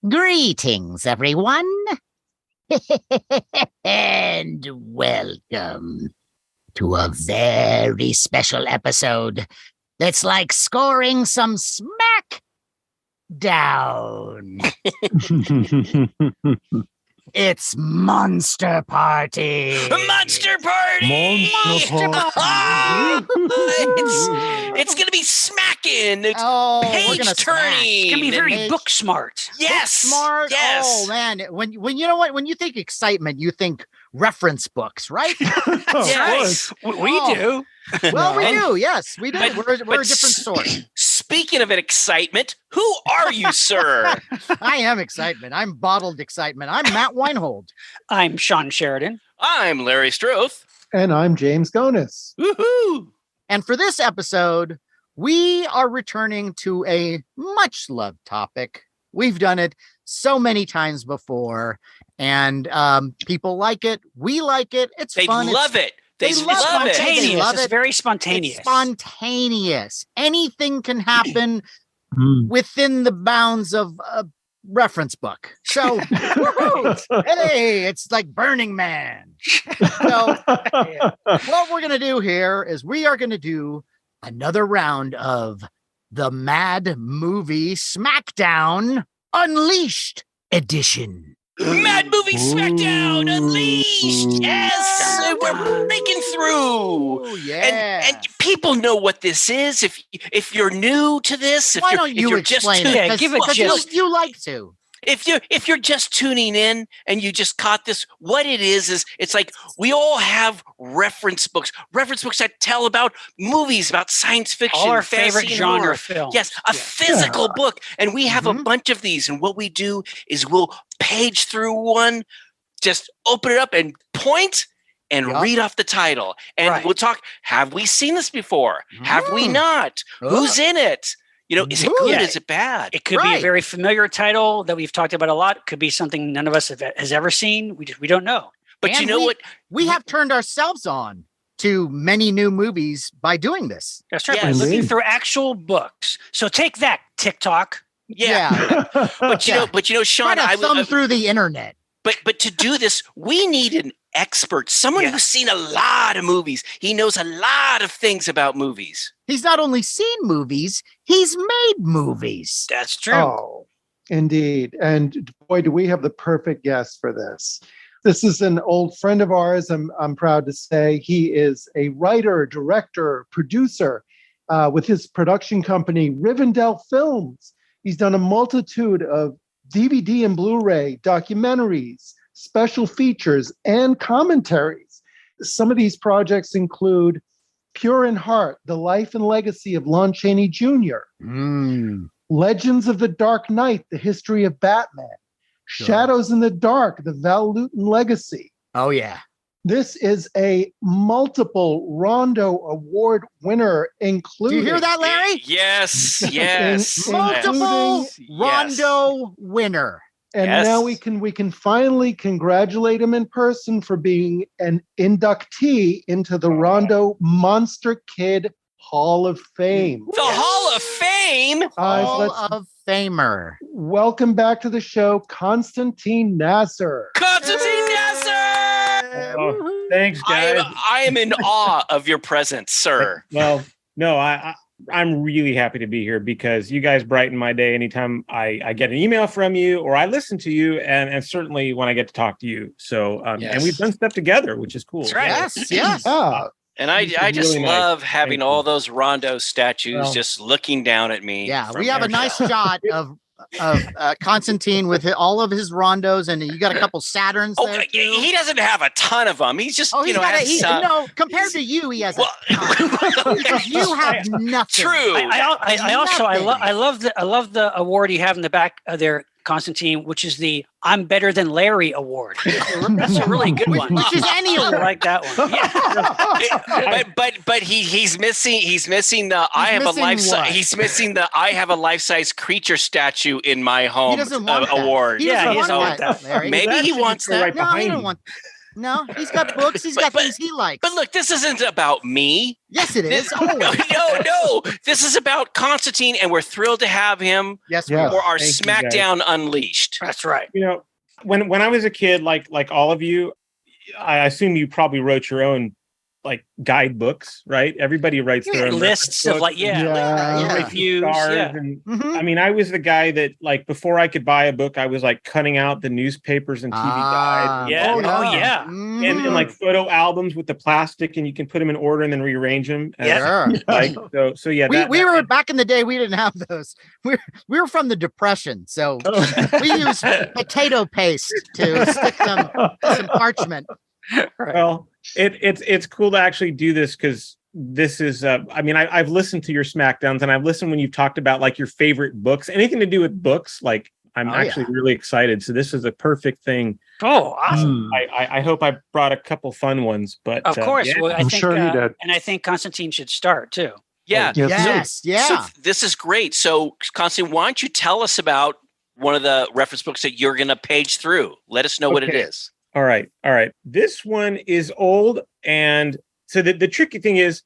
Greetings, everyone, and welcome to a very special episode that's like scoring some smackdown. It's Monster Party. Monster Party! Monster Party. It's gonna be smacking. It's Oh, we're page gonna turning. smack. It's gonna be very Page- book smart. Yes. Smart. Yes. Oh man, when you know what? When you think excitement, you think reference books, right? Yes. We Oh. do. Well, we And- do. Yes, we do. but- We're a but different sort. Speaking of excitement, who are you, sir? I am excitement. I'm bottled excitement. I'm Matt Weinhold. I'm Shawn Sheridan. I'm Larry Stroth. And I'm James Gonis. Woohoo! And for this episode, we are returning to a much loved topic. We've done it so many times before, and people like it. We like it. It's They fun. love it. They they love, love it. it. Spontaneous. love It's it. very It's spontaneous. spontaneous. Anything can happen within the bounds of a reference book. So, hey, it's like Burning Man. So, what we're going to do here is we are going to do another round of the MAD Movie SmackDown Unleashed edition. Mad Movie SmackDown Unleashed. Yes, we're breaking through. Oh, yeah. And people know what this is. If you're new to this, if Why you're, don't if you you're just explain tuning- it? Yeah, 'Cause- give it 'cause just- you like to. if you're just tuning in and you just caught this, what it is it's like we all have reference books that tell about movies, about science fiction, All our fantasy, favorite and genre horror. films. Yes, a physical book, and we have a Mhm. bunch of these. And what we do is we'll page through one, just open it up and point and Yup. read off the title, and Right. we'll talk. Have we seen this before? Have we Mm. not? Who's in it? You know, is it Ooh. good? Yeah. Is it bad? It could be Right. a very familiar title that we've talked about a lot. It could be something none of us has ever seen. We don't know. But you And know what? We have turned ourselves on to many new movies by doing this. That's right. Yes. We're looking Indeed. through actual books. So take that, TikTok. Yeah. But you Yeah. know, Try Sean, to thumb through the internet. but to do this, we need an expert, someone Yeah. who's seen a lot of movies. He knows a lot of things about movies. He's not only seen movies, he's made movies. That's true. Oh, indeed. And boy, do we have the perfect guest for this. This is an old friend of ours. I'm proud to say he is a writer, director, producer with his production company, Rivendell Films. He's done a multitude of DVD and Blu-ray documentaries, special features, and commentaries. Some of these projects include Pure in Heart, The Life and Legacy of Lon Chaney Jr., Legends of the Dark Knight, The History of Batman, Sure. Shadows in the Dark, The Val Lewton Legacy. Oh, yeah. This is a multiple Rondo Award winner, Do including... you hear that, Larry? Yes, yes. Multiple Yes. Rondo winner. And Yes. now we can finally congratulate him in person for being an inductee into the Rondo Monster Kid Hall of Fame. The Hall of Fame. Guys, Hall let's of Famer. welcome back to the show, Constantine Nasr. Constantine Nasr. Oh, thanks, guys. I am in awe of your presence, sir. Well, no, I'm really happy to be here because you guys brighten my day anytime I get an email from you or I listen to you, and certainly when I get to talk to you. So, Yes. and we've done stuff together, which is cool. That's right. Yes, yes. Yeah, And I This is just really nice. love having Thank all you. those Rondo statues Well- just looking down at me. Yeah, from we have a their nice shot. shot of Constantine with all of his Rondos, and you got a couple Saturns Oh, there too. he doesn't have a ton of them. He's just, Oh, he's got has he, some. no, compared to you, he has Well, a ton. Because you have nothing. True. I also Nothing. I love the award you have in the back there, Constantine, which is the "I'm Better Than Larry" award. That's a really good one. Which is any I award. like that one. Yeah. but he's missing the I have a missing life what? he's missing the I have a life-size creature statue in my home doesn't want that. award. He Yeah, doesn't he want doesn't want that, that. Larry. Maybe That he should wants go that. right No, he behind don't you. want. No, he's got books. He's got things he likes. But look, this isn't about me. Yes, it is. No. This is about Constantine, and we're thrilled to have him Yes, Yes. for our Thank you, SmackDown Unleashed. That's right. You know, when I was a kid, like all of you, I assume you probably wrote your own like guidebooks, right? Everybody writes their own Lists of like, reviews. Yeah. And Mhm. I mean, I was the guy that like before I could buy a book, I was like cutting out the newspapers and TV guides. Yeah. And, Oh, yeah. and like photo albums with the plastic, and you can put them in order and then rearrange them. And, Sure. Like so yeah. We were back in the day. We didn't have those. We were from the Depression, so we used potato paste to stick them some parchment. Well, it's cool to actually do this because this is I mean I've listened to your SmackDowns, and I've listened when you've talked about like your favorite books, anything to do with books. Like I'm actually really excited. So this is a perfect thing. Oh, awesome. I hope I brought a couple fun ones, but Of course. yeah. Well, I I'm think, sure he did. And I think Constantine should start too. Yeah. Yes. Yes, So this is great. So, Constantine, why don't you tell us about one of the reference books that you're going to page through? Let us know what it Okay. is. All right. This one is old, and so the tricky thing is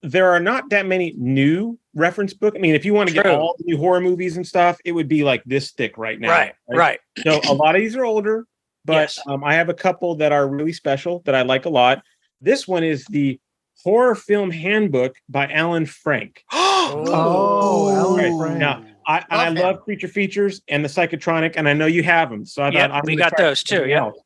there are not that many new reference books. I mean, if you want to get True. all the new horror movies and stuff, it would be like this thick right now. Right. So a lot of these are older, but Yes. I have a couple that are really special that I like a lot. This one is the Horror Film Handbook by Alan Frank. Oh, Alan Right. Frank. Now, I him. love Creature Features and the Psychotronic, and I know you have them. So I Yeah, thought I'm we gonna got try those too, something yeah. else.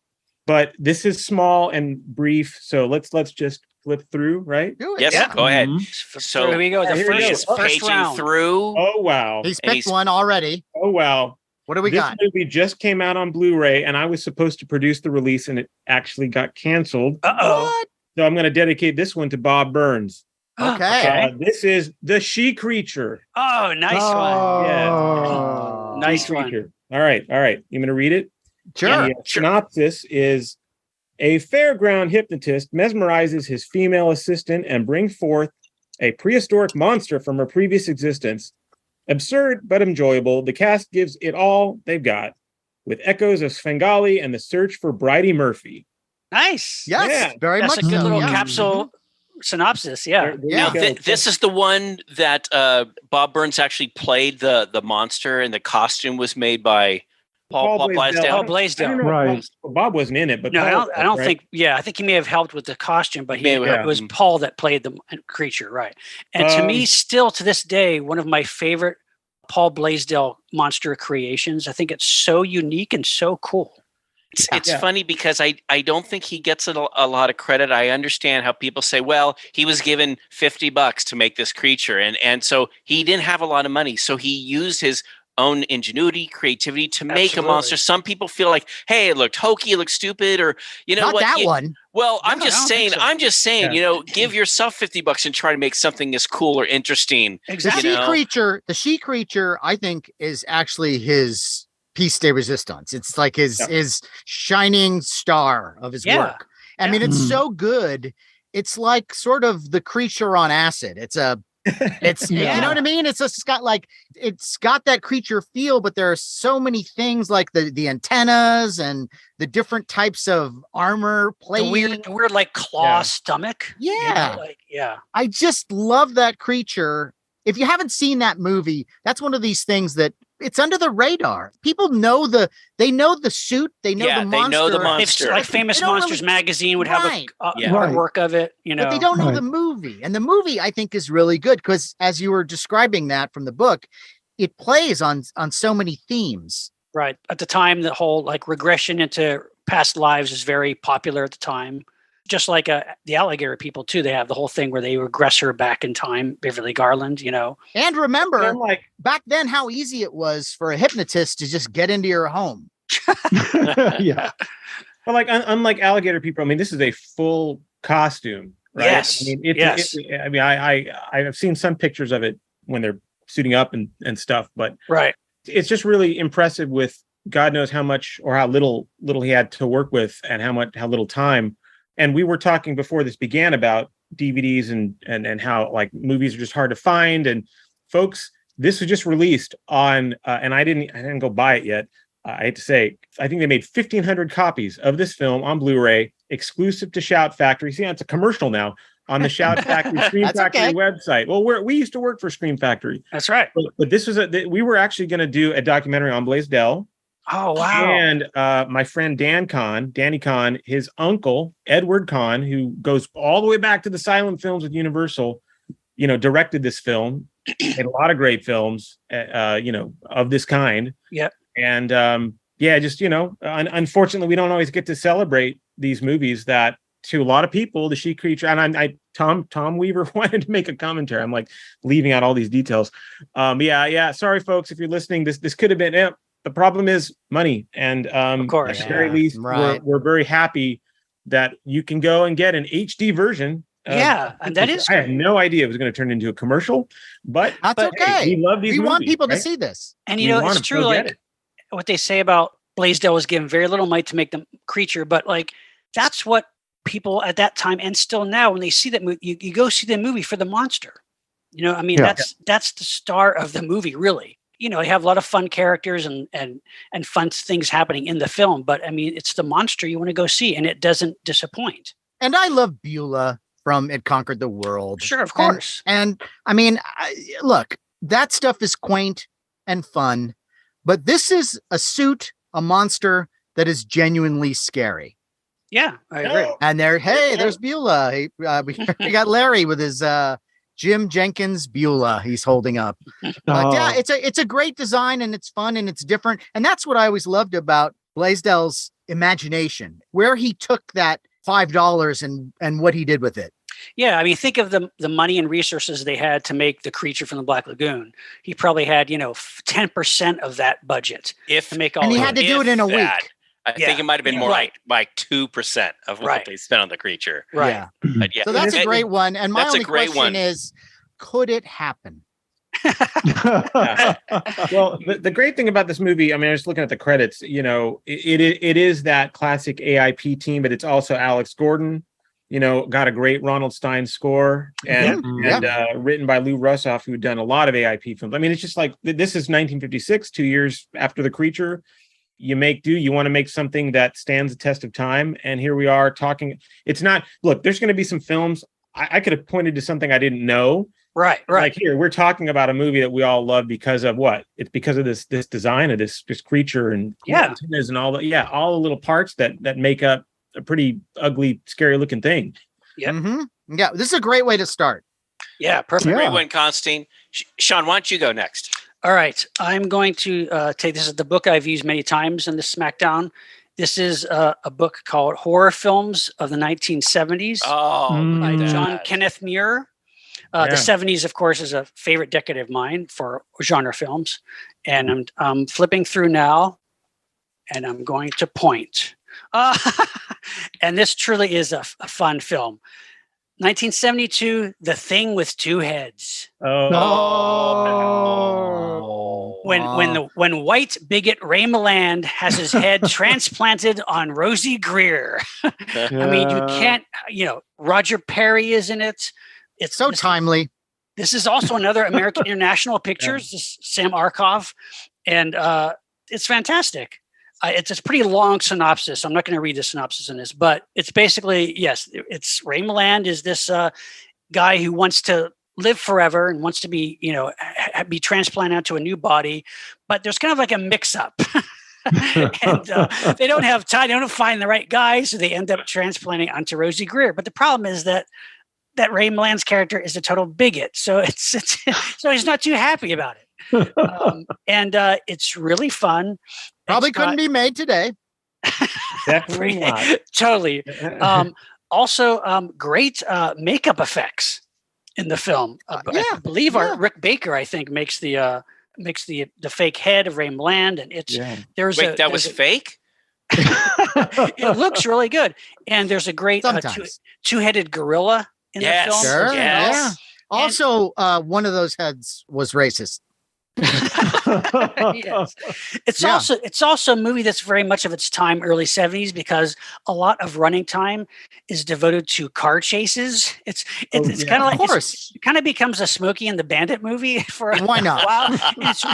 But this is small and brief, so let's just flip through, right? Do it. Yes, Yeah. go ahead. So So here we go. The here we go. He's first paging round. through. Oh wow! He's And picked one already. Oh wow! What do we This got? movie just came out on Blu-ray, and I was supposed to produce the release, and it actually got canceled. Uh-oh. What? So I'm going to dedicate this one to Bob Burns. Okay. This is The She Creature. Oh, nice one. Oh. Nice She one. Creature. All right. You going to read it? Sure. The synopsis is: a fairground hypnotist mesmerizes his female assistant and brings forth a prehistoric monster from her previous existence. Absurd but enjoyable, the cast gives it all they've got, with echoes of Svengali and the search for Bridie Murphy. Nice. Yes, Yeah. very That's much a good so, little yeah. capsule synopsis. Yeah. There you Now, go. this is the one that Bob Burns actually played the monster, and the costume was made by Paul Blaisdell. Paul I don't Blaisdell. know if Right. Bob wasn't in it, but No, Paul I don't was, think. Yeah, I think he may have helped with the costume, but Maybe, it was Paul that played the creature, right? And to me, still to this day, one of my favorite Paul Blaisdell monster creations. I think it's so unique and so cool. It's funny because I don't think he gets a lot of credit. I understand how people say, well, he was given $50 to make this creature, and so he didn't have a lot of money, so he used his own ingenuity, creativity to make a monster. Some people feel like, hey, it looked hokey, it looked stupid, or you know Not what? that one. Well, I'm No, I just don't saying, think so. you know, give yourself $50 and try to make something as cool or interesting. The Exactly. she creature, I think, is actually his piece de resistance. It's like his shining star of his work. I mean, it's so good. It's like sort of the creature on acid. It's you know what I mean? It's got that creature feel, but there are so many things like the antennas and the different types of armor plating. The weird like claw stomach. Yeah. I just love that creature. If you haven't seen that movie, that's one of these things that it's under the radar. People know they know the suit, they know the monster. They know the monster. Like Famous Monsters magazine would have a artwork of it, you know. But they don't know the movie. And the movie, I think, is really good because as you were describing that from the book, it plays on so many themes. Right. At the time, the whole like regression into past lives is very popular at the time. Just like the alligator people too, they have the whole thing where they regress her back in time, Beverly Garland, you know. And remember, back then, how easy it was for a hypnotist to just get into your home. Yeah. But like, unlike alligator people, I mean, this is a full costume, right? Yes. I mean, I've seen some pictures of it when they're suiting up and stuff, but it's just really impressive with God knows how much or how little he had to work with and how little time. And we were talking before this began about DVDs and how like movies are just hard to find. And folks, this was just released on, and I didn't go buy it yet, I hate to say, I think they made 1,500 copies of this film on Blu-ray, exclusive to Shout Factory. See, it's a commercial now on the Shout Factory Scream Factory website. Well, we used to work for Scream Factory. That's right. But this was we were actually going to do a documentary on Blaisdell. Oh, wow. And my friend Danny Kahn, his uncle, Edward Kahn, who goes all the way back to the silent films with Universal, directed this film. Made a lot of great films, of this kind. Yep. And unfortunately, we don't always get to celebrate these movies that, to a lot of people, the she creature. And Tom Weaver wanted to make a commentary. I'm like leaving out all these details. Sorry, folks, if you're listening, this could have been it. The problem is money, and of course, at the very least, we're very happy that you can go and get an HD version. And that is. I had no idea it was going to turn into a commercial, but that's okay. Hey, we love these. We movies, want people right? to see this, and it's true. Like what they say about Blaisdell was given very little money to make the creature, but like that's what people at that time and still now, when they see that movie, you go see the movie for the monster. That's the star of the movie, really. You have a lot of fun characters and fun things happening in the film, but it's the monster you want to go see, and it doesn't disappoint. And I love Beulah from It Conquered the World. Sure, of course. And look, that stuff is quaint and fun, but this is a monster that is genuinely scary. Yeah, I agree. And there's Beulah. We got Larry with his Jim Jenkins Beulah he's holding up. But it's a great design, and it's fun, and it's different. And that's what I always loved about Blaisdell's imagination, where he took that $5 and what he did with it. Yeah, think of the money and resources they had to make the creature from the Black Lagoon. He probably had 10% of that budget to make all. And he had to do it in a week. I think it might have been more like 2% of what they spent on the creature. Right. Yeah. But So that's a great one. And my only question is, could it happen? Well, the great thing about this movie, I was just looking at the credits, it is that classic AIP team, but it's also Alex Gordon, got a great Ronald Stein score and written by Lou Russoff, who'd done a lot of AIP films. It's just like, this is 1956, 2 years after the creature. You make do, you want to make something that stands the test of time. And here we are talking. It's not, look, there's going to be some films. I could have pointed to something I didn't know. Right. Like here, we're talking about a movie that we all love because of what? It's because of this design of this creature and antennas and all all the little parts that make up a pretty ugly, scary looking thing. Yeah. Mm-hmm. Yeah. This is a great way to start. Yeah. Perfect. Great one, Constantine. Sean, why don't you go next? All right. I'm going to take, this is the book I've used many times in the SmackDown. This is a book called Horror Films of the 1970s by John Kenneth Muir. The 70s, of course, is a favorite decade of mine for genre films. And I'm flipping through now, and I'm going to point. And this truly is a fun film. 1972, The Thing with Two Heads. When white bigot Ray Milland has his head transplanted on Rosie Greer. You can't, Roger Perry is in it. It's so timely. This is also another American International Pictures, this Sam Arkoff, and it's fantastic. It's a pretty long synopsis. I'm not going to read the synopsis in this, but it's basically, it's Ray Milland is this guy who wants to live forever and wants to be, be transplanted onto a new body, but there's kind of like a mix-up. And they don't have time. They don't find the right guy, so they end up transplanting onto Rosie Greer. But the problem is that Ray Milland's character is a total bigot, so so he's not too happy about it. And it's really fun. Probably couldn't be made today. Definitely not. Totally. Also, great makeup effects in the film. I believe Rick Baker, I think, makes the fake head of Ray Milland, and it's that was fake. It looks really good, and there's a great two-headed gorilla in the film. Sure. Yeah. Also, one of those heads was racist. Yes. It's also a movie that's very much of its time, early 70s, because a lot of running time is devoted to car chases. It's kind of like, it kind of becomes a Smokey and the Bandit movie for Why not? a while.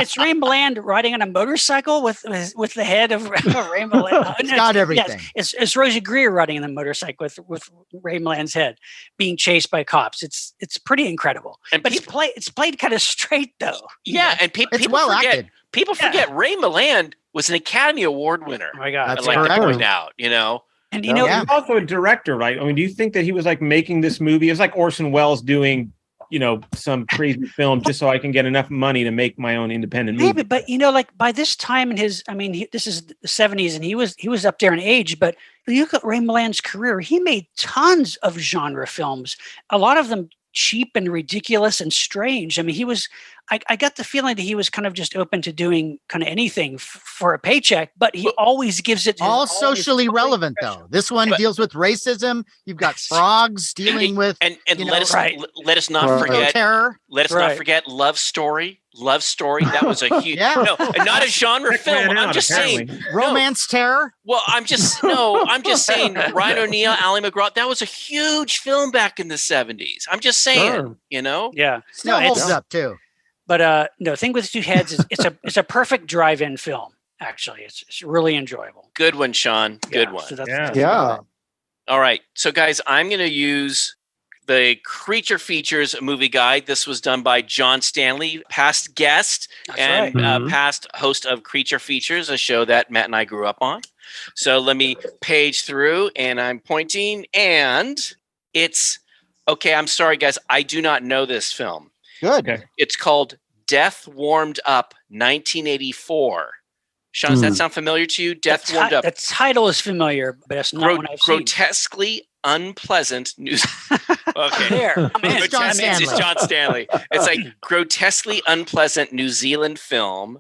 It's Ray Milland riding on a motorcycle with the head of Ray Milland. It's got everything. Yes, it's Rosie Greer riding on the motorcycle with Ray Milland's head being chased by cops. It's pretty incredible. But it's played kind of straight though. Yeah, and people forget. People forget Ray Milland was an Academy Award winner. Oh my God, that's I'd like correct. to point out, you know. And you know, he's also a director, right? I mean, do you think that he was like making this movie? It's like Orson Welles doing, you know, some crazy film just so I can get enough money to make my own independent movie. Maybe, but you know, like by this time in his, this is the 70s, and he was up there in age. But you look at Ray Milland's career; he made tons of genre films. A lot of them cheap and ridiculous and strange. I mean, he was. I got the feeling that he was kind of just open to doing kind of anything for a paycheck, but he always gives it all socially relevant though. This one deals with racism. You've got frogs dealing with and let us not forget terror. Let us not forget Love Story. Love Story. That was a huge no, not a genre film. I'm just saying romance terror. Well, I'm just saying Ryan O'Neal, Ali MacGraw, that was a huge film back in the 70s. I'm just saying, you know? Yeah. Still holds up too. But no, Thing with Two Heads is it's a perfect drive-in film. Actually, it's really enjoyable. Good one, Sean. Good one. So Yeah. All right, so guys, I'm going to use the Creature Features movie guide. This was done by John Stanley, past guest and past host of Creature Features, a show that Matt and I grew up on. So let me page through, and I'm pointing, and it's okay. I'm sorry, guys, I do not know this film. Good. Okay. It's called Death Warmed Up, 1984. Sean, does that sound familiar to you? Death Warmed Up. The title is familiar, but it's not what I've seen. Grotesquely unpleasant news. Okay. There. It's John Stanley. It's like grotesquely unpleasant New Zealand film,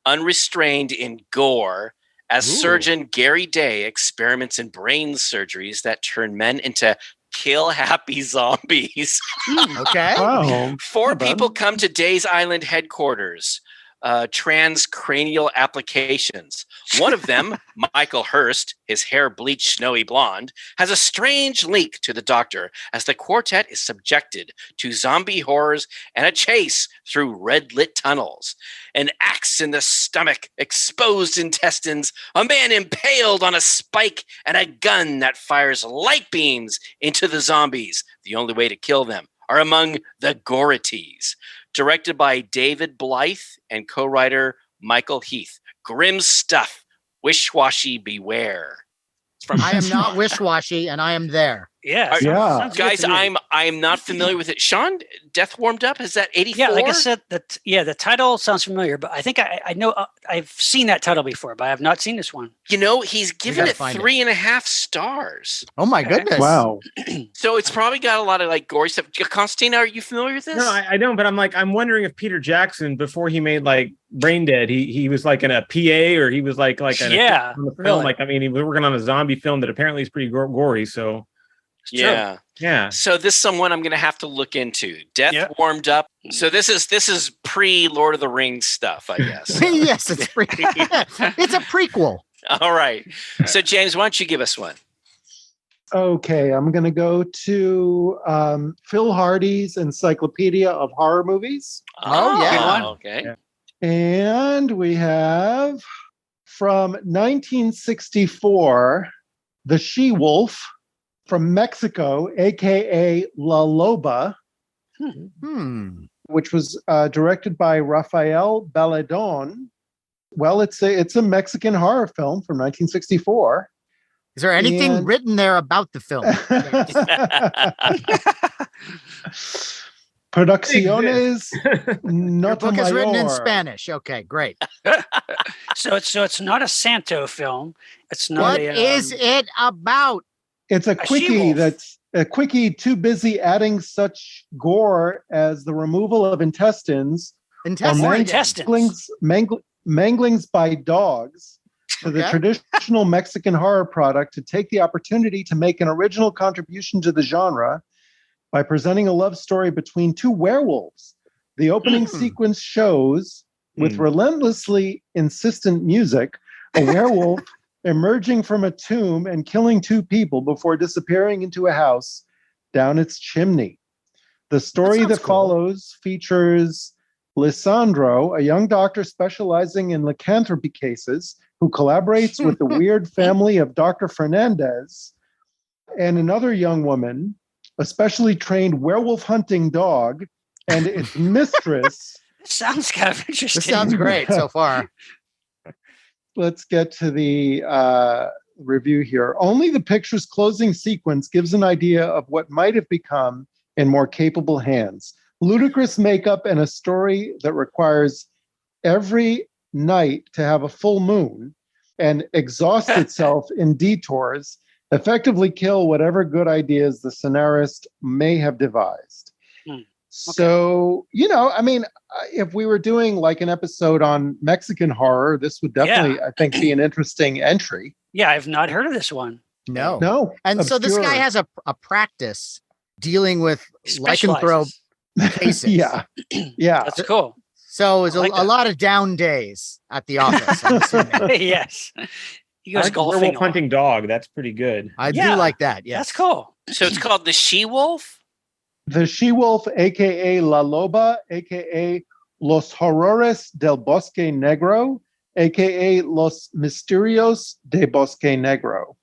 unrestrained in gore, as surgeon Gary Day experiments in brain surgeries that turn men into kill-happy zombies. Okay. Wow. Four people come to Day's Island headquarters, transcranial applications. One of them, Michael Hurst, his hair bleached snowy blonde, has a strange link to the doctor as the quartet is subjected to zombie horrors and a chase through red-lit tunnels. An axe in the stomach, exposed intestines, a man impaled on a spike, and a gun that fires light beams into the zombies. The only way to kill them are among the Gorities. Directed by David Blythe and co-writer Michael Heath. Grim stuff. Wish-washy beware. I am not wish-washy, and I am there. Yeah. Guys, I am not familiar with it. Sean, Death Warmed Up, is that 84? Yeah, like I said, the title sounds familiar, but I think I know I've seen that title before, but I have not seen this one. You know, he's given it 3.5 stars. Oh my goodness! Wow. So it's probably got a lot of like gory stuff. Constantine, are you familiar with this? No, I don't. But I'm wondering if Peter Jackson, before he made like Brain Dead, he was like in a PA, or he was like on the film. Really? Like, I mean, he was working on a zombie film that apparently is pretty gory. So yeah. So this is someone I'm going to have to look into. Death Warmed Up. So this is pre Lord of the Rings stuff, I guess. Yes, it's it's a prequel. All right. So James, why don't you give us one? Okay, I'm going to go to Phil Hardy's Encyclopedia of Horror Movies. Oh, yeah. Good one. Okay. Yeah. And we have from 1964, The She-Wolf from Mexico, aka La Loba, which was directed by Rafael Baladon. Well, it's a Mexican horror film from 1964. Is there anything written there about the film? Producciones Your book is written in Notomayor. Spanish. Okay, great. So it's not a Santo film. It's not. What is it about? It's a quickie she-wolf. that's a quickie too busy adding such gore as the removal of intestines Intestines. manglings by dogs to the Okay. traditional Mexican horror product to take the opportunity to make an original contribution to the genre by presenting a love story between two werewolves. The opening sequence shows with relentlessly insistent music, a werewolf emerging from a tomb and killing 2 people before disappearing into a house down its chimney. The story that follows features Lisandro, a young doctor specializing in lycanthropy cases, who collaborates with the weird family of Dr. Fernandez, and another young woman, a specially trained werewolf hunting dog, and its mistress. Sounds kind of interesting. This sounds great so far. Let's get to the review here. Only the picture's closing sequence gives an idea of what might have become in more capable hands. Ludicrous makeup and a story that requires every night to have a full moon and exhaust itself in detours effectively kill whatever good ideas the scenarist may have devised. So, I mean, if we were doing like an episode on Mexican horror, this would definitely, I think, be an interesting entry. Yeah, I've not heard of this one. No. And obscure. so this guy has a practice dealing with lycanthrope cases. Yeah. That's cool. So it's a lot of down days at the office. I'm assuming. Yes. He goes Like golfing. werewolf hunting dog. That's pretty good. I do like that. Yes. That's cool. So it's called the She-Wolf? The She-Wolf, a.k.a. La Loba, a.k.a. Los Horrores del Bosque Negro, a.k.a. Los Misterios de Bosque Negro.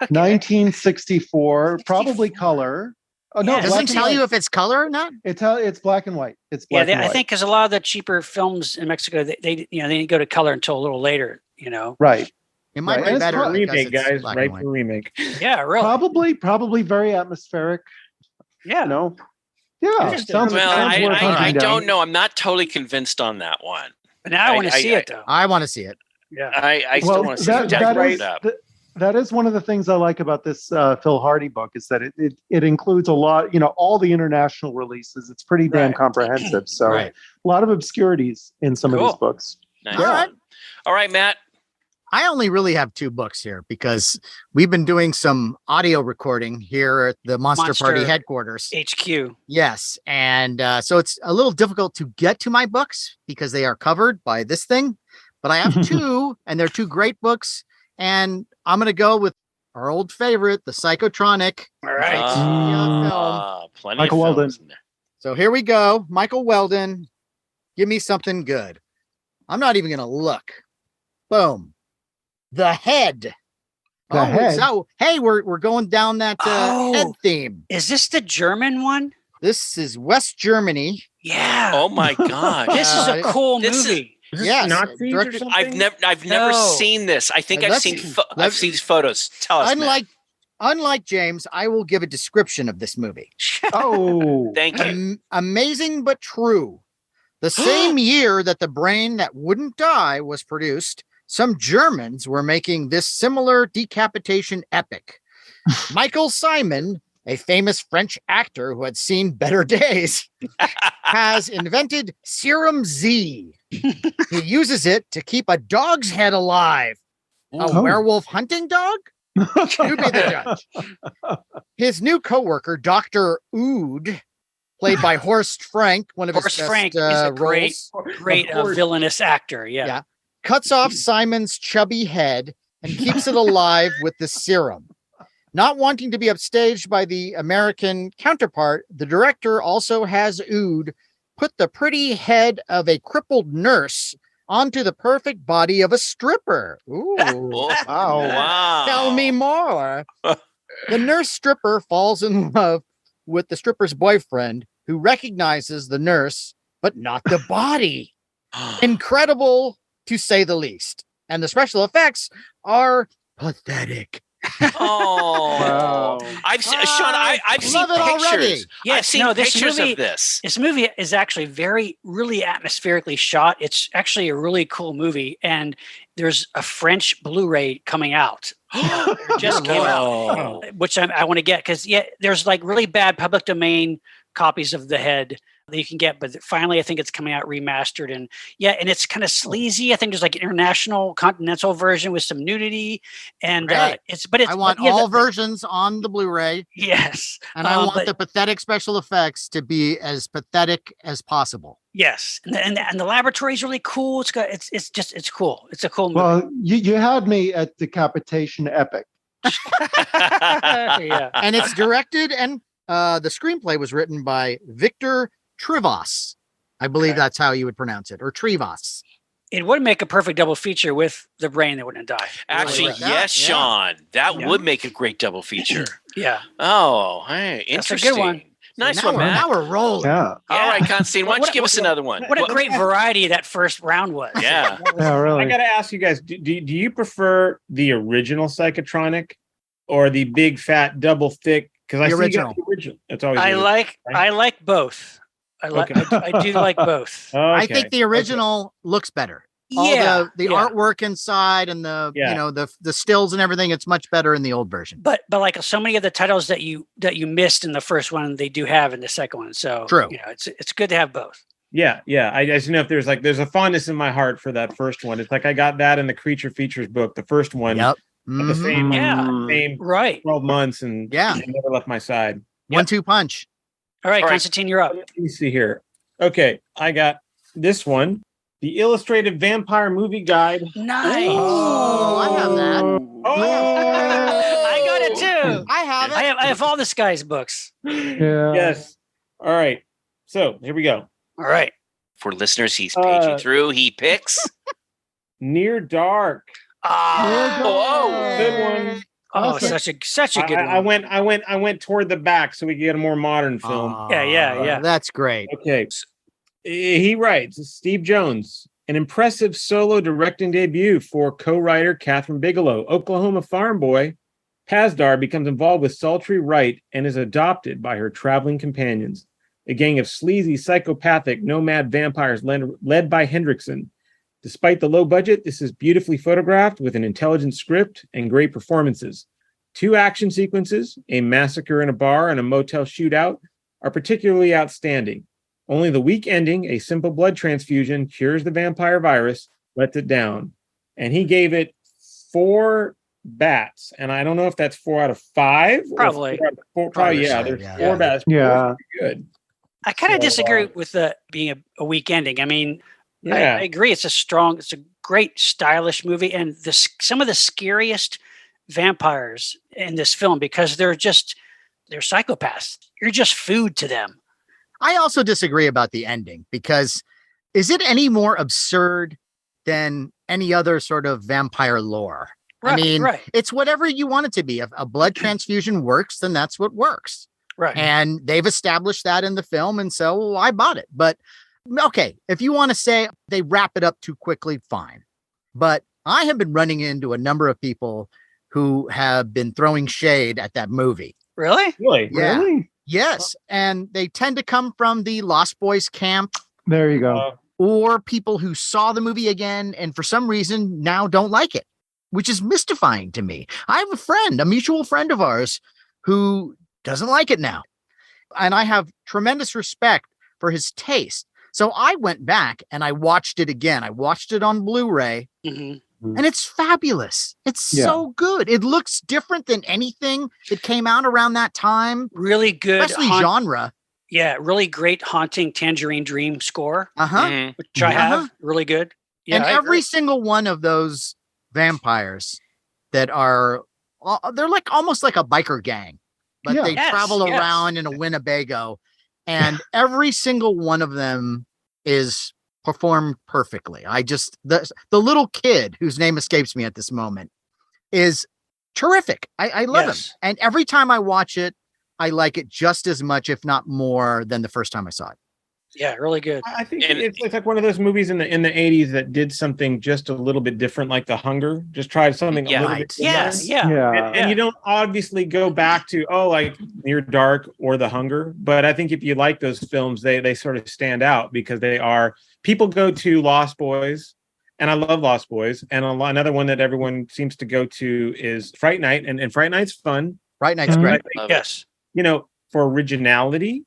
1964, probably color. Oh, no, It doesn't tell you if it's color or not? It's black and white. It's black and I white. think because a lot of the cheaper films in Mexico, they didn't go to color until a little later, Right. It might Right. be better. And it's Remake, because it's guys. black Right and white. for remake. Yeah, really. Probably very atmospheric. Yeah. Yeah. Interesting. Sounds Well, worth hunting I down. don't know. I'm not totally convinced on that one. But now I want to see it, though. I want to see it. Yeah. I still want to see it. That is one of the things I like about this Phil Hardy book is that it includes a lot, all the international releases. It's pretty damn comprehensive. So a lot of obscurities in some of these books. Nice. Yeah. All right, Matt. I only really have 2 books here because we've been doing some audio recording here at the Monster Party headquarters. HQ. Yes. And so it's a little difficult to get to my books because they are covered by this thing. But I have 2, and they're 2 great books. And I'm going to go with our old favorite, the Psychotronic. All right. Film. Plenty Michael of films Weldon. in there. So here we go. Michael Weldon. Give me something good. I'm not even going to look. Boom. The Head. The Head. So, hey, we're going down that head theme. Is this the German one? This is West Germany. Yeah. Oh my God. This is a cool movie. Yes. Nazis or something? I've never seen this. I think I've seen photos. Tell us. Unlike James, I will give a description of this movie. Oh. Thank you. Amazing but true. The same year that The Brain That Wouldn't Die was produced, some Germans were making this similar decapitation epic. Michael Simon, a famous French actor who had seen better days, has invented Serum Z. He uses it to keep a dog's head alive. A werewolf hunting dog? You be the judge. His new coworker, Dr. Ood, played by Horst Frank, one of his best Frank is a great villainous actor. Yeah. Cuts off Simon's chubby head and keeps it alive with the serum. Not wanting to be upstaged by the American counterpart, the director also has Ood put the pretty head of a crippled nurse onto the perfect body of a stripper. Ooh, Wow. Tell me more. The nurse stripper falls in love with the stripper's boyfriend, who recognizes the nurse, but not the body. Incredible, to say the least. And the special effects are pathetic. Wow. I've seen love it pictures. already. Yes, I've seen pictures movie, of this. This movie is actually really atmospherically shot. It's actually a really cool movie, and there's a French Blu-ray coming out. Just came out, which I want to get because there's like really bad public domain copies of The Head that you can get, but finally I think it's coming out remastered, and and it's kind of sleazy. I think there's like an international continental version with some nudity, and Great. I want all versions on the Blu-ray. Yes, and I want the pathetic special effects to be as pathetic as possible. Yes, and the laboratory is really cool. It's cool. It's a cool movie. Well, you had me at Decapitation Epic. Yeah. And it's directed, and the screenplay was written by Victor Trivas. I believe that's how you would pronounce it, or Trivas. It would make a perfect double feature with The Brain That Wouldn't Die. Actually, Really yes, Sean. That would make a great double feature. Yeah. Oh, hey, interesting. That's a good one. Nice now one, Matt. Now we're rolling. Yeah. All right, Constantine, why don't you give us another one? What a great variety that first round was. Yeah. Yeah, really. I got to ask you guys, do you prefer the original Psychotronic or the big, fat, double thick? Because I see original. the original. It's always I like both. Okay. I do like both. Okay. I think the original looks better. All the artwork inside and the the stills and everything, it's much better in the old version. But like so many of the titles that you missed in the first one, they do have in the second one. So true. It's good to have both. Yeah. I just know if there's a fondness in my heart for that first one. It's like I got that in the Creature Features book, the first one. Yep. At the same right 12 months, and it never left my side. 1-2 punch. All right, Constantine, you're up. Let me see here. Okay, I got this one. The Illustrated Vampire Movie Guide. Nice. Oh, I have that. I got it too. I have it. I have all this guy's books. Yeah. Yes. All right. So here we go. All right. For listeners, he's paging through. He picks Near Dark. Oh, good one. Oh, such a good one. I went toward the back so we could get a more modern film. Yeah. That's great. Okay. He writes, Steve Jones, an impressive solo directing debut for co-writer Catherine Bigelow. Oklahoma farm boy Pazdar becomes involved with sultry Wright and is adopted by her traveling companions, a gang of sleazy, psychopathic, nomad vampires led by Hendrickson. Despite the low budget, this is beautifully photographed with an intelligent script and great performances. 2 action sequences, a massacre in a bar and a motel shootout, are particularly outstanding. Only the weak ending, a simple blood transfusion, cures the vampire virus, lets it down. And he gave it 4 bats. And I don't know if that's 4 out of 5. Probably. Probably, yeah. There's 4 bats. Yeah. Good. I kind of disagree with being a weak ending. I mean, I agree. It's a great stylish movie. And some of the scariest vampires in this film, because they're psychopaths. You're just food to them. I also disagree about the ending, because is it any more absurd than any other sort of vampire lore? Right, I mean, it's whatever you want it to be. If a blood transfusion works, then that's what works. Right. And they've established that in the film. And so I bought it. But okay, if you want to say they wrap it up too quickly, fine. But I have been running into a number of people who have been throwing shade at that movie. Really? Yeah. Really? Yes. And they tend to come from the Lost Boys camp. There you go. Or people who saw the movie again and for some reason now don't like it, which is mystifying to me. I have a mutual friend of ours, who doesn't like it now. And I have tremendous respect for his taste. So I went back and I watched it again. I watched it on Blu-ray. And it's fabulous. It's so good. It looks different than anything that came out around that time. Really good. Especially genre. Yeah, really great haunting Tangerine Dream score. Which I have. Really good. Yeah, and every single one of those vampires that are, they're like almost like a biker gang, but they travel around in a Winnebago. And every single one of them is performed perfectly. The little kid whose name escapes me at this moment is terrific. I love him. And every time I watch it, I like it just as much, if not more, than the first time I saw it. Yeah, really good. I think it's like one of those movies in the 80s that did something just a little bit different, like The Hunger. Just tried something a little bit different. And you don't obviously go back to like Near Dark or The Hunger, but I think if you like those films, they sort of stand out because they are. People go to Lost Boys, and I love Lost Boys, and another one that everyone seems to go to is Fright Night, and Fright Night's fun. Fright Night's great. Yes, for originality.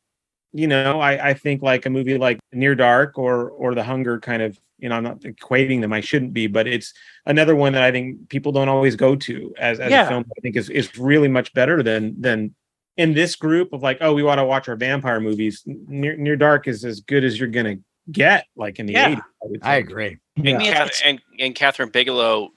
I think like a movie like Near Dark or The Hunger kind of, I'm not equating them. I shouldn't be, but it's another one that I think people don't always go to as a film. I think is really much better than in this group of like, oh, we want to watch our vampire movies. Near Dark is as good as you're gonna get, like in the 80s. I agree. And Catherine Bigelow,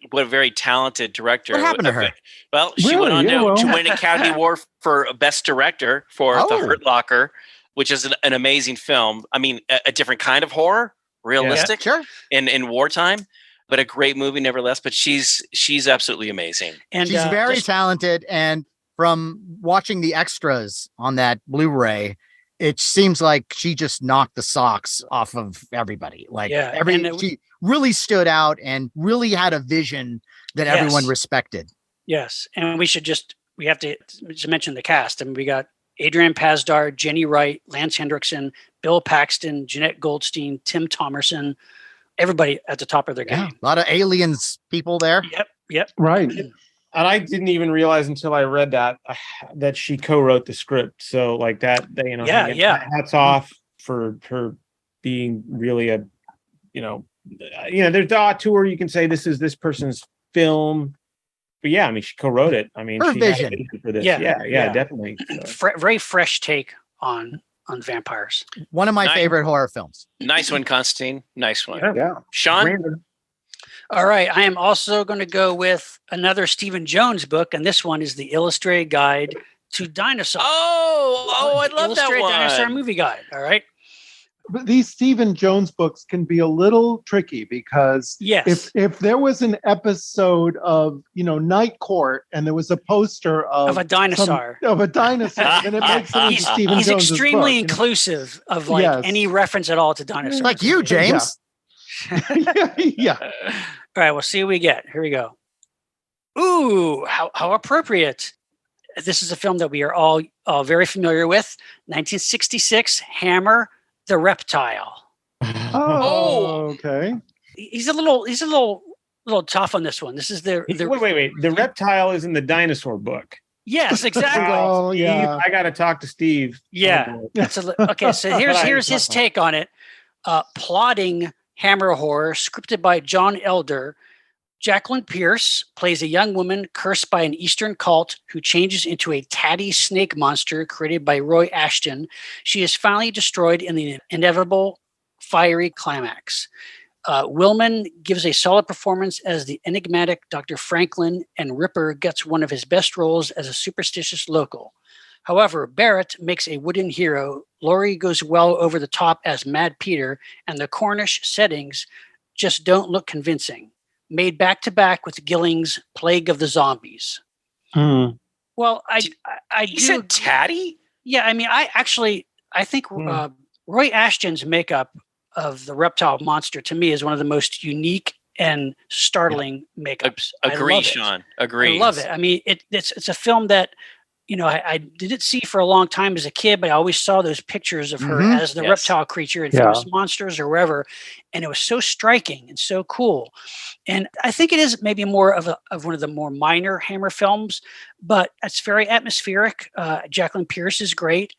what a very talented director. What happened to her? Well, she went on to win an Academy Award for Best Director for The Hurt Locker, which is an amazing film. I mean, a different kind of horror, realistic, in wartime, but a great movie nevertheless. But she's absolutely amazing. And she's very talented. And from watching the extras on that Blu-ray, it seems like she just knocked the socks off of everybody. Like she really stood out and really had a vision that everyone respected. Yes. And we have to mention the cast. I mean, we got Adrian Pasdar, Jenny Wright, Lance Hendrickson, Bill Paxton, Jeanette Goldstein, Tim Thomerson, everybody at the top of their game. A lot of aliens people there. Yep. Right. And I didn't even realize until I read that she co-wrote the script. So like that, hats off for her being really a, there's the auteur. You can say this is this person's film, but I mean, she co-wrote it. I mean, her she vision had a vision for this. Yeah, definitely. So. Very fresh take on vampires. One of my favorite horror films. Nice one, Constantine. Nice one. Yeah. Sean? All right. I am also going to go with another Stephen Jones book, and this one is the Illustrated Guide to Dinosaur. Oh, I love that one. Illustrated Dinosaur Movie Guide. All right. But these Stephen Jones books can be a little tricky because if there was an episode of Night Court and there was a poster of a dinosaur, then it makes it into Stephen Jones' book. He's extremely inclusive of any reference at all to dinosaurs. Like you, James. Yeah. All right, we'll see what we get. Here we go. Ooh, how appropriate. This is a film that we are all very familiar with. 1966, Hammer, the Reptile. Oh, okay. He's a little tough on this one. This is the wait. The reptile is in the dinosaur book. Yes, exactly. Oh, yeah. I got to talk to Steve. Yeah. Okay, so here's his take on it. Plotting Hammer horror, scripted by John Elder. Jacqueline Pierce plays a young woman cursed by an Eastern cult who changes into a tatty snake monster created by Roy Ashton. She is finally destroyed in the inevitable fiery climax. Willman gives a solid performance as the enigmatic Dr. Franklin, and Ripper gets one of his best roles as a superstitious local. However, Barrett makes a wooden hero. Laurie goes well over the top as Mad Peter, and the Cornish settings just don't look convincing. Made back to back with Gilling's Plague of the Zombies. Well, I you said tatty? Yeah, I mean, I think Roy Ashton's makeup of the reptile monster to me is one of the most unique and startling makeups. Agree, Sean. Agree. I love it. I mean, it's a film that I didn't see for a long time as a kid, but I always saw those pictures of her as the reptile creature in Famous Monsters or wherever. And it was so striking and so cool. And I think it is maybe more of one of the more minor Hammer films, but it's very atmospheric. Jacqueline Pierce is great.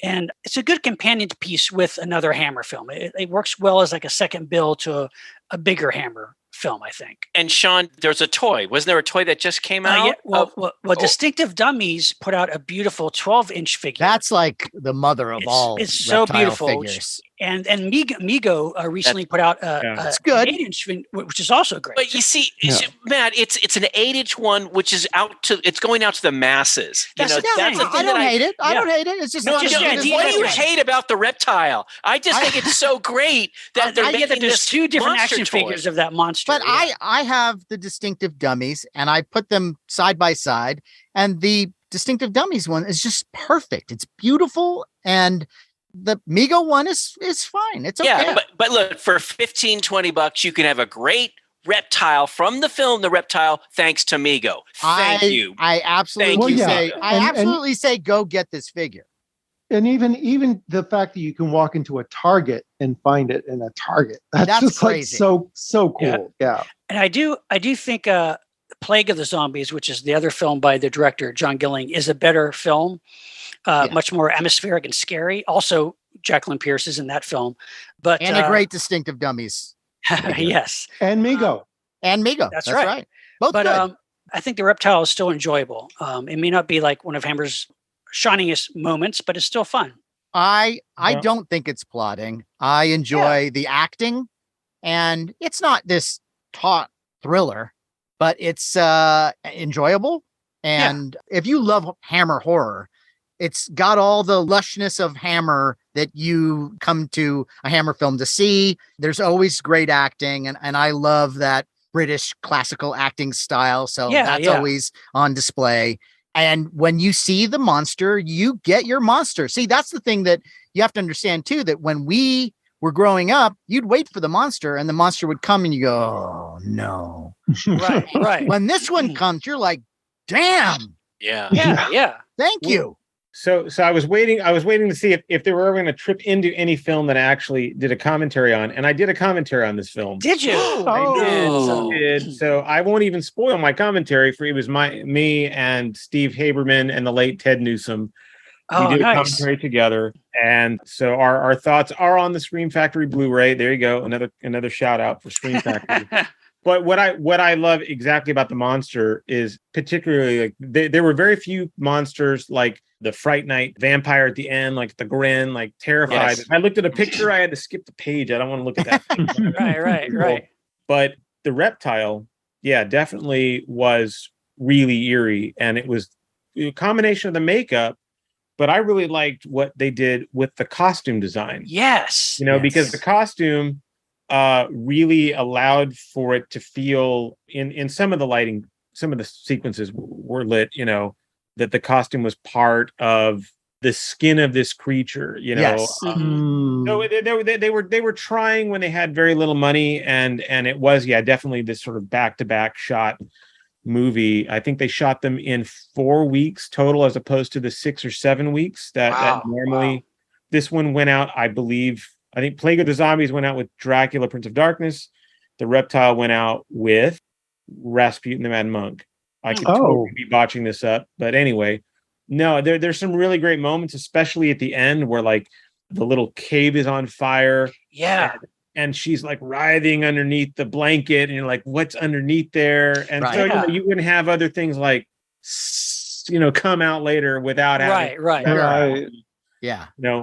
And it's a good companion piece with another Hammer film. It works well as like a second bill to a bigger Hammer film, I think. And Sean, there's a toy. Wasn't there a toy that just came out? Distinctive Dummies put out a beautiful 12-inch figure. That's like the mother of all. It's so beautiful. Figures. And Mego recently put out a 8-inch, which is also great. But you see, Matt, it's an 8-inch one, which is going out to the masses. That's the thing. I don't hate it. I don't hate it. It's just what do you hate about the reptile? I just think it's so great that they're making there's two different action figures of that monster. But I have the Distinctive Dummies, and I put them side by side, and the Distinctive Dummies one is just perfect. It's beautiful, and the Mego one is fine. It's okay. Yeah, but look, for $15-20, you can have a great reptile from the film The Reptile, thanks to Mego. Thank you. I absolutely say go get this figure. And even the fact that you can walk into a Target and find it in a Target. That's just crazy. Like so cool. Yeah. And I do think Plague of the Zombies, which is the other film by the director John Gilling, is a better film. much more atmospheric and scary. Also, Jacqueline Pierce is in that film, but and a great distinctive dummies. yes, And Migo. And Migo. That's right. Both but good. I think The Reptile is still enjoyable. It may not be like one of Hammer's shiningest moments, but it's still fun. I don't think it's plotting. I enjoy the acting, and it's not this taut thriller, but it's enjoyable. And if you love Hammer horror, it's got all the lushness of Hammer that you come to a Hammer film to see. There's always great acting, and I love that British classical acting style. So that's always on display. And when you see the monster, you get your monster. See, that's the thing that you have to understand too, that when we were growing up, you'd wait for the monster and the monster would come and you go, oh no. Right. When this one comes, you're like, damn. Yeah. Thank you. So I was waiting to see if they were ever going to trip into any film that I actually did a commentary on, and I did a commentary on this film. Did you? I did. So I won't even spoil my commentary for it was me and Steve Haberman and the late Ted Newsom. We did a commentary together, and so our thoughts are on the Scream Factory Blu-ray. There you go, another shout out for Scream Factory. But what I love exactly about the monster is particularly like there were very few monsters like the Fright Night vampire at the end, like the grin, like terrified. If I looked at a picture, I had to skip the page. I don't want to look at that. Right. But the reptile, definitely was really eerie, and it was a combination of the makeup. But I really liked what they did with the costume design. Yes. Because the costume really allowed for it to feel in some of the lighting, some of the sequences were lit, that the costume was part of the skin of this creature, So they were trying when they had very little money, and it was definitely this sort of back-to-back shot movie. I think they shot them in 4 weeks total, as opposed to the 6 or 7 weeks that normally. This one went out, I think Plague of the Zombies went out with Dracula, Prince of Darkness. The Reptile went out with Rasputin the Mad Monk. I could totally be botching this up, but anyway, no, there's some really great moments, especially at the end where like the little cave is on fire. Yeah. And she's like writhing underneath the blanket, and you're like, what's underneath there? And so you wouldn't have other things like, come out later without having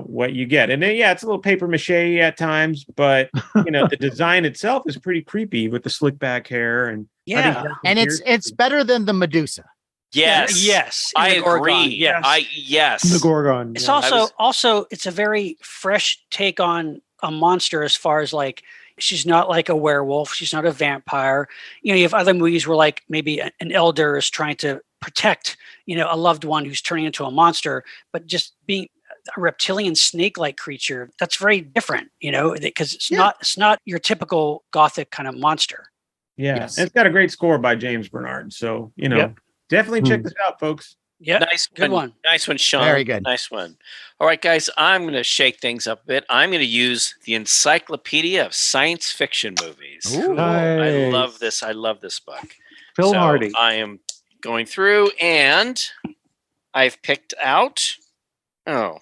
what you get. And then it's a little paper mache at times, but the design itself is pretty creepy with the slick back hair, and and it's better than the Medusa. Yes. I agree. Yes. The Gorgon. It's also it's a very fresh take on a monster, as far as like she's not like a werewolf, she's not a vampire. You have other movies where like maybe an elder is trying to protect a loved one who's turning into a monster, but just being a reptilian snake-like creature, that's very different, because it's not your typical gothic kind of monster. And it's got a great score by James Bernard, so definitely check this out, folks. Yeah, good one. Nice one, Sean. Very good. Nice one. All right, guys, I'm going to shake things up a bit. I'm going to use the Encyclopedia of Science Fiction Movies. Ooh, nice. I love this book. Phil Hardy. I am going through, and I've picked out The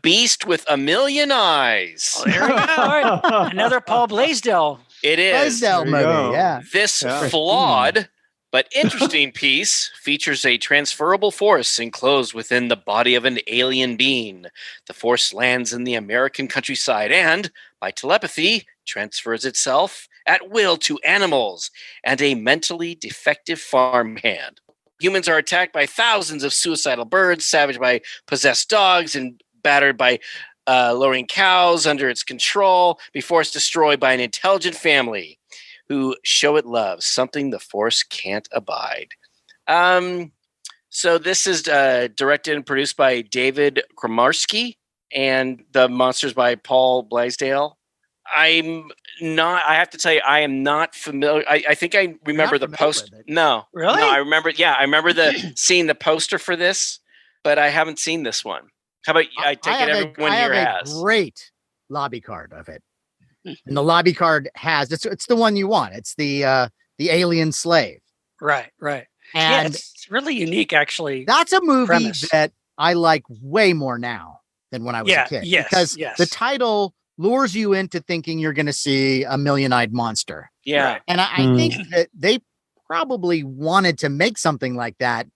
Beast with a Million Eyes. Oh, there we go. All right. Another Paul Blaisdell. It is. Blaisdell movie, This flawed but interesting piece features a transferable force enclosed within the body of an alien being. The force lands in the American countryside and, by telepathy, transfers itself at will to animals and a mentally defective farmhand. Humans are attacked by thousands of suicidal birds, savaged by possessed dogs, and battered by lowering cows under its control before it's destroyed by an intelligent family who show it love, something the force can't abide. So this is directed and produced by David Kramarski, and the monsters by Paul Blaisdell. I have to tell you, I am not familiar. I think I remember the post. No, really? No, I remember seeing the poster for this, but I haven't seen this one. How about I take it everyone here has? A great lobby card of it. And the lobby card has it's the one you want. It's the alien slave. Right. And it's really unique, actually. that's a movie premise. that I like way more now than when I was a kid. Because the title lures you into thinking you're going to see a million-eyed monster. Yeah. And I think that they probably wanted to make something like that,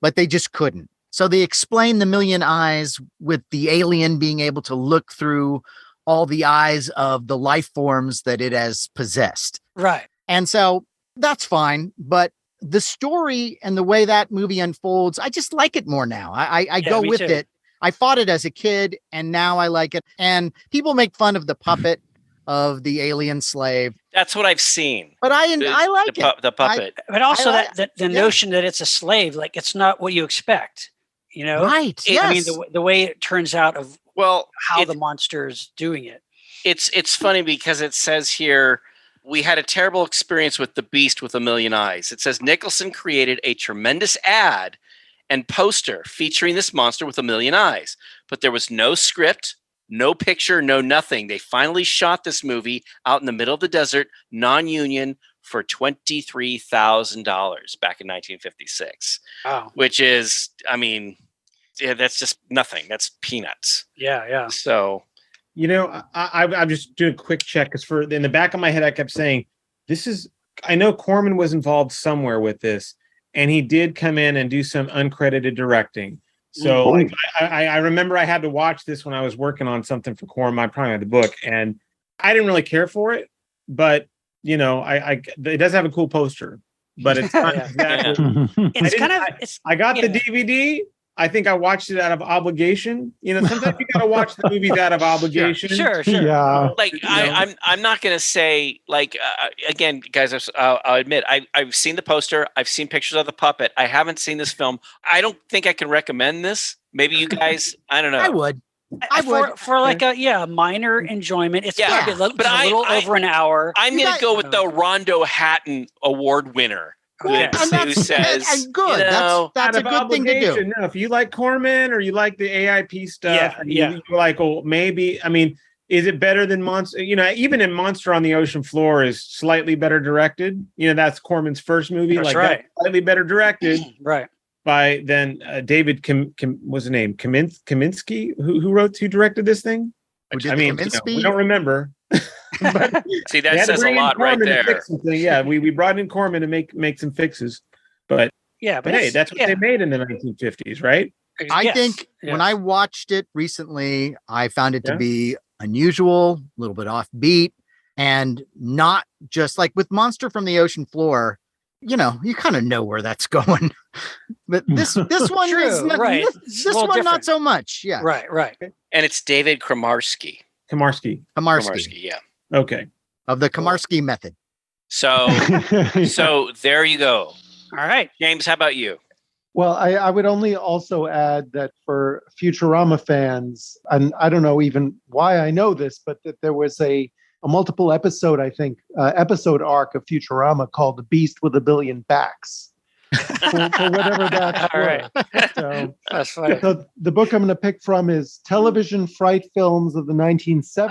but they just couldn't. So they explain the million eyes with the alien being able to look through all the eyes of the life forms that it has possessed. Right. And so that's fine. But the story and the way that movie unfolds, I just like it more now. I go with it. I fought it as a kid and now I like it. And people make fun of the puppet of the alien slave. That's what I've seen. But I like the puppet. But also the notion that it's a slave, like it's not what you expect, you know? Right. I mean, the way it turns out of how the monster is doing it. It's funny because it says here, we had a terrible experience with the beast with a million eyes. It says Nicholson created a tremendous ad and poster featuring this monster with a million eyes, but there was no script, no picture, no nothing. They finally shot this movie out in the middle of the desert, non-union, for $23,000 back in 1956. Wow. Which is, I mean, yeah, that's just nothing. That's peanuts. Yeah. So, you know, I'm just doing a quick check because in the back of my head, I kept saying, I know Corman was involved somewhere with this, and he did come in and do some uncredited directing. So like, I remember I had to watch this when I was working on something for Corman. I probably had the book, and I didn't really care for it, but you know, it does have a cool poster, but it's not exactly. I got the DVD. I think I watched it out of obligation. You know, sometimes you got to watch the movies out of obligation. Sure. Yeah. Like I'm not gonna say like again, guys. I'll admit I've seen the poster. I've seen pictures of the puppet. I haven't seen this film. I don't think I can recommend this. Maybe you guys. I don't know. I would. For like a minor enjoyment. It's probably a little over an hour. I'm gonna go with the Rondo Award winner. Who says good. You know, that's a good thing to do. No, if you like Corman or you like the AIP stuff, you're like, oh, maybe. I mean, is it better than Monster? You know, even in Monster on the Ocean Floor is slightly better directed. You know, that's Corman's first movie. That's like right. that's slightly better directed, right? By David what's his name? Kaminsky, who directed this thing? I mean, we don't remember. But see, that says a lot right there. Yeah, we brought in Corman to make some fixes, but hey, that's what they made in the 1950s, right? I think when I watched it recently, I found it to be unusual, a little bit offbeat, and not just like with Monster from the Ocean Floor. You know, you kind of know where that's going, but this one is not, right. This one different. Not so much. Yeah, right. And it's David Komarski. Yeah. Okay. Of the Komarski method. So there you go. All right, James, how about you? Well, I would only also add that for Futurama fans, and I don't know even why I know this, but that there was a multiple episode, I think, episode arc of Futurama called The Beast with a Billion Backs. for whatever that's all right. So, that's funny. So the book I'm going to pick from is Television Fright Films of the 1970s.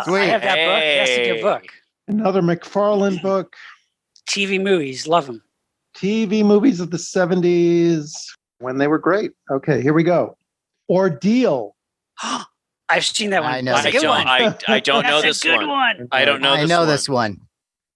I have that book. That's a good book. Another McFarlane book. TV movies, love them. TV movies of the 70s when they were great. Okay, here we go. Ordeal. I've seen that one. I know. I don't know this one. I don't know. I know this one.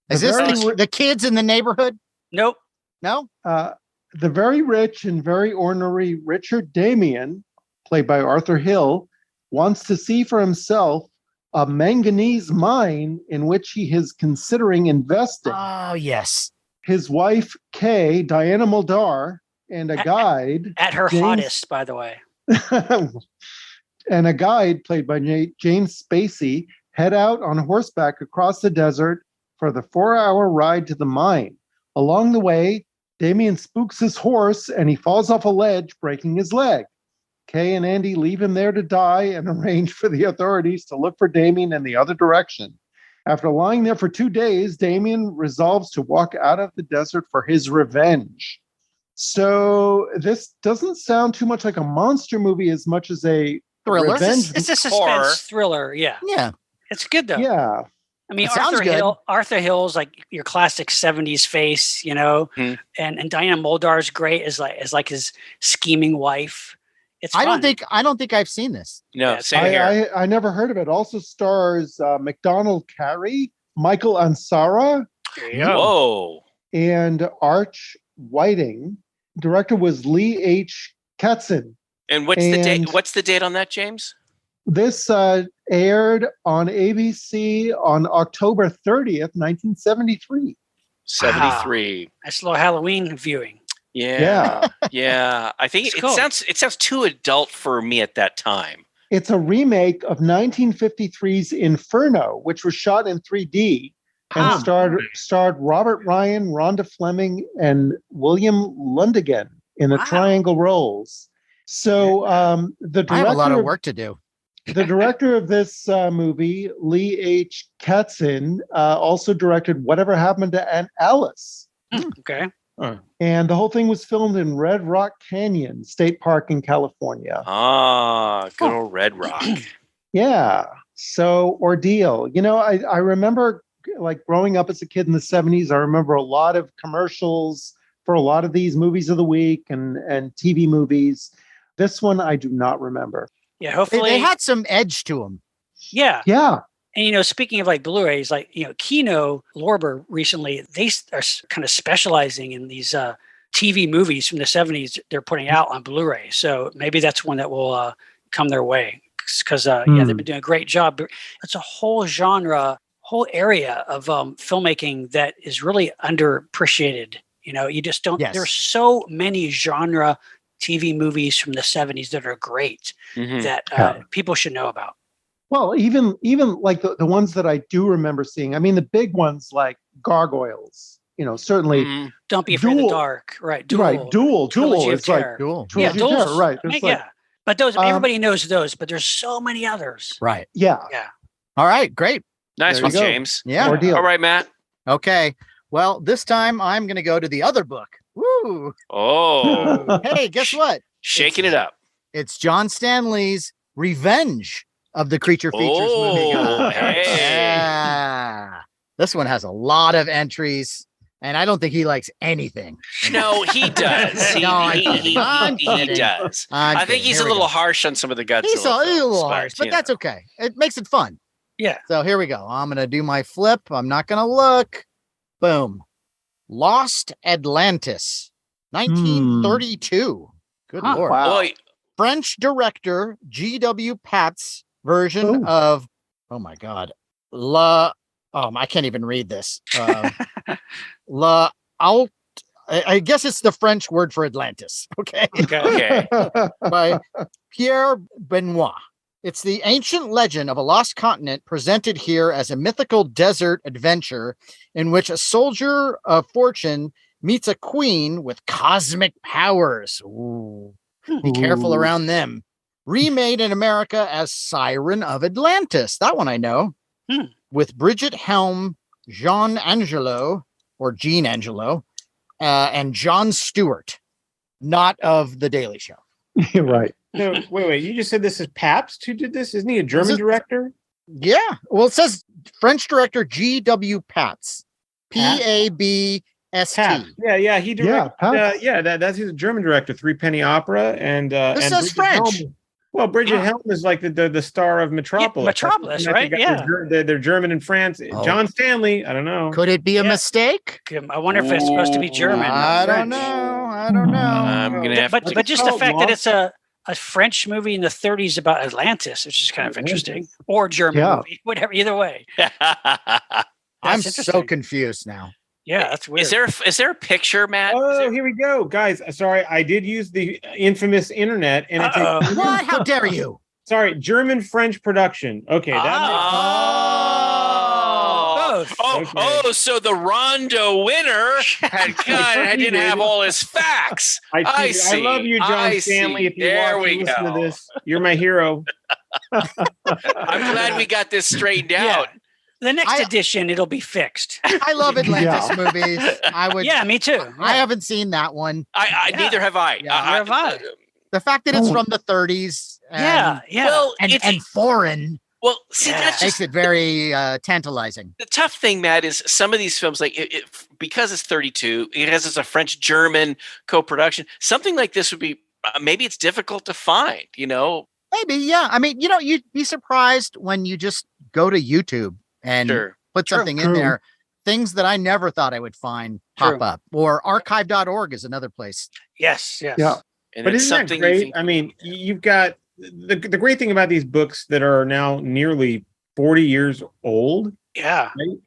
Is this the kids in the neighborhood? Nope. No. The very rich and very ornery Richard Damien, played by Arthur Hill, wants to see for himself a manganese mine in which he is considering investing. Oh, yes. His wife, Kay, Diana Muldaur, and a guide. At her hottest, by the way. And a guide, played by James Spacey, head out on horseback across the desert for the 4-hour ride to the mine. Along the way, Damien spooks his horse and he falls off a ledge, breaking his leg. Kay and Andy leave him there to die and arrange for the authorities to look for Damien in the other direction. After lying there for 2 days, Damien resolves to walk out of the desert for his revenge. So this doesn't sound too much like a monster movie as much as a thriller. Revenge It's a suspense thriller. Yeah. Yeah. It's good though. Yeah. I mean, It sounds good. Arthur Hill's like your classic 70s face, you know, and Diana Muldaur's great as his scheming wife. It's I fun. don't think I've seen this. No, same here. I never heard of it. Also stars McDonald Carey, Michael Ansara, Whoa. and Arch Whiting. Director was Lee H. Katzin. And what's the date? What's the date on that, James? This aired on ABC on October 30th, 1973. 73. Nice little Halloween viewing. Yeah. I think It's cool. it sounds too adult for me at that time. It's a remake of 1953's Inferno, which was shot in 3D and starred Robert Ryan, Rhonda Fleming, and William Lundigan in the triangle roles. So the director, I have a lot of work to do. The director of this movie, Lee H. Katzin, also directed Whatever Happened to Aunt Alice. Okay. And the whole thing was filmed in Red Rock Canyon State Park in California. Ah, good old Red Rock. Yeah. So Ordeal. You know, I remember like growing up as a kid in the 70s, I remember a lot of commercials for a lot of these movies of the week and TV movies. This one I do not remember. Yeah, hopefully they had some edge to them. Yeah. Yeah. And, you know, speaking of like Blu-rays, like, you know, Kino Lorber recently, they are kind of specializing in these TV movies from the 70s they're putting out on Blu-ray. So maybe that's one that will come their way because, they've been doing a great job. It's a whole genre, whole area of filmmaking that is really underappreciated. You know, you just don't, there's so many genre TV movies from the 70s that are great that people should know about. Well, even like the ones that I do remember seeing, I mean, the big ones like Gargoyles, you know, certainly. Don't Be Afraid of the Dark. Right. Duel. Right. Duel. It's like Duel. Trilogy of Terror. Right. Yeah. But those, everybody knows those, but there's so many others. Right. Yeah. All right. Great. Nice one, James. Yeah. Ordeal. All right, Matt. Okay. Well, this time I'm going to go to the other book. Woo. Oh. Hey, guess what? Shaking it up. It's John Stanley's Revenge of the Creature Features movie. Hey. Yeah. This one has a lot of entries, and I don't think he likes anything. No, he does. He does. I think he's a little harsh on some of the Godzilla. He's a little films, harsh, but that's okay. It makes it fun. Yeah. So here we go. I'm going to do my flip. I'm not going to look. Boom. Lost Atlantis, 1932. Good Lord. Wow. Boy, French director G.W. Pat's version of, oh my God, I can't even read this. I guess it's the French word for Atlantis. Okay. By Pierre Benoit. It's the ancient legend of a lost continent presented here as a mythical desert adventure in which a soldier of fortune meets a queen with cosmic powers. Ooh. Be careful around them. Remade in America as Siren of Atlantis. That one I know. With Bridget Helm, Jean Angelo, and Jon Stewart, not of The Daily Show. Right. No, wait. You just said this is Pabst who did this? Isn't he a German director? Yeah. Well, it says French director G.W. Patz. P-A-B-S-T. Yeah. He directed. That's he's a German director. Three Penny Opera and this says French. Bridget Helm is like the star of Metropolis. Metropolis, right? Yeah. They're German in France. John Stanley. I don't know. Could it be a mistake? I wonder if it's supposed to be German. I don't know. I'm gonna have but just the fact that it's a French movie in the 30s about Atlantis, which is kind of interesting, or German movie, whatever. Either way, I'm so confused now. Yeah, that's weird. Is there a picture, Matt? Oh, here we go, guys. Sorry, I did use the infamous internet, and it's what? How dare you? Sorry, German-French production. Okay, so the Rondo winner didn't have all his facts. I see. I love you, John Stanley. If you listen to this, you're my hero. I'm glad we got this straightened out. The next edition, it'll be fixed. I love Atlantis movies. Yeah, me too. Yeah. I haven't seen that one. Neither have I. Neither have I. The fact that it's from the 30s. And, Well, and foreign. Well, see, that's Makes just it very tantalizing. the tough thing, Matt, is some of these films, like because it's 32, because it's a French-German co-production, something like this would be, maybe it's difficult to find, you know? Maybe, yeah. I mean, you'd be surprised when you just go to YouTube and put something in there. Things that I never thought I would find pop up. Or archive.org is another place. Yes, yes. Yeah. And But it's isn't that something great? I mean, you've got the great thing about these books that are now nearly 40 years old. Yeah. Right?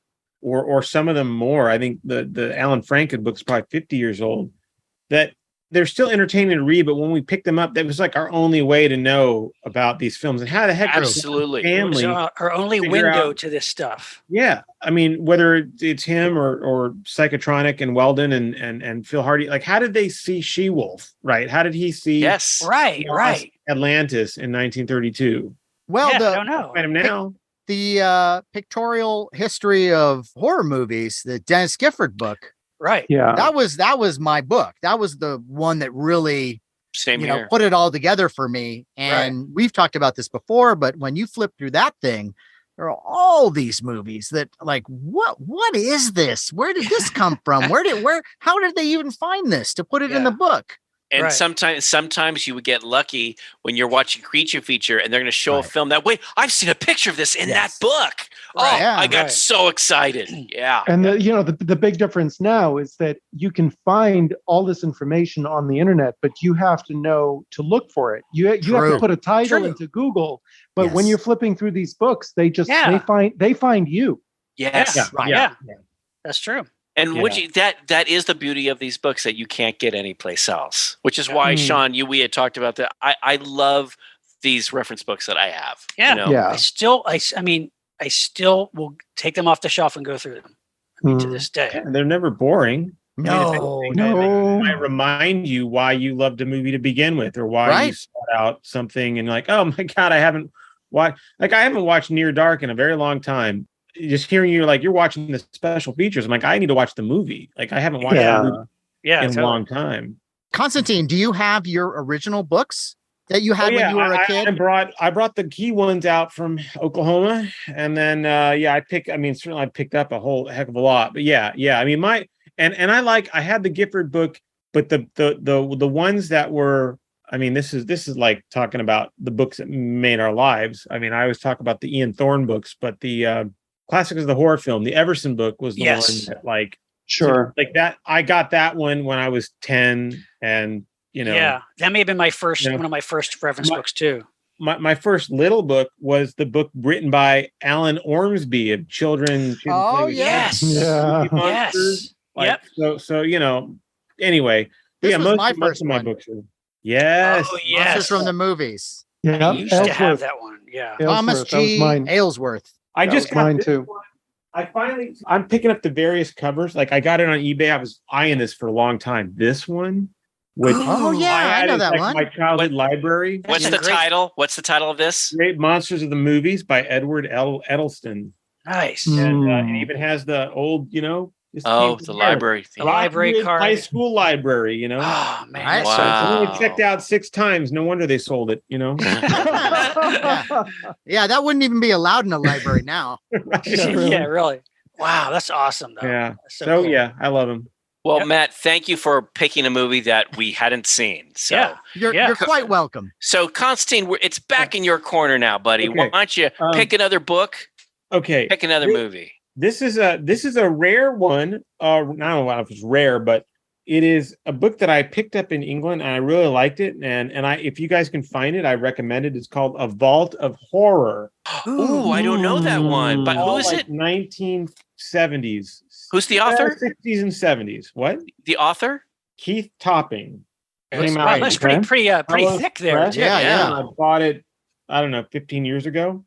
Or some of them more. I think the Alan Franken book's probably 50 years old. That they're still entertaining to read, but when we picked them up, that was like our only way to know about these films. And how the heck Absolutely. family It was our only window to this stuff. Yeah. I mean, whether it's him or Psychotronic and Weldon and Phil Hardy, like how did they see She-Wolf, right? How did he see right. Atlantis in 1932? Well, I don't know. Find him now. The pictorial history of horror movies, the Dennis Gifford book. Right. Yeah. That was my book. That was the one that really put it all together for me. And we've talked about this before, but when you flip through that thing, there are all these movies that like, what is this? Where did this come from? How did they even find this to put it in the book? And sometimes you would get lucky when you're watching Creature Feature and they're going to show a film that, wait, I've seen a picture of this in that book. I got so excited. Yeah. And the big difference now is that you can find all this information on the internet, but you have to know to look for it. You have to put a title into Google, but when you're flipping through these books, they just they find you. Yes. Yeah. That's true. And would you, that is the beauty of these books that you can't get anyplace else, which is why, Sean, we had talked about that. I love these reference books that I have. Yeah. You know? I still will take them off the shelf and go through them. I mean, to this day. And they're never boring. No. They might remind you why you loved a movie to begin with, or why you sought out something and like, oh my God, I haven't watched Near Dark in a very long time. Just hearing you like you're watching the special features, I'm like, I need to watch the movie. Like I haven't watched the movie in a long time. Constantine, do you have your original books that you had when you were a kid? I brought the key ones out from Oklahoma, and then I picked up a whole heck of a lot. But I mean I had the Gifford book, but the ones that were, I mean, this is like talking about the books that made our lives. I mean, I always talk about the Ian Thorne books, but the Classics of the Horror Film, the Everson book was the one that like that. I got that one when I was 10, and that may have been my first one of my first reference books too. My first little book was the book written by Alan Ormsby of Children. Oh yes, yes. Like, so anyway, this was my first of my books are, yes, Monsters from the Movies. Yeah, I used to have that one. Yeah, Thomas G. Aylesworth. I just got mine too. I'm picking up the various covers. Like I got it on eBay. I was eyeing this for a long time. This one, which I know that one. My childhood library. What's the title? What's the title of this? Great Monsters of the Movies by Edward Edelston. Nice. And it even has the old, the library theme. Library card. High school library, Oh man. Right. So it's only checked out 6 times. No wonder they sold it, Yeah, that wouldn't even be allowed in a library now. Yeah, really. Wow, that's awesome though. Yeah. So cool. I love them. Well, Matt, thank you for picking a movie that we hadn't seen. So you're quite welcome. So Constantine, it's back in your corner now, buddy. Okay. Why don't you pick another book? Okay. Pick another movie. This is a rare one. I don't know if it's rare, but it is a book that I picked up in England and I really liked it. And if you guys can find it, I recommend it. It's called A Vault of Horror. Ooh, I don't know that one. But who is it? 1970s. Who's the author? 60s and 70s. What? The author? Keith Topping. Wow, that's pretty thick there. Yeah. I bought it, I don't know, 15 years ago.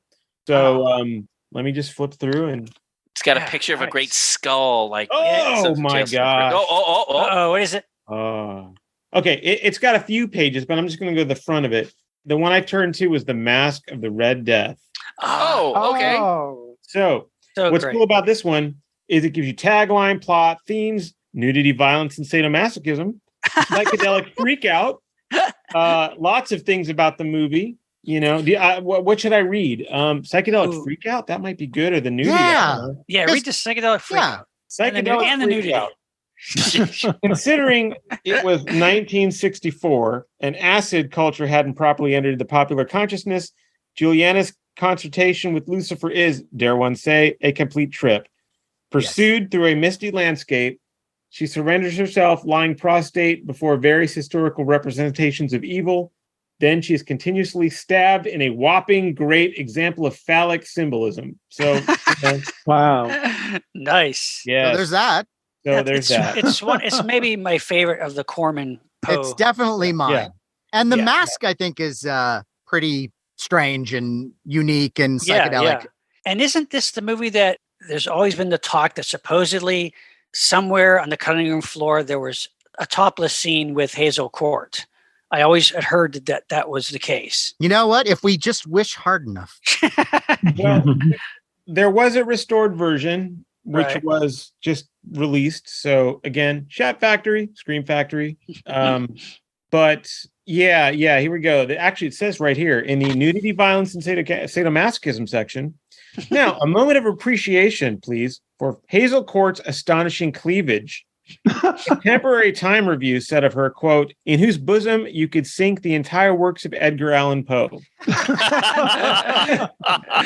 So let me just flip through and. It's got a picture of a great skull. Like, oh my God! Oh, what is it? Okay, it's got a few pages, but I'm just going to go to the front of it. The one I turned to was The Mask of the Red Death. Oh, okay. So what's cool about this one is it gives you tagline, plot, themes, nudity, violence, and sadomasochism, psychedelic freak out, lots of things about the movie. what should I read? Psychedelic Freakout? That might be good, or the nudity. Yeah, read the Psychedelic Freakout. Psychedelic and the nudity. Considering it was 1964 and acid culture hadn't properly entered the popular consciousness, Juliana's consultation with Lucifer is, dare one say, a complete trip. Pursued through a misty landscape, she surrenders herself lying prostrate before various historical representations of evil. Then she is continuously stabbed in a whopping great example of phallic symbolism. So, wow. Nice. Yeah. So there's that. So there's that. It's maybe my favorite of the Corman Poe. It's definitely mine. Yeah. And the mask, I think, is pretty strange and unique and psychedelic. Yeah. And isn't this the movie that there's always been the talk that supposedly somewhere on the cutting room floor there was a topless scene with Hazel Court? I always had heard that was the case. You know what? If we just wish hard enough. Well, there was a restored version, which was just released. So again, Shat Factory, Scream Factory. But yeah, here we go. Actually, it says right here in the nudity, violence, and sadomasochism section. Now, a moment of appreciation, please, for Hazel Court's astonishing cleavage. A Contemporary Time review said of her, quote, in whose bosom you could sink the entire works of Edgar Allan Poe.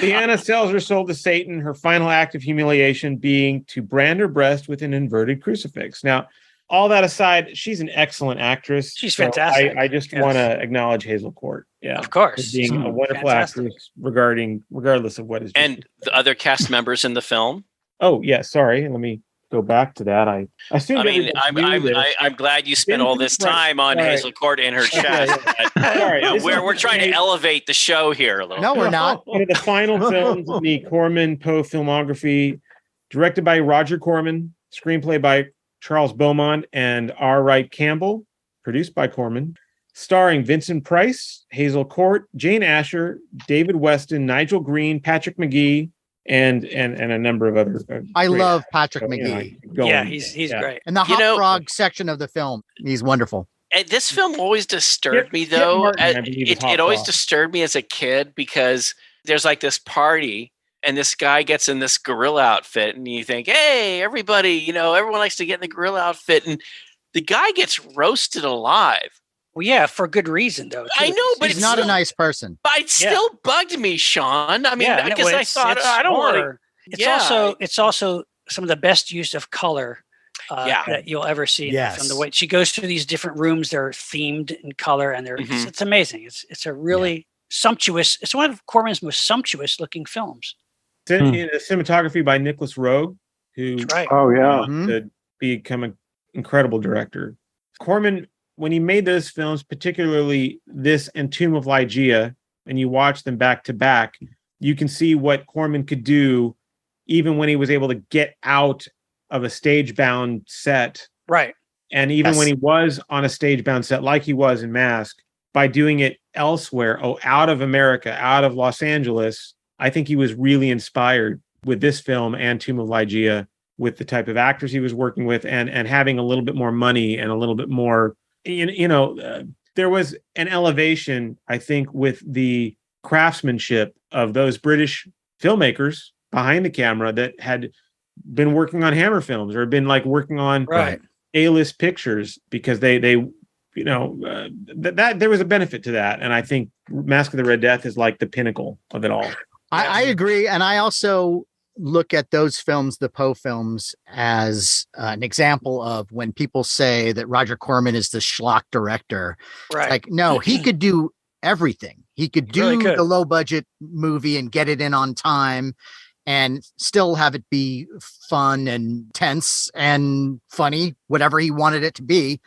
Leanna sells her soul to Satan, her final act of humiliation being to brand her breast with an inverted crucifix. Now, all that aside, she's an excellent actress. She's fantastic. I just want to acknowledge Hazel Court. Yeah, of course, for being a wonderful actress, regardless of what is. And the other cast members in the film. Oh yeah, sorry. Let me go back to that. I assume. I'm glad you spent all this time on Hazel Court and her chest. We're trying to elevate the show here a little. No, we're not. One of the final films in the Corman Poe filmography, directed by Roger Corman, screenplay by Charles Beaumont and R. Wright Campbell, produced by Corman, starring Vincent Price, Hazel Court, Jane Asher, David Weston, Nigel Green, Patrick McGee, and a number of other. I love Patrick McGee. He's great. And the hot frog section of the film, he's wonderful. And this film always disturbed me, though. It always disturbed me as a kid because there's like this party. And this guy gets in this gorilla outfit, and you think, hey, everybody, everyone likes to get in the gorilla outfit. And the guy gets roasted alive. Well, yeah, for good reason, though. I know, but he's not a nice person. But it still bugged me, Sean. I mean, because I thought, I don't want to. It's also some of the best use of color that you'll ever see in the film. The way she goes through these different rooms, they're themed in color, and it's amazing. It's a really sumptuous. It's one of Corman's most sumptuous looking films. In a cinematography by Nicholas Roeg, who to become an incredible director. Corman, when he made those films, particularly this and Tomb of Ligeia, and you watch them back to back, you can see what Corman could do even when he was able to get out of a stage-bound set. Right. And even when he was on a stage-bound set, like he was in Mask, by doing it elsewhere, out of America, out of Los Angeles, I think he was really inspired with this film and Tomb of Ligeia, with the type of actors he was working with, and having a little bit more money and a little bit more, there was an elevation, I think, with the craftsmanship of those British filmmakers behind the camera that had been working on Hammer films or been like working on A-list pictures, because they that there was a benefit to that. And I think Mask of the Red Death is like the pinnacle of it all. I agree. And I also look at those films, the Poe films, as an example of when people say that Roger Corman is the schlock director. Right. Like, no, he could do everything. He could do the low budget movie and get it in on time and still have it be fun and tense and funny, whatever he wanted it to be.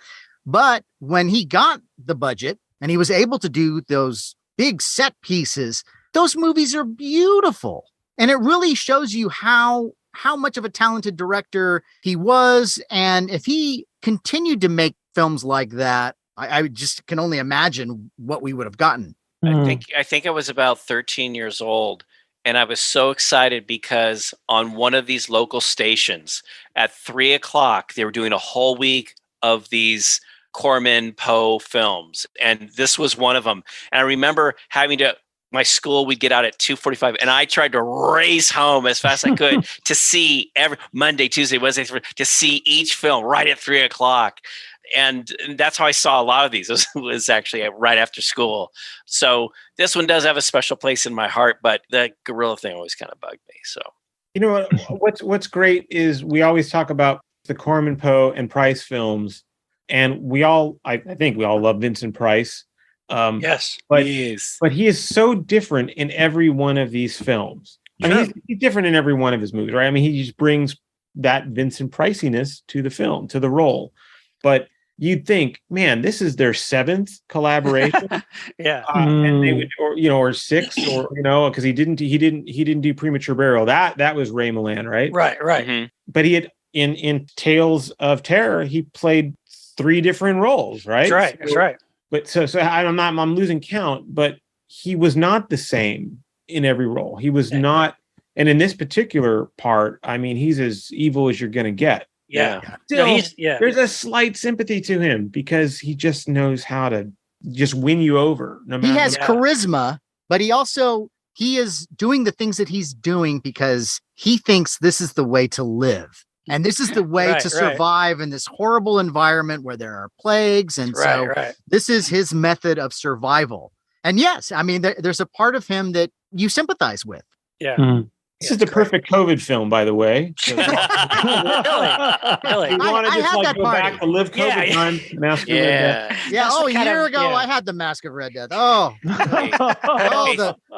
But when he got the budget and he was able to do those big set pieces, those movies are beautiful. And it really shows you how much of a talented director he was. And if he continued to make films like that, I just can only imagine what we would have gotten. I think I was about 13 years old. And I was so excited because on one of these local stations at 3:00, they were doing a whole week of these Corman Poe films. And this was one of them. And I remember having to my school, we'd get out at 2:45, and I tried to race home as fast as I could to see every Monday, Tuesday, Wednesday, to see each film right at 3:00. And that's how I saw a lot of these. Was actually right after school. So this one does have a special place in my heart, but the gorilla thing always kind of bugged me. So you know what's great is we always talk about the Corman Poe and Price films, and I think we all love Vincent Price. Yes, but he is so different in every one of these films. I mean, he's different in every one of his movies, right? I mean, he just brings that Vincent Priciness to the film, to the role. But you'd think, man, this is their 7th collaboration. And they would, or 6th, or because he didn't do Premature Burial. That was Ray Milland, right? Right. Mm-hmm. But he had in Tales of Terror, he played 3 different roles, right? That's right. But so I'm losing count, but he was not the same in every role. He was not, and in this particular part, I mean, he's as evil as you're gonna get. Yeah. Still, there's a slight sympathy to him because he just knows how to just win you over. No matter. He has charisma, but he is doing the things that he's doing because he thinks this is the way to live. And this is the way to survive in this horrible environment where there are plagues. And this is his method of survival. And yes, I mean, there's a part of him that you sympathize with. Yeah. Mm. This is the perfect COVID film, by the way. Really? You want to just like go back to live COVID time, Mask of Red Death. Yeah. A year ago, I had the Mask of Red Death.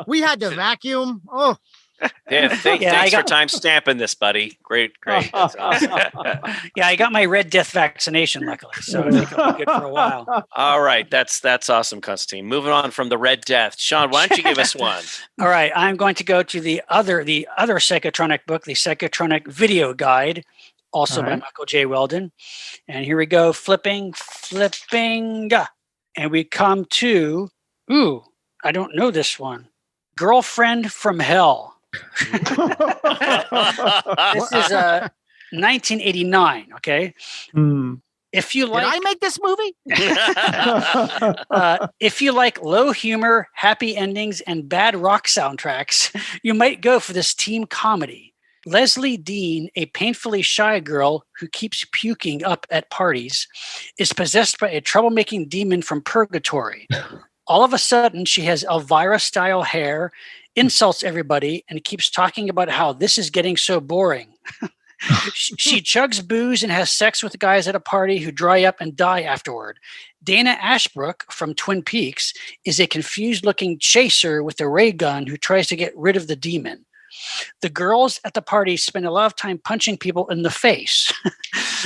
We had to vacuum. Oh. Yeah, thanks for time stamping this, buddy. Great. That's awesome. I got my Red Death vaccination, luckily, so I think I'll be good for a while. All right, that's awesome, Constantine. Moving on from the Red Death, Sean, why don't you give us one? All right, I'm going to go to the other Psychotronic book, the Psychotronic Video Guide, also by Michael J. Weldon. And here we go, flipping, and we come to I don't know this one, Girlfriend from Hell. This is 1989. Okay. If you like, did I make this movie? If you like low humor, happy endings, and bad rock soundtracks, you might go for this teen comedy. Leslie Dean, a painfully shy girl who keeps puking up at parties, is possessed by a troublemaking demon from purgatory. All of a sudden, she has Elvira-style hair, insults everybody, and keeps talking about how this is getting so boring. She chugs booze and has sex with guys at a party who dry up and die afterward. Dana Ashbrook from Twin Peaks is a confused-looking chaser with a ray gun who tries to get rid of the demon. The girls at the party spend a lot of time punching people in the face.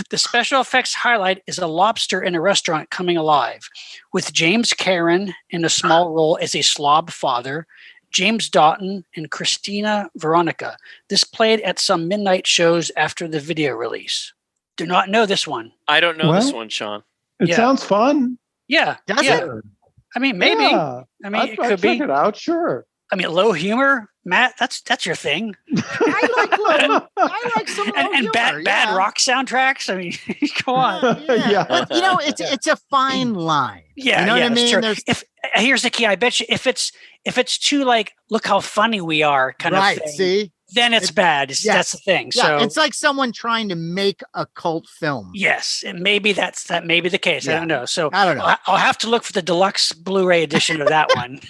The special effects highlight is a lobster in a restaurant coming alive, with James Karen in a small role as a slob father, James Doughton, and Christina Veronica. This played at some midnight shows after the video release. Do not know this one. I don't know this one, Sean. It sounds fun. Yeah. Does it? I mean, maybe. Yeah. I mean, it could check be. it out, sure. I mean, low humor, Matt. That's your thing. I like some low and humor, bad rock soundtracks. I mean, come on. Yeah. But, it's a fine line. Yeah, you know what I mean. True. Here's the key. I bet you if it's too like, look how funny we are, kind of thing. See, then it's bad. That's the thing. Yeah, So it's like someone trying to make a cult film. yes, and maybe that may be the case. Yeah. I don't know. So I don't know. I'll have to look for the deluxe Blu-ray edition of that one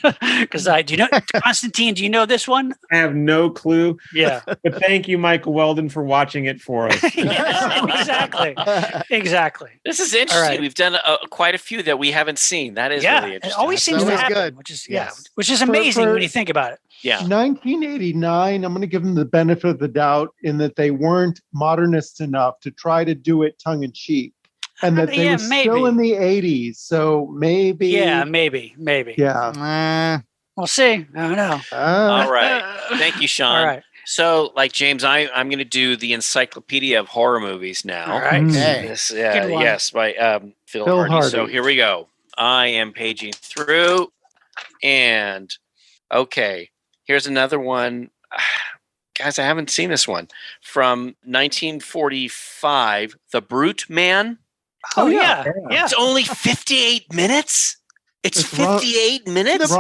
because do you know Constantine? Do you know this one? I have no clue. Yeah, but thank you, Michael Weldon, for watching it for us. Yes, exactly. This is interesting. Right. We've done quite a few that we haven't seen. That is really interesting. It always seems to always happen, good. which is amazing when you think about it. Yeah. 1989, I'm going to give them the benefit of the doubt in that they weren't modernists enough to try to do it tongue in cheek, and that they were still in the 80s. So maybe. Yeah, maybe. Yeah. We'll see. I don't know. All right. Thank you, Sean. All right. So, like James, I'm going to do the Encyclopedia of Horror Movies now. All right. Okay. Yes, by Phil Hardy. So here we go. I am paging through, and okay. Here's another one. Guys, I haven't seen this one. From 1945, The Brute Man. Oh, yeah. It's only 58 minutes? It's 58 minutes.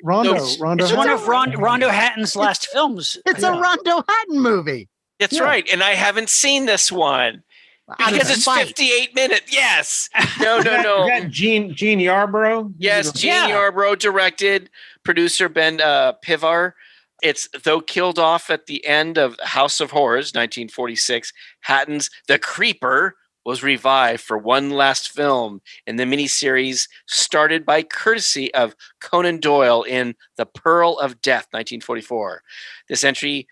Rondo. It's one of Rondo Hatton's last films. It's a Rondo Hatton movie. That's right, and I haven't seen this one because it's 58 minutes. Yes. No. Is that Gene Yarbrough? Yes, Gene Yarbrough directed. Producer Ben Pivar. It's though killed off at the end of House of Horrors, 1946. Hatton's The Creeper was revived for one last film in the miniseries started by courtesy of Conan Doyle in The Pearl of Death, 1944. This entry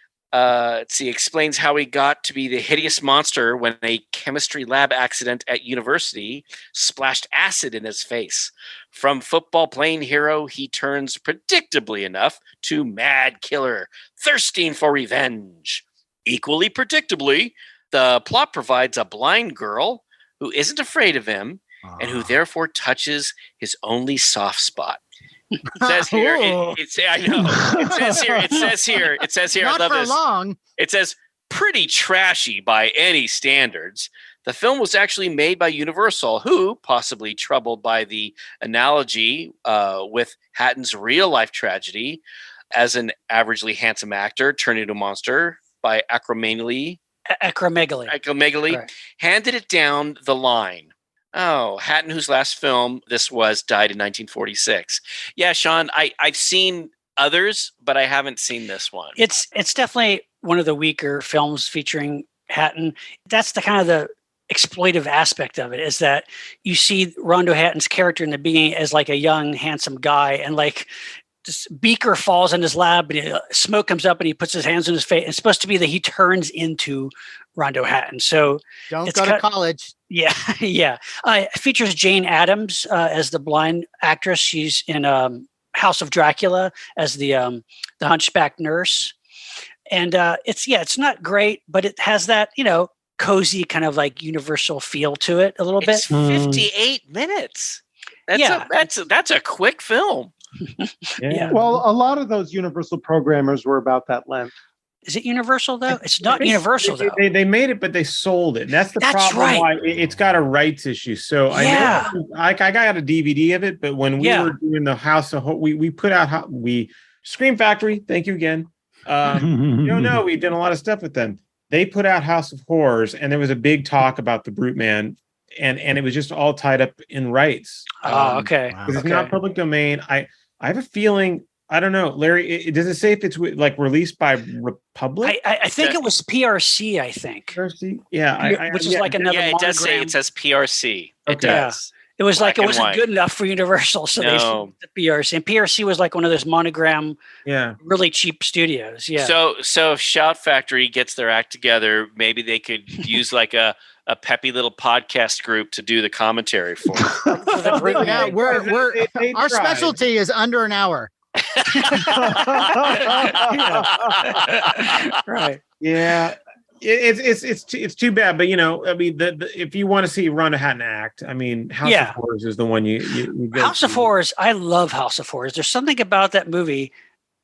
explains how he got to be the hideous monster when a chemistry lab accident at university splashed acid in his face. From football playing hero, he turns predictably enough to mad killer, thirsting for revenge. Equally predictably, the plot provides a blind girl who isn't afraid of him and who therefore touches his only soft spot. It says here, I know. It says here, Not I love for this. long. It says, pretty trashy by any standards. The film was actually made by Universal, who, possibly troubled by the analogy with Hatton's real-life tragedy as an averagely handsome actor turned into a monster by acromegaly, Right. handed it down the line. Oh, Hatton, whose last film this was, died in 1946. Yeah, Sean, I've seen others, but I haven't seen this one. It's definitely one of the weaker films featuring Hatton. That's the kind of the exploitive aspect of it, is that you see Rondo Hatton's character in the beginning as like a young, handsome guy, and like this beaker falls in his lab, and smoke comes up, and he puts his hands on his face. It's supposed to be that he turns into Rondo Hatton. So don't go to college. Yeah. It features Jane Addams as the blind actress. She's in House of Dracula as the hunchback nurse. And it's not great, but it has that, cozy kind of like Universal feel to it a little bit. 58 minutes. That's a quick film. Yeah. Well, a lot of those Universal programmers were about that length. Is it Universal though? It's not Universal though. They made it, but they sold it. And that's the problem. Right. Why it's got a rights issue. So I got a DVD of it, but when we were doing the House of we put out Scream Factory. Thank you again. We did a lot of stuff with them. They put out House of Horrors, and there was a big talk about the Brute Man, and it was just all tied up in rights. Okay. Because it's not public domain. I have a feeling. I don't know, Larry. Does it say if it's like released by Republic? I think it was PRC. I think PRC. Yeah, which is like another. Yeah, it does say monogram. It says PRC. It Okay. does. It was Black like it and wasn't white. good enough for Universal, so they sold the PRC. And PRC was like one of those monogram, really cheap studios. Yeah. So if Shout Factory gets their act together, maybe they could use like a peppy little podcast group to do the commentary for. Yeah, our specialty is under an hour. Right. Yeah. It's too bad, but if you want to see Rondo Hatton act, House of Horrors is the one you go House of Horrors. I love House of Horrors. There's something about that movie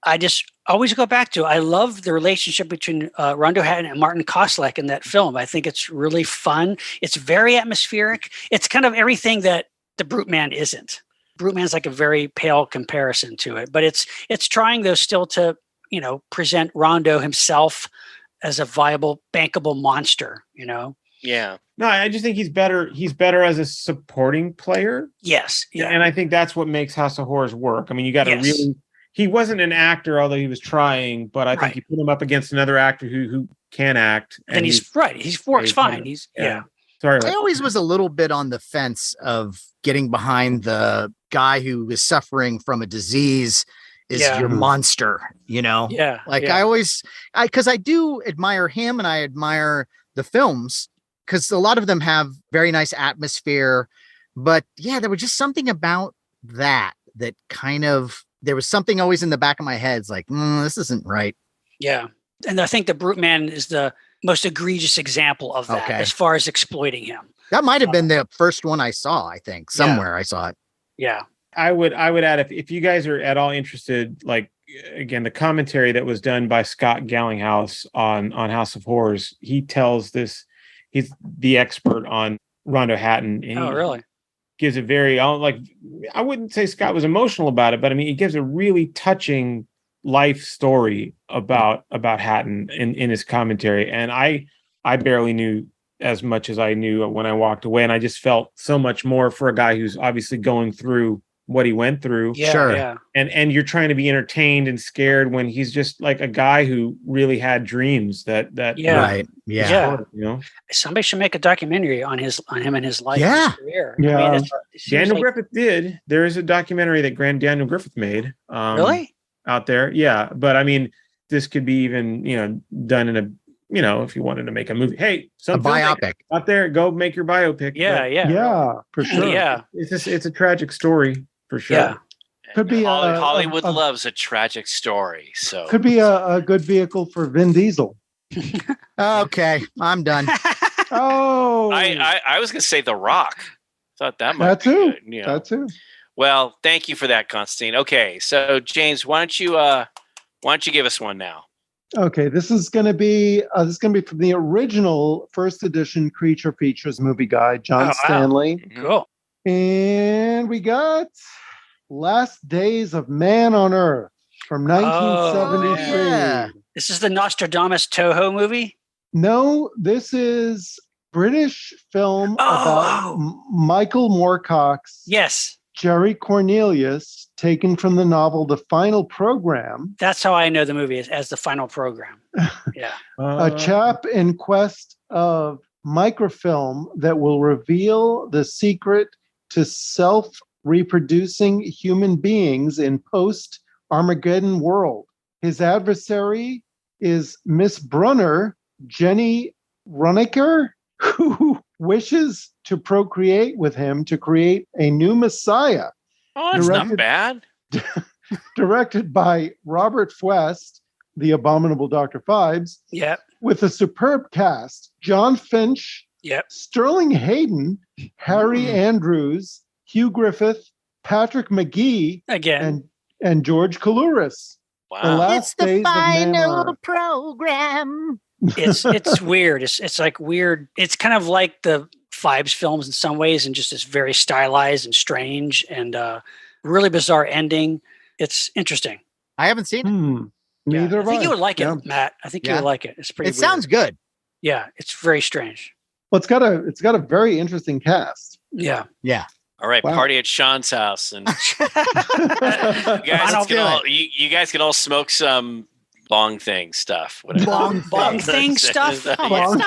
I just always go back to. I love the relationship between Rondo Hatton and Martin Kosleck in that film. I think it's really fun. It's very atmospheric. It's kind of everything that the Brute Man isn't. Brute Man's like a very pale comparison to it, but it's trying though still to present Rondo himself as a viable, bankable monster, Yeah. No, I just think he's better. He's better as a supporting player. Yes. Yeah. And I think that's what makes House of Horrors work. You got to really. He wasn't an actor, although he was trying. But I think you put him up against another actor who can act, and he's right. He works fine. He's Sorry. I always was a little bit on the fence of getting behind the guy who is suffering from a disease. Is your monster, Yeah. Because I do admire him and I admire the films because a lot of them have very nice atmosphere. But there was just something about that kind of, there was something always in the back of my head. It's like, this isn't right. Yeah. And I think the Brute Man is the most egregious example of that as far as exploiting him. That might have been the first one I saw, I think. Somewhere I saw it. Yeah. I would add if you guys are at all interested, like again, the commentary that was done by Scott Gallinghouse on House of Horrors, he tells this, he's the expert on Rondo Hatton. And really? gives a very I wouldn't say Scott was emotional about it, but I mean, he gives a really touching life story about Hatton in his commentary. And I barely knew as much as I knew when I walked away, and I just felt so much more for a guy who's obviously going through what he went through. Yeah, Sure. yeah. And you're trying to be entertained and scared when he's just like a guy who really had dreams that Yeah. Right. Yeah. Yeah. you know. Somebody should make a documentary on him and his life, and Yeah. his career. Yeah. I mean, it seems Daniel like- Griffith did. There is a documentary that Daniel Griffith made. Really? Out there. Yeah. But I mean, this could be even, done in a, if you wanted to make a movie. Hey, A some filmmaker biopic. out there, go make your biopic. Yeah, But yeah. Yeah, for sure. Yeah. it's a tragic story for sure. Yeah. Could be Hollywood a- loves a tragic story. So Could be a good vehicle for Vin Diesel. Okay, I'm done. Oh, I was going to say The Rock. Thought that might that be too. good, you know. That too. Well, thank you for that, Constantine. Okay, so James, why don't you give us one now? Okay, this is going to be from the original first edition Creature Features movie guide, John Oh, wow. Stanley, Cool. and we got Last Days of Man on Earth from 1973. yeah. This is the Nostradamus Toho movie. No, this is British film about Michael Moorcock's Yes. Jerry Cornelius, taken from the novel The Final Program. That's how I know the movie is, as the final program. Yeah. A chap in quest of microfilm that will reveal the secret to self-reproducing human beings in post-Armageddon world. His adversary is Miss Brunner, Jenny Runeker, who wishes to procreate with him to create a new Messiah. Oh, that's not Directed- bad. Directed by Robert Fuest, the abominable Dr. Phibes, Yep. with a superb cast: John Finch, Yep. Sterling Hayden, Harry Andrews, Hugh Griffith, Patrick McGee, Again. and George Coulouris. Wow. last It's the days of Man final on Earth. program. It's weird. It's like weird. It's kind of like the Phibes films in some ways, and just it's very stylized and strange and really bizarre ending. It's interesting. I haven't seen it. Yeah. Neither I think of you us. would like it, Yeah. Matt. I think you Yeah. would like it. It's pretty. It sounds good. Yeah, it's very strange. Well, it's got a very interesting cast. Yeah. Yeah. All right, Wow. party at Sean's house, and you guys can all smoke some long thing stuff. Whatever. Long thing stuff? Come on,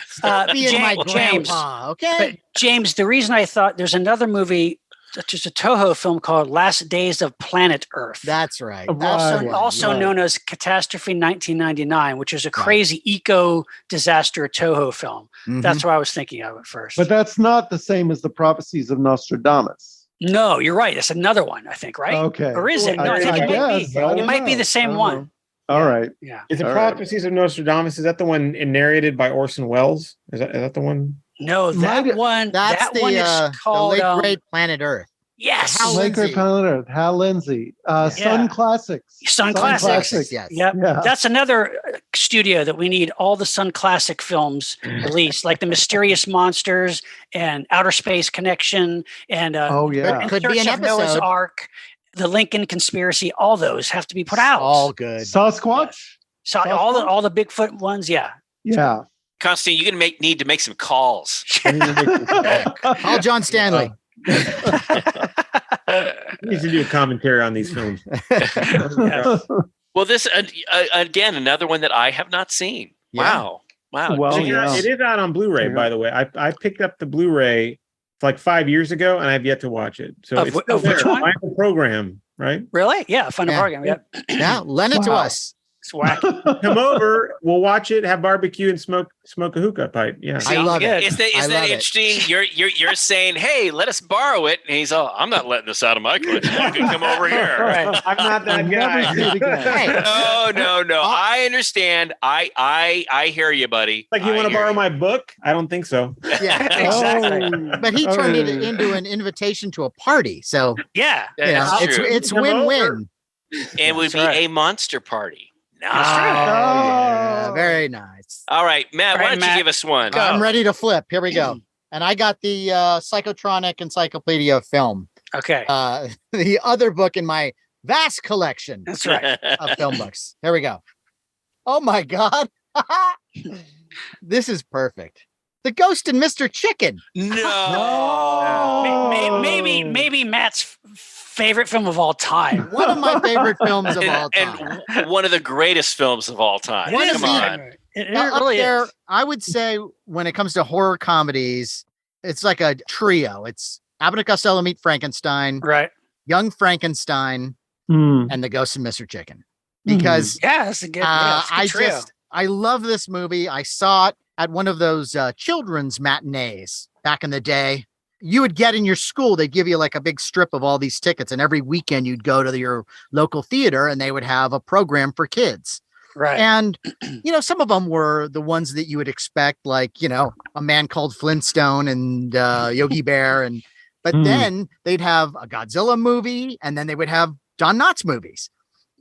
stop. Being my James. grandpa, okay? But James, the reason I thought there's another movie, just a Toho film called Last Days of Planet Earth. That's right. Right. Also known as Catastrophe 1999, which is a crazy eco disaster Toho film. Mhm. That's what I was thinking of at first. But that's not the same as the prophecies of Nostradamus. no, you're right. It's another one, I think, right? Okay. Or is it? No, I think it might guess. be. I It don't might be know. the same I don't one. know. All right. Yeah. Is it All right. Prophecies of Nostradamus? Is that the one narrated by Orson Welles? Is that the one? No, that Might- one. That's that one is the called. late great Planet Earth. Yes. Hal Lake Lindsey. Planet Earth, Hal Lindsey, Sun Classics. Sun Classics. Yes. Yep. Yeah. That's another studio that we need all the Sun Classic films released, like the Mysterious Monsters and Outer Space Connection and Oh yeah. Could be Search an of Noah's episode. Ark, the Lincoln Conspiracy. All those have to be put out. All good. Sasquatch. So all the Bigfoot ones, yeah. Yeah. Constantine, you're gonna need to make some calls. Call John Stanley. He needs to do a commentary on these films. Well, this again, another one that I have not seen. Yeah. Wow. Well, Check it out. yeah. It is out on Blu-ray, Yeah. by the way. I picked up the Blu-ray like 5 years ago, and I've yet to watch it. So Of it's wh- still of which there. one? Final program, right? Really? Yeah, Final Yeah. Program. Yep. Yeah, lend it to Wow. us. It's wacky. Come over, we'll watch it, have barbecue, and smoke a hookah pipe. Yeah. I love it. Is I that love it. interesting? You're saying, hey, let us borrow it, and he's all, I'm not letting this out of my collection. You can come over here. Right. I'm not that I'll never see it again. Hey. No. I understand. I hear you, buddy. Like, you I want to hear borrow you. my book? I don't think so. Yeah, Exactly. but he turned it Oh. into an invitation to a party. So Yeah. you know, That's it's true. it's Come over. win-win. It would be That's right. a monster party. Oh, Nice. yeah, Oh. very nice. All right, Matt, All why right, don't Matt. you give us one? I'm ready to flip. Here we go. And I got the Psychotronic Encyclopedia of Film. Okay. The other book in my vast collection. That's right. Of film books. Here we go. Oh my God. This is perfect. The Ghost and Mr. Chicken. No. Maybe Matt's favorite film of all time. One of my favorite films of all time. And one of the greatest films of all time. Come on. It Up really there, is. I would say when it comes to horror comedies, it's like a trio. It's Abbott and Costello Meet Frankenstein, Right. Young Frankenstein, and The Ghost and Mr. Chicken. Because Yeah, that's a good, that's a good trio. I love this movie. I saw it at one of those children's matinees back in the day. You would get in your school, they'd give you like a big strip of all these tickets, and every weekend you'd go to your local theater and they would have a program for kids. Right. And, some of them were the ones that you would expect, like, A Man Called Flintstone and Yogi Bear. But then they'd have a Godzilla movie, and then they would have Don Knotts movies.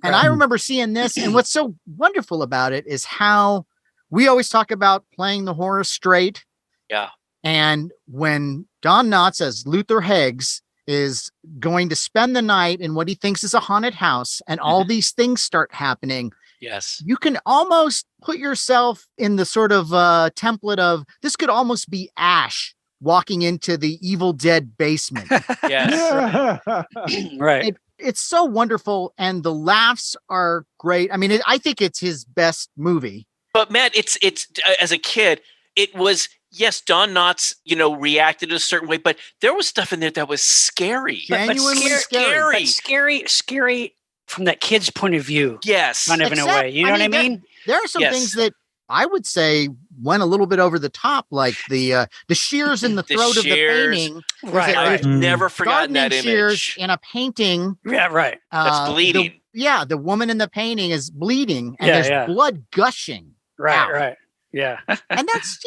And I remember seeing this, and what's so wonderful about it is how we always talk about playing the horror straight. Yeah. And when Don Knotts as Luther Heggs is going to spend the night in what he thinks is a haunted house, and all these things start happening, Yes. you can almost put yourself in the sort of template of this could almost be Ash walking into the Evil Dead basement. Yes. Right. It's so wonderful, and the laughs are great. I mean, I think it's his best movie. But Matt, it's as a kid, it was, yes, Don Knotts, reacted a certain way, but there was stuff in there that was scary. Genuinely scary. But scary from that kid's point of view. Yes. Kind of in a way. You know what I mean? There are some things that I would say went a little bit over the top, like the shears in the throat of the painting. Right. I've never forgotten that Gardening shears image. in a painting. Yeah, right. That's bleeding. The woman in the painting is bleeding, and there's blood gushing. Right, out. right. Yeah. And that's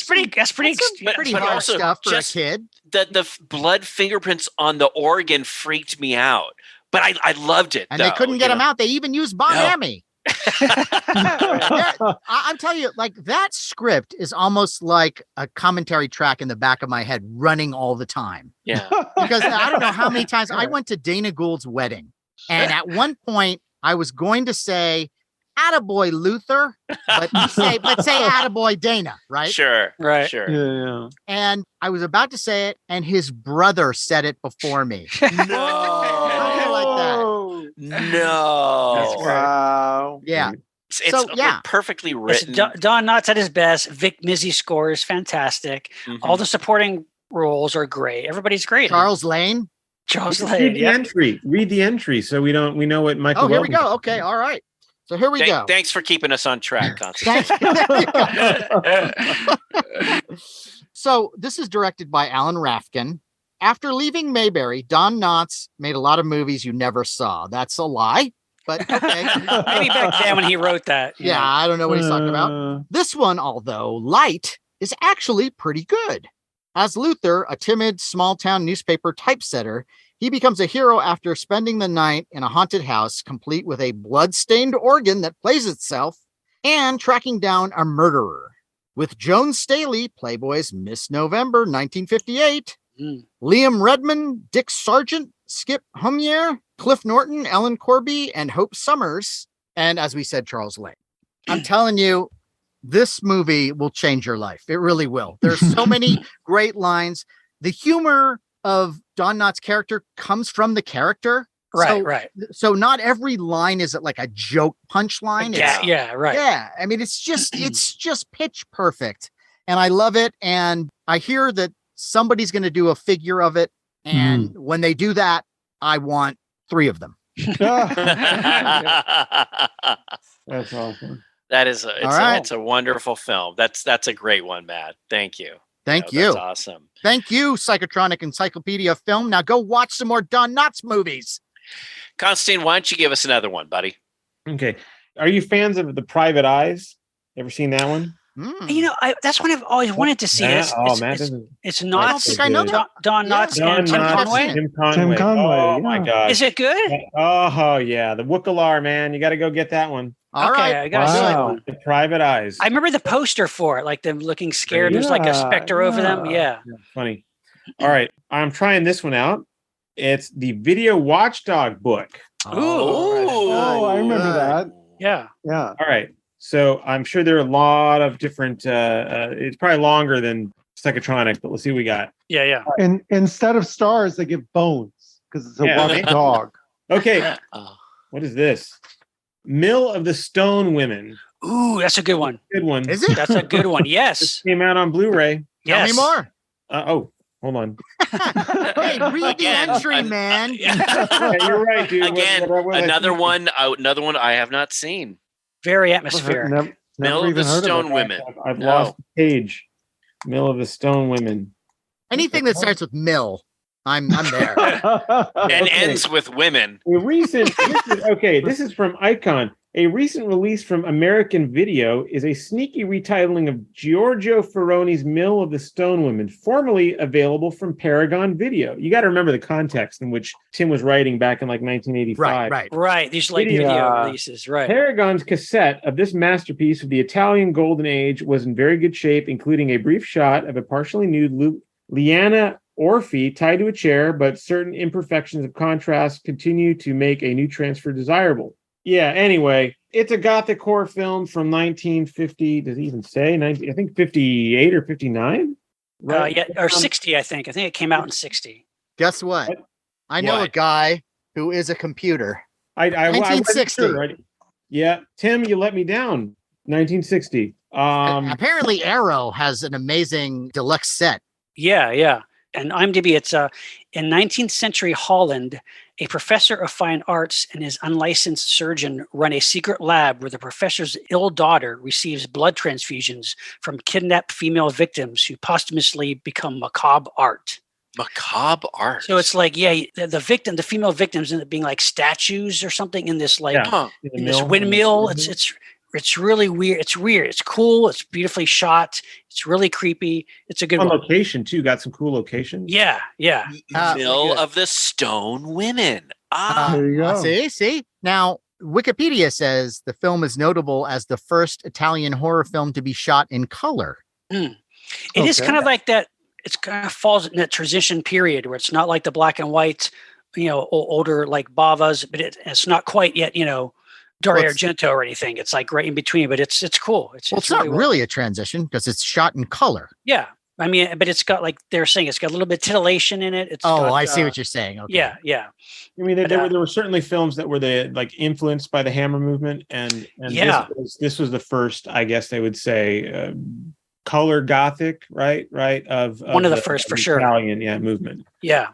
pretty pretty but hard also stuff for a just kid. The blood fingerprints on the organ freaked me out, but I loved it. And they couldn't get them out. They even used Bon Ami. I'm telling you, like, that script is almost like a commentary track in the back of my head running all the time. Yeah. Because I don't know how many times I went to Dana Gould's wedding, and at one point I was going to say attaboy Luther, but say attaboy Dana, right? Sure. Right. Sure. Yeah. And I was about to say it, and his brother said it before me. No. Like that. No. Wow. Yeah. It's perfectly written. Don Knotts at his best. Vic Mizzy score is fantastic. All the supporting roles are great. Everybody's great. Charles Lane. Lane. Yeah. Read the entry so we know what Michael. Oh, here we go. Okay. All right. So here we go. Thanks for keeping us on track, Constantine. So this is directed by Alan Rafkin. After leaving Mayberry, Don Knotts made a lot of movies you never saw. That's a lie, but okay. Maybe back then when he wrote that. Yeah, I don't know what he's talking about. This one, although light, is actually pretty good. As Luther, a timid small-town newspaper typesetter, he becomes a hero after spending the night in a haunted house, complete with a blood-stained organ that plays itself, and tracking down a murderer. With Joan Staley, Playboy's Miss November 1958, Liam Redmond, Dick Sargent, Skip Humyer, Cliff Norton, Ellen Corby, and Hope Summers, and as we said, Charles Lane. I'm telling you, this movie will change your life. It really will. There's so many great lines. The humor of Don Knotts' character comes from the character. Right. So not every line is like a joke punchline. Right. Yeah. I mean, it's just pitch perfect. And I love it. And I hear that somebody's going to do a figure of it. And when they do that, I want 3 of them. That's awesome. It's a wonderful film. That's a great one, Matt. Thank you. Thank you. That's awesome. Thank you, Psychotronic Encyclopedia of Film. Now go watch some more Don Knotts movies. Constantine, why don't you give us another one, buddy? Okay. Are you fans of The Private Eyes? Ever seen that one? That's one I've always wanted to see. It's Knotts. I don't think I know that. Don Knotts and Tim Conway. Tim Conway. Oh my God. Is it good? Oh yeah, the Wookalar, man. You got to go get that one. All okay, right. I gotta see that Wow. one. The Private Eyes. I remember the poster for it, like them looking scared. There's like a specter over them. Yeah. Funny. All right, I'm trying this one out. It's the Video Watchdog book. Oh, I remember that. Yeah. Yeah. All right, so I'm sure there are a lot of different. It's probably longer than Psychotronic, but let's see what we got. Yeah. And instead of stars, they give bones because it's a watch dog. Okay, what is this? Mill of the Stone Women. Ooh, that's a good one. Good one. Is it? That's a good one. Yes. Came out on Blu-ray. Tell me Yes. more. Oh, hold on. Hey, read the entry, man. Yeah, you're right, dude. Again, What I another think. one I have not seen. Very atmospheric. Never Mill of even the heard of Stone it. Women. I've No. lost the page. Mill of the Stone Women. Anything that starts with mill, I'm there. And Okay. ends with women. A recent, this is from Icon. A recent release from American Video is a sneaky retitling of Giorgio Ferroni's Mill of the Stone Women, formerly available from Paragon Video. You got to remember the context in which Tim was writing back in like 1985. Right. These like Video. video releases. Right. Paragon's cassette of this masterpiece of the Italian Golden Age was in very good shape, including a brief shot of a partially nude Liana Orphy tied to a chair, but certain imperfections of contrast continue to make a new transfer desirable. Yeah, anyway, it's a gothic horror film from 1950. Does it even say? I think 58 or 59? Right? Yeah, or 60, I think. I think it came out in 60. Guess what? What? I know a What? guy who is a computer. I wasn't 1960. sure, right? Yeah, Tim, you let me down. 1960. Apparently, Arrow has an amazing deluxe set. Yeah. And IMDb, it's in 19th century Holland, a professor of fine arts and his unlicensed surgeon run a secret lab where the professor's ill daughter receives blood transfusions from kidnapped female victims who posthumously become macabre art. Macabre art. So it's like, the female victims end up being like statues or something in this like Huh. in this windmill. It's really weird. It's weird. It's cool. It's beautifully shot. It's really creepy. It's a good on one. location too. Got some cool locations. Yeah. Mill of the Stone Women. There you go. See. Now, Wikipedia says the film is notable as the first Italian horror film to be shot in color. It is kind of like that. It's kind of falls in that transition period where it's not like the black and white, older like Bavas, but it's not quite yet, Dario Argento or anything. It's like right in between, but it's cool. It's not really a transition because it's shot in color. Yeah. I mean, but it's got like they're saying it's got a little bit of titillation in it. I see what you're saying. Okay. Yeah. I mean, there were certainly films that were influenced by the Hammer movement, and this was the first, I guess they would say, color gothic, right? Of one of the first for sure. Italian, movement. Yeah,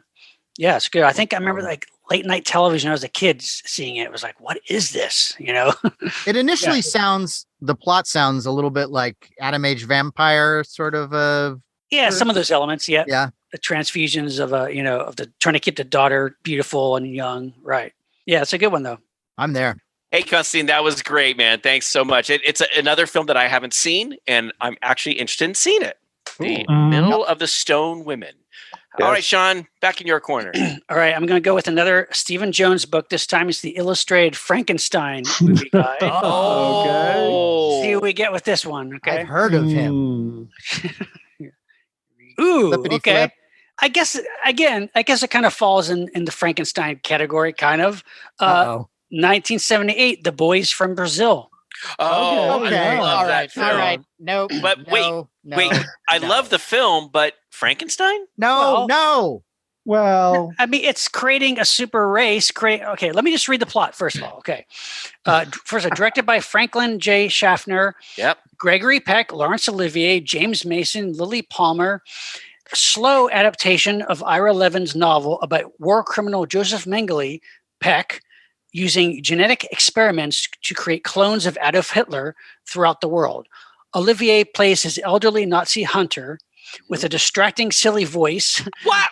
it's good. I think I remember like late night television. I was a kid seeing it. It was like, what is this? It initially the plot sounds a little bit like Adam Age Vampire sort of. Some of those elements. Yeah. The transfusions of trying to keep the daughter beautiful and young. Right. Yeah, it's a good one though. I'm there. Hey, Constantine, that was great, man. Thanks so much. It's another film that I haven't seen, and I'm actually interested in seeing it. The Mill of the Stone Women. Yes. All right, Sean, back in your corner. All right, I'm going to go with another Stephen Jones book. This time it's the illustrated Frankenstein movie guide. Okay. See what we get with this one. Okay. I've heard of him. Ooh, Flippity okay. flip. I guess it kind of falls in the Frankenstein category, kind of. 1978, The Boys from Brazil. Oh, okay. I love All that right. film. All right. Nope. But wait, I love the film, but Frankenstein? No. Well, I mean, it's creating a super race. Okay, let me just read the plot first of all. Okay. First, directed by Franklin J. Schaffner. Yep. Gregory Peck, Laurence Olivier, James Mason, Lily Palmer. Slow adaptation of Ira Levin's novel about war criminal Joseph Mengele. Peck, using genetic experiments to create clones of Adolf Hitler throughout the world. Olivier plays his elderly Nazi hunter with a distracting, silly voice. What?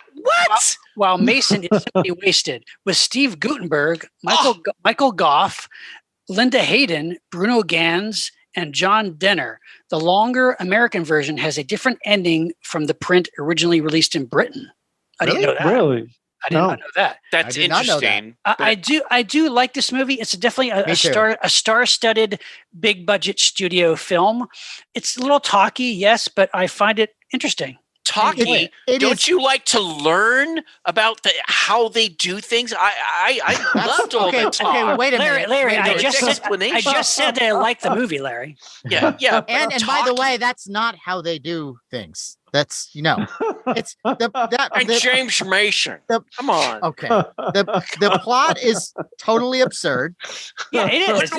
While Mason is simply wasted, with Steve Guttenberg, Michael Goff, Linda Hayden, Bruno Ganz, and John Denner. The longer American version has a different ending from the print originally released in Britain. I didn't know that. Really? I did not know that. That's I did not know that. interesting. I do like this movie. It's definitely a star-studded, big-budget studio film. It's a little talky, yes, but I find it interesting. Talky. Don't you like to learn about how they do things? I loved all that talk. Okay, wait a minute. Larry, I just said that I like the movie, Larry. Yeah. And by the way, that's not how they do things. That's it's and James Mason. Come on. Okay. The plot is totally absurd. Yeah, it is.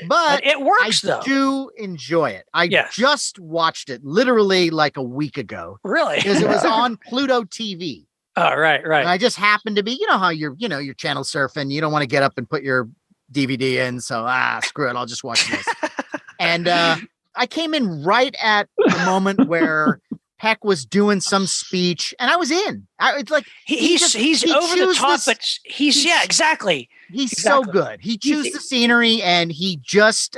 But it works though. I do enjoy it. I just watched it literally like a week ago. Really? Because it was on Pluto TV. Oh, right. And I just happened to be, how you're channel surfing, you don't want to get up and put your DVD in, so screw it, I'll just watch this. And I came in right at the moment where Peck was doing some speech, and I was in. It's like he's over the top, but exactly. He's so good. He chooses the scenery, and he goes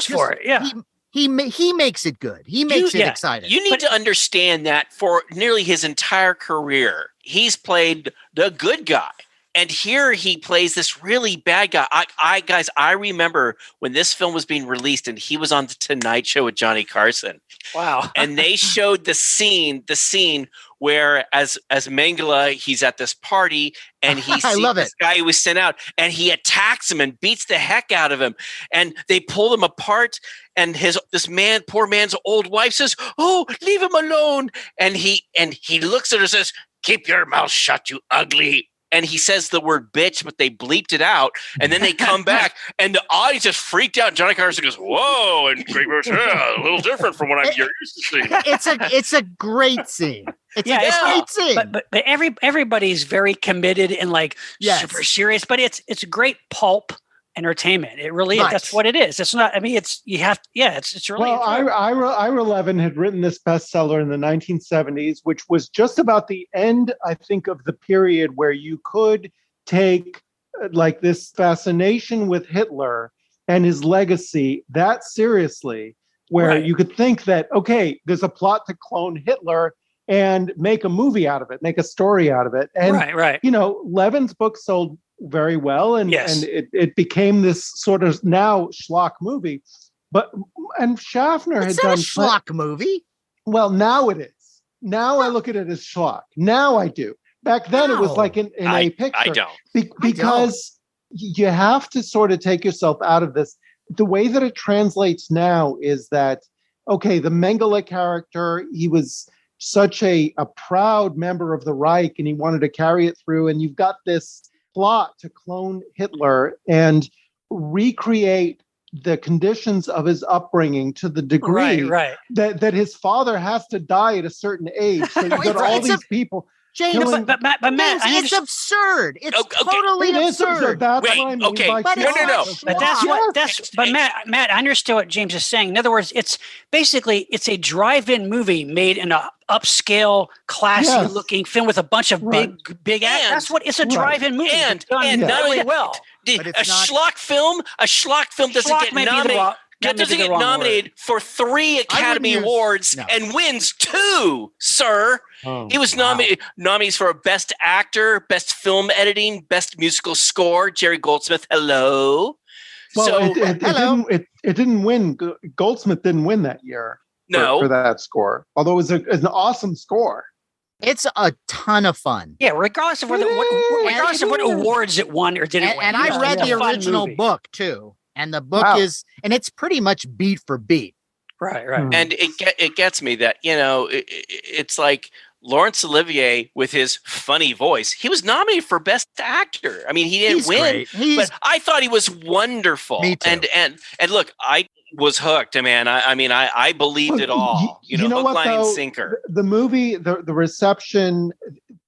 for it. Yeah, he makes it good. He makes it exciting. You need to understand that for nearly his entire career, he's played the good guy. And here he plays this really bad guy. I remember when this film was being released and he was on the Tonight Show with Johnny Carson. Wow. And they showed the scene where as Mengele, he's at this party and he sees this guy who was sent out and he attacks him and beats the heck out of him. And they pull him apart and this poor man's old wife says, "Oh, leave him alone." And he looks at her and says, "Keep your mouth shut, you ugly." And he says the word bitch, but they bleeped it out. And then they come back and the audience just freaked out. Johnny Carson goes, "Whoa," and a little different from what you're used to seeing. It's a great scene. It's a great scene. But everybody's very committed and super serious, but it's great pulp entertainment. It really is. That's what it is. It's not, it's really. Well, Ira Levin had written this bestseller in the 1970s, which was just about the end, I think, of the period where you could take this fascination with Hitler and his legacy that seriously, where you could think that, okay, there's a plot to clone Hitler and make a movie out of it, make a story out of it. And, Levin's book sold very well, and it became this sort of now schlock movie. And Schaffner had done a schlock movie. Well, now it is. Now I look at it as schlock. Now I do. Back then it was like in a picture. I don't. Because you have to sort of take yourself out of this. The way that it translates now is that, okay, the Mengele character, he was such a proud member of the Reich and he wanted to carry it through, and you've got this plot to clone Hitler and recreate the conditions of his upbringing to the degree that his father has to die at a certain age. So you've got all these people. James, but Matt, it's absurd. It's totally absurd. That's what I mean. Okay, no. But Matt, I understand what James is saying. In other words, it's a drive-in movie made in a upscale, classy-looking film with a bunch of big actors. That's what it's a drive-in movie. And not only well, a schlock film doesn't get nominated. Doesn't get nominated for 3 Academy Awards and wins 2, sir. He was nominees for Best Actor, Best Film Editing, Best Musical Score. Jerry Goldsmith, hello. Well, it didn't win. Goldsmith didn't win that year. For that score, although it was an awesome score. It's a ton of fun. Yeah, regardless of what awards it won or didn't win. And I read the original book too. And the book it's pretty much beat for beat. Right. And it gets me that, it's like Laurence Olivier with his funny voice. He was nominated for Best Actor. I mean, he didn't win, but I thought he was wonderful. Me too. And look, I was hooked, man. I believed it all. Hook, line, and sinker. The movie, the reception,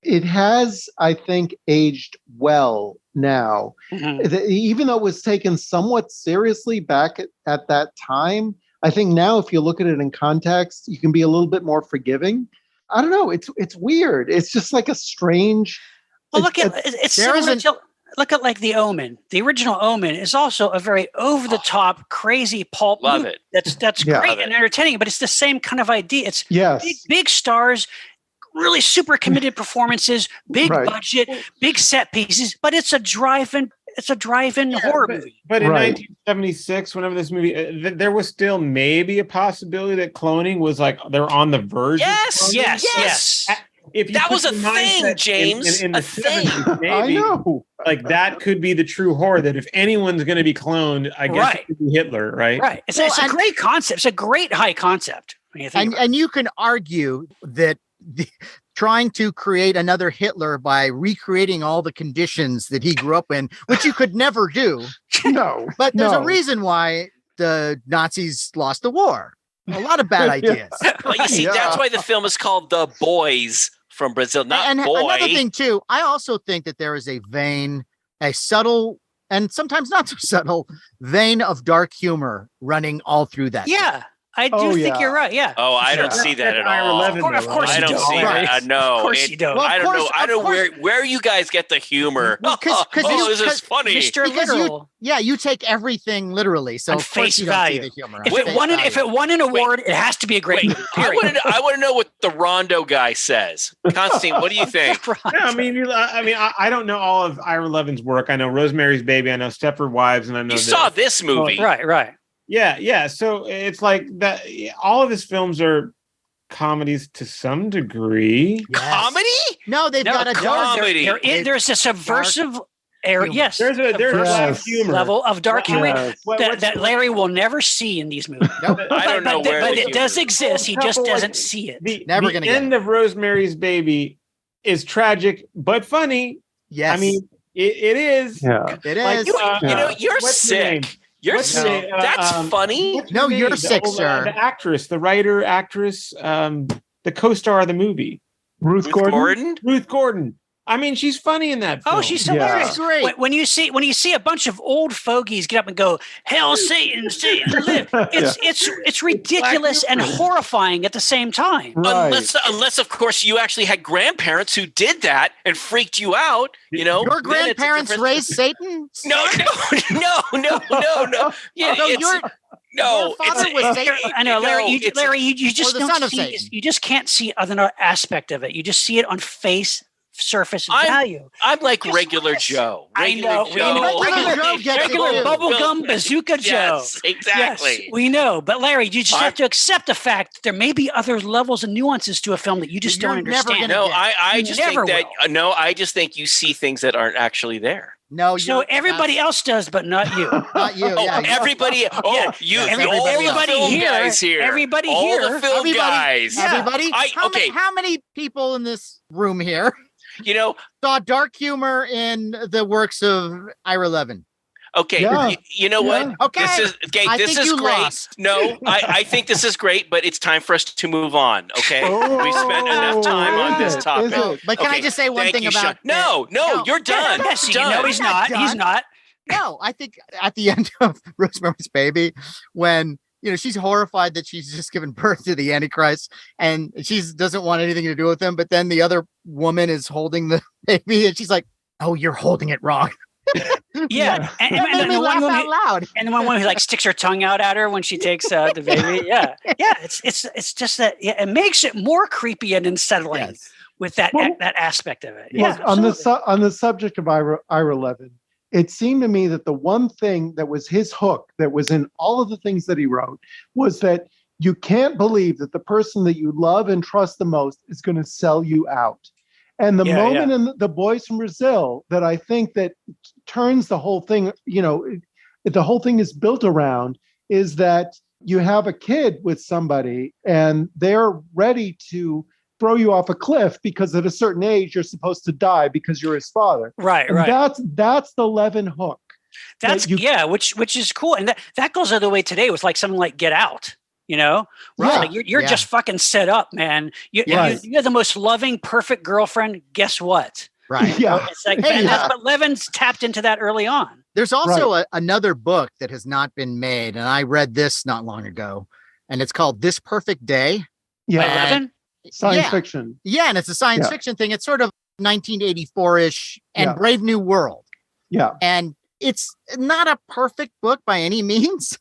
it has, I think, aged well now. Even though it was taken somewhat seriously back at that time, I think now if you look at it in context, you can be a little bit more forgiving. I don't know. It's weird. It's just like a strange. Well, look at The Omen. The original Omen is also a very over the top, crazy pulp love movie. it. That's great and entertaining, but it's the same kind of idea. It's big stars, really super committed performances, big budget, big set pieces, but it's a drive-in horror movie. But in 1976, whenever this movie, there was still maybe a possibility that cloning was like they were on the verge. Yes. If that was a thing, James, in the a thing. 70s, maybe, I know. Like that could be the true horror. That if anyone's going to be cloned, I guess it could be Hitler, right? Right. It's a great concept. It's a great high concept. And you can argue that trying to create another Hitler by recreating all the conditions that he grew up in, which you could never do. No. But there's a reason why the Nazis lost the war. A lot of bad ideas. But you see, that's why the film is called The Boys from Brazil, not Boy. Another thing too, I also think that there is a subtle and sometimes not so subtle vein of dark humor running all throw that. Yeah. I do think you're right. Yeah. Oh, I don't see that at all. Of course I you don't see that. No. Of course you don't. Well, I don't know. I don't know where you guys get the humor. This is funny. Mr. Literal. You take everything literally. So on of course face you don't value. see the humor. If it won an award, it has to be a great movie. I want to know what the Rondo guy says. Constantine, what do you think? I don't know all of Ira Levin's work. I know Rosemary's Baby. I know Stepford Wives, and I know you saw this movie, right? Yeah. So it's like that. All of his films are comedies to some degree. Yes. Comedy? No, they've got a comedy. There's a subversive area. Yes, there's a humor level of dark humor that Larry will never see in these movies. Nope. I don't know where, but it does exist. He just doesn't see it. The end of Rosemary's Baby is tragic but funny. Yes, I mean it is. Yeah, it is. You're sick. You're sick. That's funny. No, you're sick, sir. The actress, the writer, actress, the co-star of the movie, Ruth Gordon. Ruth Gordon. I mean, she's funny in that film. Oh, she's hilarious. Great. When you see a bunch of old fogies get up and go, "Hail Satan, Satan live!" It's ridiculous and horrifying at the same time. Right. Unless of course you actually had grandparents who did that and freaked you out. Your grandparents raised Satan? No. Yeah, your father was Satan. I know, Larry. You just don't see. You just can't see another aspect of it. You just see it on face. Surface value. I'm like regular Joe. Regular bubblegum bazooka Joe. Yes, exactly. Yes, we know. But Larry, you just have to accept the fact that there may be other levels and nuances to a film that you just don't understand. No, I just think you see things that aren't actually there. No, so everybody else does, but not you. Not you. Everybody. Everybody here. Everybody here. All the film guys. Everybody. How many people in this room here? Saw dark humor in the works of Ira Levin? Okay, you know what? Okay, this is great. Lost. No, I think this is great, but it's time for us to move on. Okay, we spent enough time on this topic. But can I just say one thing about? No, you're done. Yes, no, he's not. He's not. No, I think at the end of Rosemary's Baby, when she's horrified that she's just given birth to the Antichrist and she doesn't want anything to do with him. But then the other woman is holding the baby and she's like, "Oh, you're holding it wrong." Yeah. And made me laugh out loud. And the one who like sticks her tongue out at her when she takes the baby. Yeah. It's just that it makes it more creepy and unsettling with that aspect of it. Yeah. On the subject of Ira Levin, it seemed to me that the one thing that was his hook that was in all of the things that he wrote was that you can't believe that the person that you love and trust the most is going to sell you out. And the moment in The Boys from Brazil that I think that turns the whole thing, the whole thing is built around is that you have a kid with somebody and they're ready to throw you off a cliff because at a certain age you're supposed to die because you're his father. Right. That's the Levin hook. Which is cool. And that goes the other way today with like something like Get Out. Right? Like you're just fucking set up, man. You're the most loving, perfect girlfriend. Guess what? Right. Yeah. It's like, but Levin's tapped into that early on. There's also another book that has not been made, and I read this not long ago, and it's called This Perfect Day. Yeah. By Levin? Science fiction. Yeah, and it's a science fiction thing. It's sort of 1984-ish and Brave New World. Yeah. And it's not a perfect book by any means.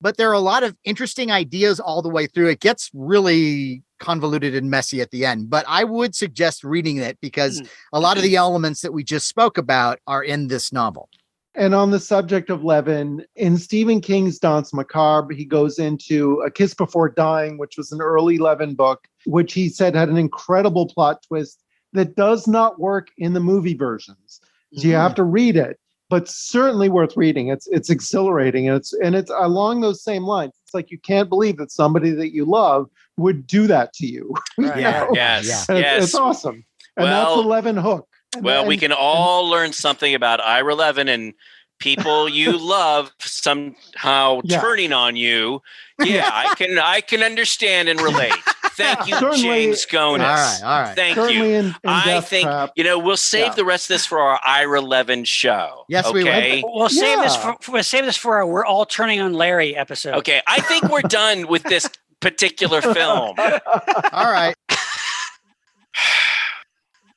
but there are a lot of interesting ideas all the way through. It gets really convoluted and messy at the end, but I would suggest reading it because a lot of the elements that we just spoke about are in this novel. And on the subject of Levin, in Stephen King's Danse Macabre, he goes into A Kiss Before Dying, which was an early Levin book, which he said had an incredible plot twist that does not work in the movie versions. So you have to read it, but certainly worth reading. It's exhilarating, and it's along those same lines. It's like you can't believe that somebody that you love would do that to you. Right. Yes. It's awesome. And that's the Levin hook. We can all learn something about Ira Levin and people you love somehow turning on you. Yeah, I can understand and relate. Thank you, James Gonis. All right. Thank you. I think we'll save the rest of this for our Ira Levin show. Yes, we will. We'll save this for our "We're All Turning on Larry" episode. Okay, I think we're done with this particular film. All right.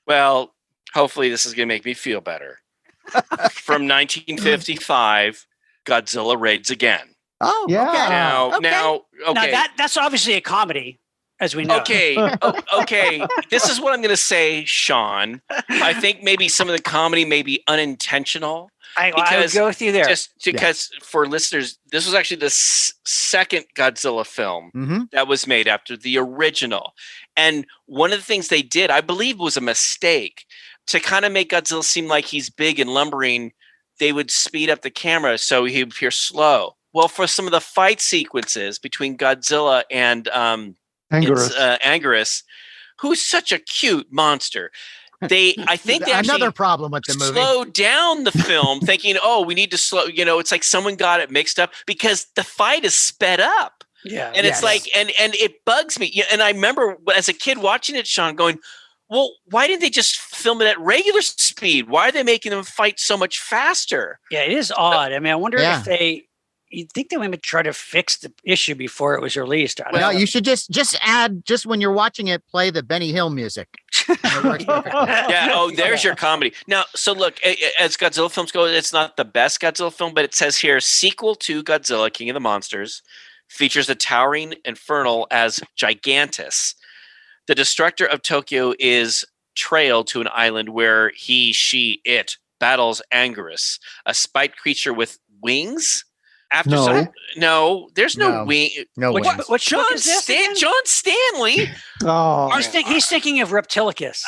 Well, hopefully this is going to make me feel better. From 1955, Godzilla Raids Again. Oh, yeah. Okay. Now, that's obviously a comedy, as we know. Okay. Okay. This is what I'm going to say, Sean. I think maybe some of the comedy may be unintentional. I would go with you there. Just because for listeners, this was actually the second Godzilla film that was made after the original. And one of the things they did, I believe, was a mistake. To kind of make Godzilla seem like he's big and lumbering, they would speed up the camera so he would appear slow. Well, for some of the fight sequences between Godzilla and Anguirus, who's such a cute monster, I think they actually another problem with the movie. Slowed down the film, thinking, "Oh, we need to slow." It's like someone got it mixed up because the fight is sped up. Yeah, and it's like, and it bugs me. And I remember as a kid watching it, Sean, going, well, why didn't they just film it at regular speed? Why are they making them fight so much faster? Yeah, it is odd. I mean, I wonder if you'd think they would try to fix the issue before it was released. Well, you should just add, when you're watching it, play the Benny Hill music. Yeah. Oh, there's your comedy. Now, so look, as Godzilla films go, it's not the best Godzilla film, but it says here, sequel to Godzilla, King of the Monsters, features the towering Infernal as Gigantus. The destructor of Tokyo is trailed to an island where it battles Anguirus, a spiked creature with wings. There's no wing. No wings. What John Stanley. Oh, he's thinking of Reptilicus.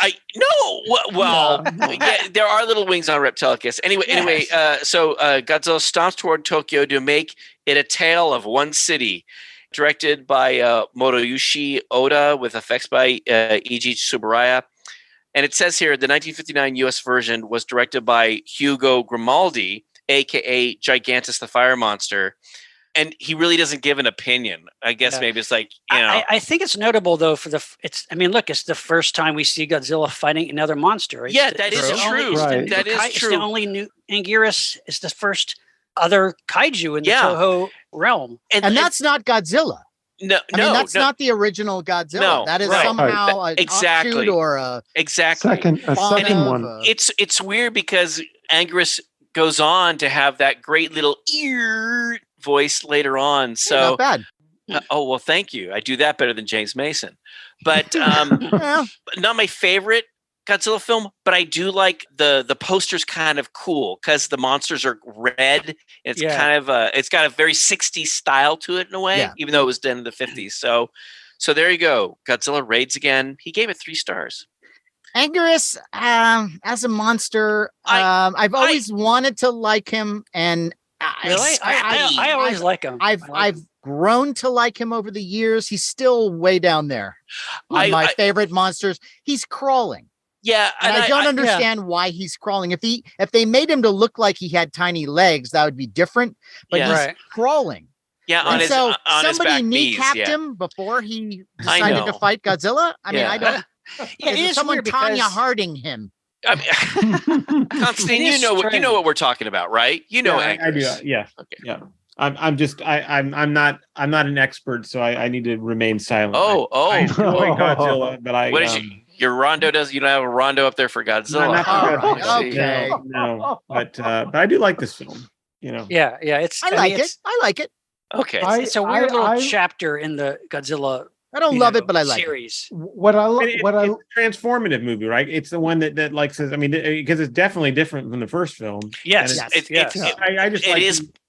There are little wings on Reptilicus. Anyway, so Godzilla stomps toward Tokyo to make it a tale of one city. Directed by Moroyoshi Oda with effects by Eiji Tsuburaya. And it says here, the 1959 US version was directed by Hugo Grimaldi, a.k.a. Gigantus the Fire Monster. And he really doesn't give an opinion. I guess maybe it's like, I think it's notable, though, it's the first time we see Godzilla fighting another monster. Right? Yeah, that is true. That is true. It's the only new Anguirus is the first other kaiju in the Toho realm. And that's not Godzilla. That's not the original Godzilla. No, that is somehow an offshoot or a second one. It's weird because Anguirus goes on to have that great little ear voice later on. So not bad. Well, thank you. I do that better than James Mason. But not my favorite Godzilla film, but I do like the poster's kind of cool because the monsters are red. It's kind of it's got a very 60s style to it in a way, even though it was done in the 50s. So there you go. Godzilla Raids Again. He gave it 3 stars. Anguirus, as a monster, I've always wanted to like him, and I always like him. I've grown to like him over the years. He's still way down there on my favorite monsters. He's crawling. Yeah, and I don't understand why he's crawling. If they made him to look like he had tiny legs, that would be different. But he's crawling. Yeah, on his back knees, kneapped him before he decided to fight Godzilla. I mean, I don't. It is someone Tanya Harding him. Constantine, you know what we're talking about, right? You know, I do. Yeah. Okay. Yeah. I'm not an expert, so I need to remain silent. I enjoy Godzilla, but what is your Rondo does? You don't have a Rondo up there for Godzilla? No. But I do like this film. Yeah. I like it. Okay. It's a weird little chapter in the Godzilla. I don't love it, but I like series. it. It's a transformative movie, right? It's the one that like says, I mean, because it's definitely different from the first film. Yes,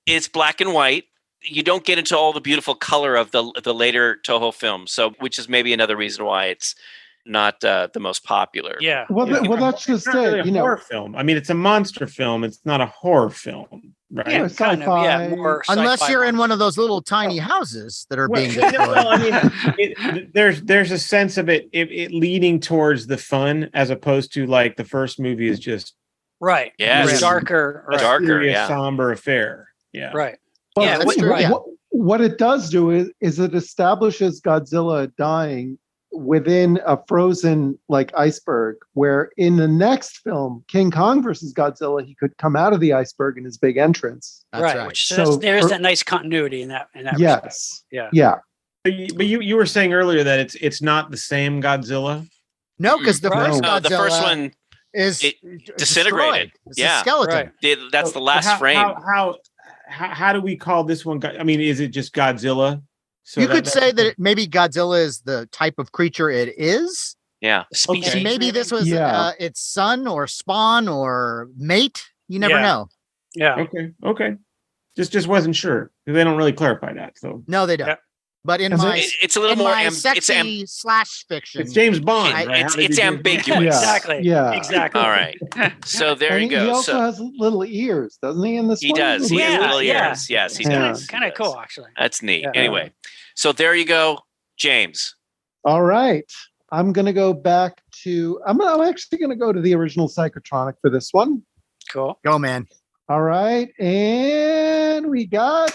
it's black and white. You don't get into all the beautiful color of the later Toho films, so which is maybe another reason why it's not the most popular. Yeah. Well, that's just it. Really a horror film. I mean, it's a monster film. It's not a horror film, right? Yeah, kind of, yeah, more unless you're in one of those little tiny houses that are being destroyed. Well, I mean, there's a sense of it leading towards the fun, as opposed to like the first movie is just Yeah, darker, somber affair. Yeah, right. Well, what it does do is it establishes Godzilla dying within a frozen like iceberg, where in the next film, King Kong versus Godzilla, he could come out of the iceberg in his big entrance. That's right. So there's that nice continuity in that. Yes. Respect. Yeah. But you were saying earlier that it's not the same Godzilla. No, because the first Godzilla, the first one is disintegrated. It's a skeleton. Right. That's the last frame. How do we call this one? I mean, is it just Godzilla? So you could say that maybe Godzilla is the type of creature it is. Yeah. Species, and maybe this was its son or spawn or mate. You never know. Yeah. Okay. Just wasn't sure, because they don't really clarify that. So no, they don't. Yeah. But in it's a little more sexy slash fiction. It's James Bond. Right? It's ambiguous. Exactly. Yeah. Exactly. All right. So there you go. He also has little ears, doesn't he? In this, he does. He has little ears. Yes, he does. Kind of cool, actually. That's neat. Yeah. Anyway, so there you go, James. All right. I'm gonna go back to. I'm actually gonna go to the original Psychotronic for this one. Cool. Go, man. All right, and we got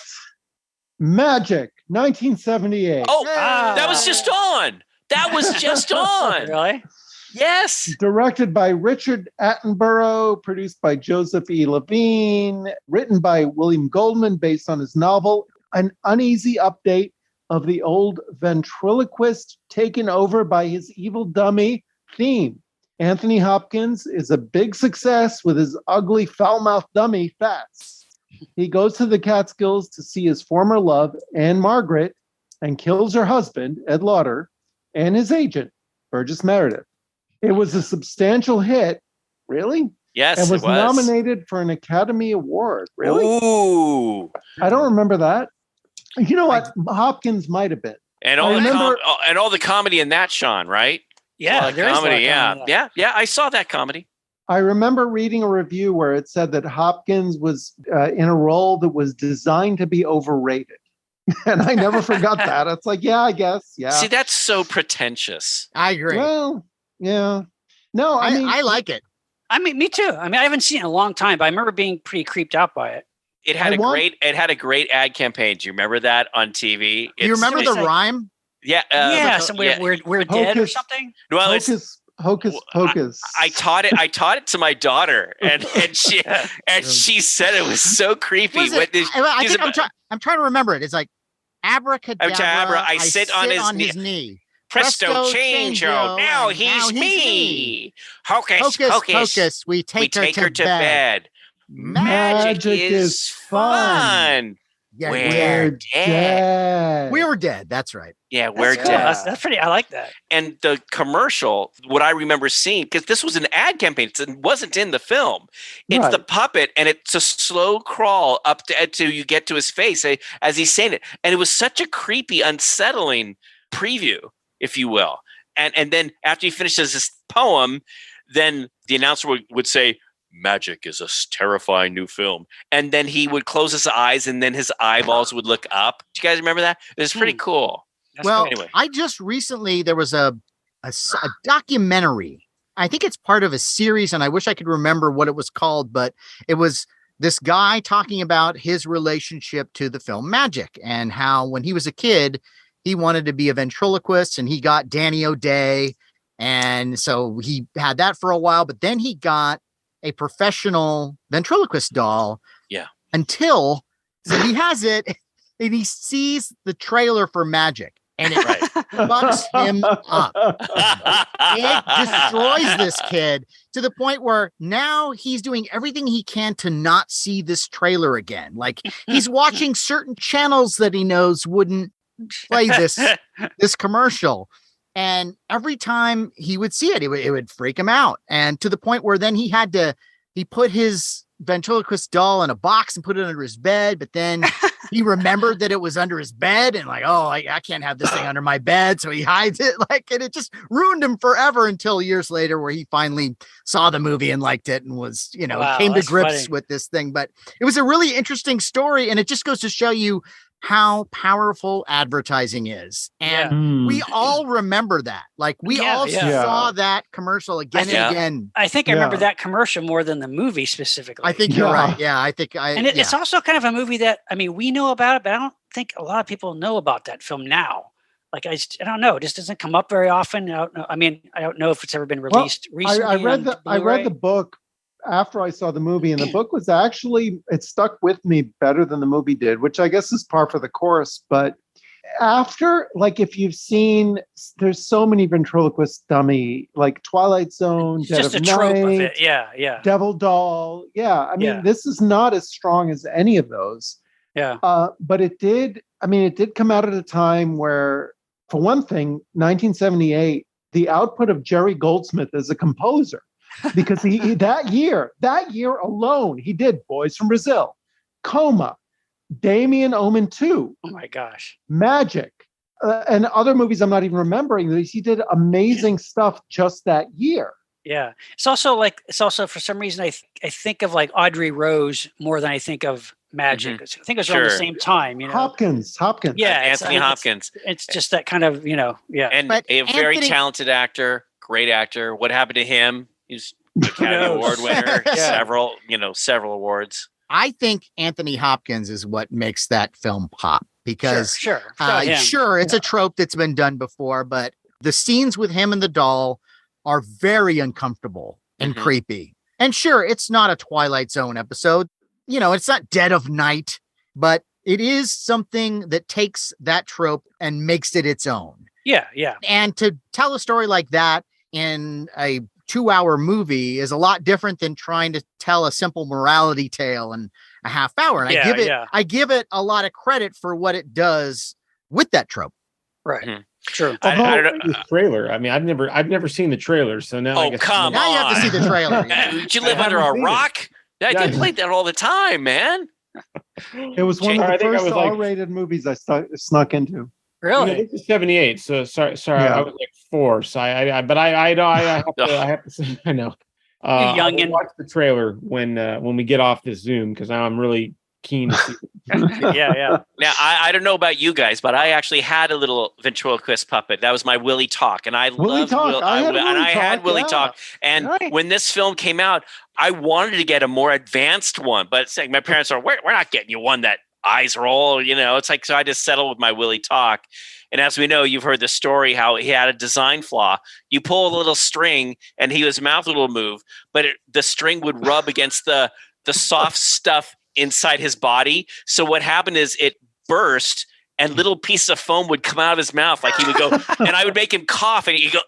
Magic, 1978. Oh, that was just on. That was just on. Really? Yes. Directed by Richard Attenborough, produced by Joseph E. Levine, written by William Goldman, based on his novel, an uneasy update of the old ventriloquist taken over by his evil dummy theme. Anthony Hopkins is a big success with his ugly, foul-mouthed dummy, Fats. He goes to the Catskills to see his former love, Anne Margaret, and kills her husband, Ed Lauder, and his agent, Burgess Meredith. It was a substantial hit. Really? Yes, and was nominated for an Academy Award. Really? Ooh. I don't remember that. You know what? Hopkins might have been. And all the comedy in that, Sean, right? Yeah, there is comedy. Yeah. I saw that comedy. I remember reading a review where it said that Hopkins was in a role that was designed to be overrated. And I never forgot that. It's like, yeah, I guess. Yeah. See, that's so pretentious. I agree. Well, yeah. No, I mean, I like it. I mean, me too. I mean, I haven't seen it in a long time, but I remember being pretty creeped out by it. It had a great ad campaign. Do you remember that on TV? Do you remember the rhyme? Yeah. We're dead or something. Well, Hocus Pocus. I taught it to my daughter, and she said it was so creepy. I'm trying to remember it. It's like abracadabra. I sit on his knee. Presto changeo. Now he's me. Hocus pocus. We take her to bed. Magic is fun. Yeah, we're dead. We were dead. That's right. Yeah, we're dead. That's pretty. I like that. And the commercial, what I remember seeing, because this was an ad campaign, it wasn't in the film. It's the puppet, and it's a slow crawl up to you get to his face as he's saying it, and it was such a creepy, unsettling preview, if you will. And then after he finishes this poem, then the announcer would say, "Magic is a terrifying new film." And then he would close his eyes, and then his eyeballs would look up. Do you guys remember that? It was pretty cool. Anyway. I just recently, there was a documentary. I think it's part of a series, and I wish I could remember what it was called, but it was this guy talking about his relationship to the film Magic, and how when he was a kid, he wanted to be a ventriloquist, and he got Danny O'Day. And so he had that for a while, but then he got a professional ventriloquist doll. Yeah. So he has it, and he sees the trailer for Magic, and fucks him up. It destroys this kid to the point where now he's doing everything he can to not see this trailer again. Like he's watching certain channels that he knows wouldn't play this commercial. And every time he would see it, it would freak him out. And to the point where then he put his ventriloquist doll in a box and put it under his bed, but then he remembered that it was under his bed and like, oh, I can't have this thing under my bed. So he hides it, like, and it just ruined him forever until years later where he finally saw the movie and liked it and was, came to grips with this thing. But it was a really interesting story. And it just goes to show you how powerful advertising is. And we all remember that. Like we all saw that commercial again and again. I think I remember that commercial more than the movie specifically. I think you're right. Yeah, it's also kind of a movie that, I mean, we know about it, but I don't think a lot of people know about that film now. Like, I don't know. It just doesn't come up very often. I don't know. I mean, I don't know if it's ever been released recently. I read the book after I saw the movie, and the book was actually, it stuck with me better than the movie did, which I guess is par for the course. But after, like, if you've seen, there's so many ventriloquist dummy, like Twilight Zone, it's Dead just of a trope Night, of it. Yeah. Devil Doll. Yeah. I mean, this is not as strong as any of those. Yeah. But it did come out at a time where, for one thing, 1978, the output of Jerry Goldsmith as a composer, because that year alone, he did Boys from Brazil, Coma, Damien Omen 2. Oh my gosh. Magic, and other movies I'm not even remembering. He did amazing stuff just that year. Yeah. It's also for some reason, I think of like Audrey Rose more than I think of Magic. I think it was around the same time, Hopkins. Yeah. Anthony Hopkins. It's just that kind of, And but a very talented actor, great actor. What happened to him? He's Academy Award winner, several awards. I think Anthony Hopkins is what makes that film pop because sure, it's a trope that's been done before, but the scenes with him and the doll are very uncomfortable and creepy. And sure, it's not a Twilight Zone episode. It's not Dead of Night, but it is something that takes that trope and makes it its own. Yeah. And to tell a story like that in a 2-hour movie is a lot different than trying to tell a simple morality tale in a half hour. And I give it a lot of credit for what it does with that trope. Right. True. I don't know. The trailer. I mean, I've never seen the trailer, so now I guess come now on. you have to see the trailer. Did you live under a rock? I did play that all the time, man. It was one of the first R-rated movies I snuck into. Really? This is 78. So sorry. I was like 4. So I have to say, I know. Young and watch the trailer when we get off this Zoom because I'm really keen to see it. Yeah. Now I don't know about you guys, but I actually had a little ventriloquist puppet. That was my Willie Talk, and I had Willie Talk. And when this film came out, I wanted to get a more advanced one, but it's like my parents are, we're not getting you one that eyes roll, it's like, so I just settled with my Willie Talk. And as we know, you've heard the story how he had a design flaw. You pull a little string and his mouth will move, but the string would rub against the soft stuff inside his body. So what happened is it burst and little pieces of foam would come out of his mouth. Like he would go, and I would make him cough and he'd go,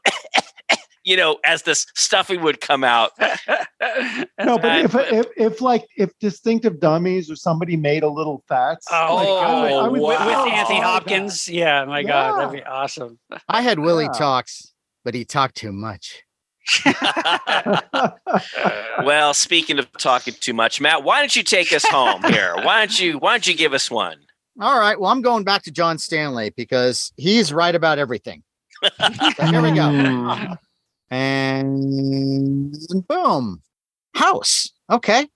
as this stuffing would come out. No, but if Distinctive Dummies or somebody made a little fats. I would with Anthony Hopkins. That. Yeah, my God, that'd be awesome. I had Willie Talks, but he talked too much. Well, speaking of talking too much, Matt, why don't you take us home here? Why don't you give us one? All right. Well, I'm going back to John Stanley because he's right about everything. So here we go. And boom. House. Okay.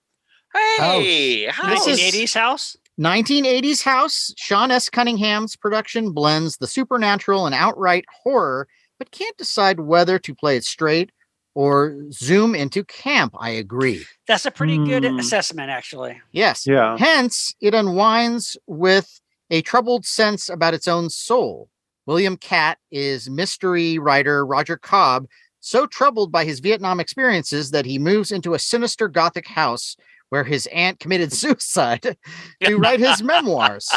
Hey, House. 1980s House? 1980s House. Sean S. Cunningham's production blends the supernatural and outright horror, but can't decide whether to play it straight or zoom into camp. I agree. That's a pretty good assessment, actually. Yes. Yeah. Hence, it unwinds with a troubled sense about its own soul. William Catt is mystery writer Roger Cobb, so troubled by his Vietnam experiences that he moves into a sinister Gothic house where his aunt committed suicide, to write his memoirs.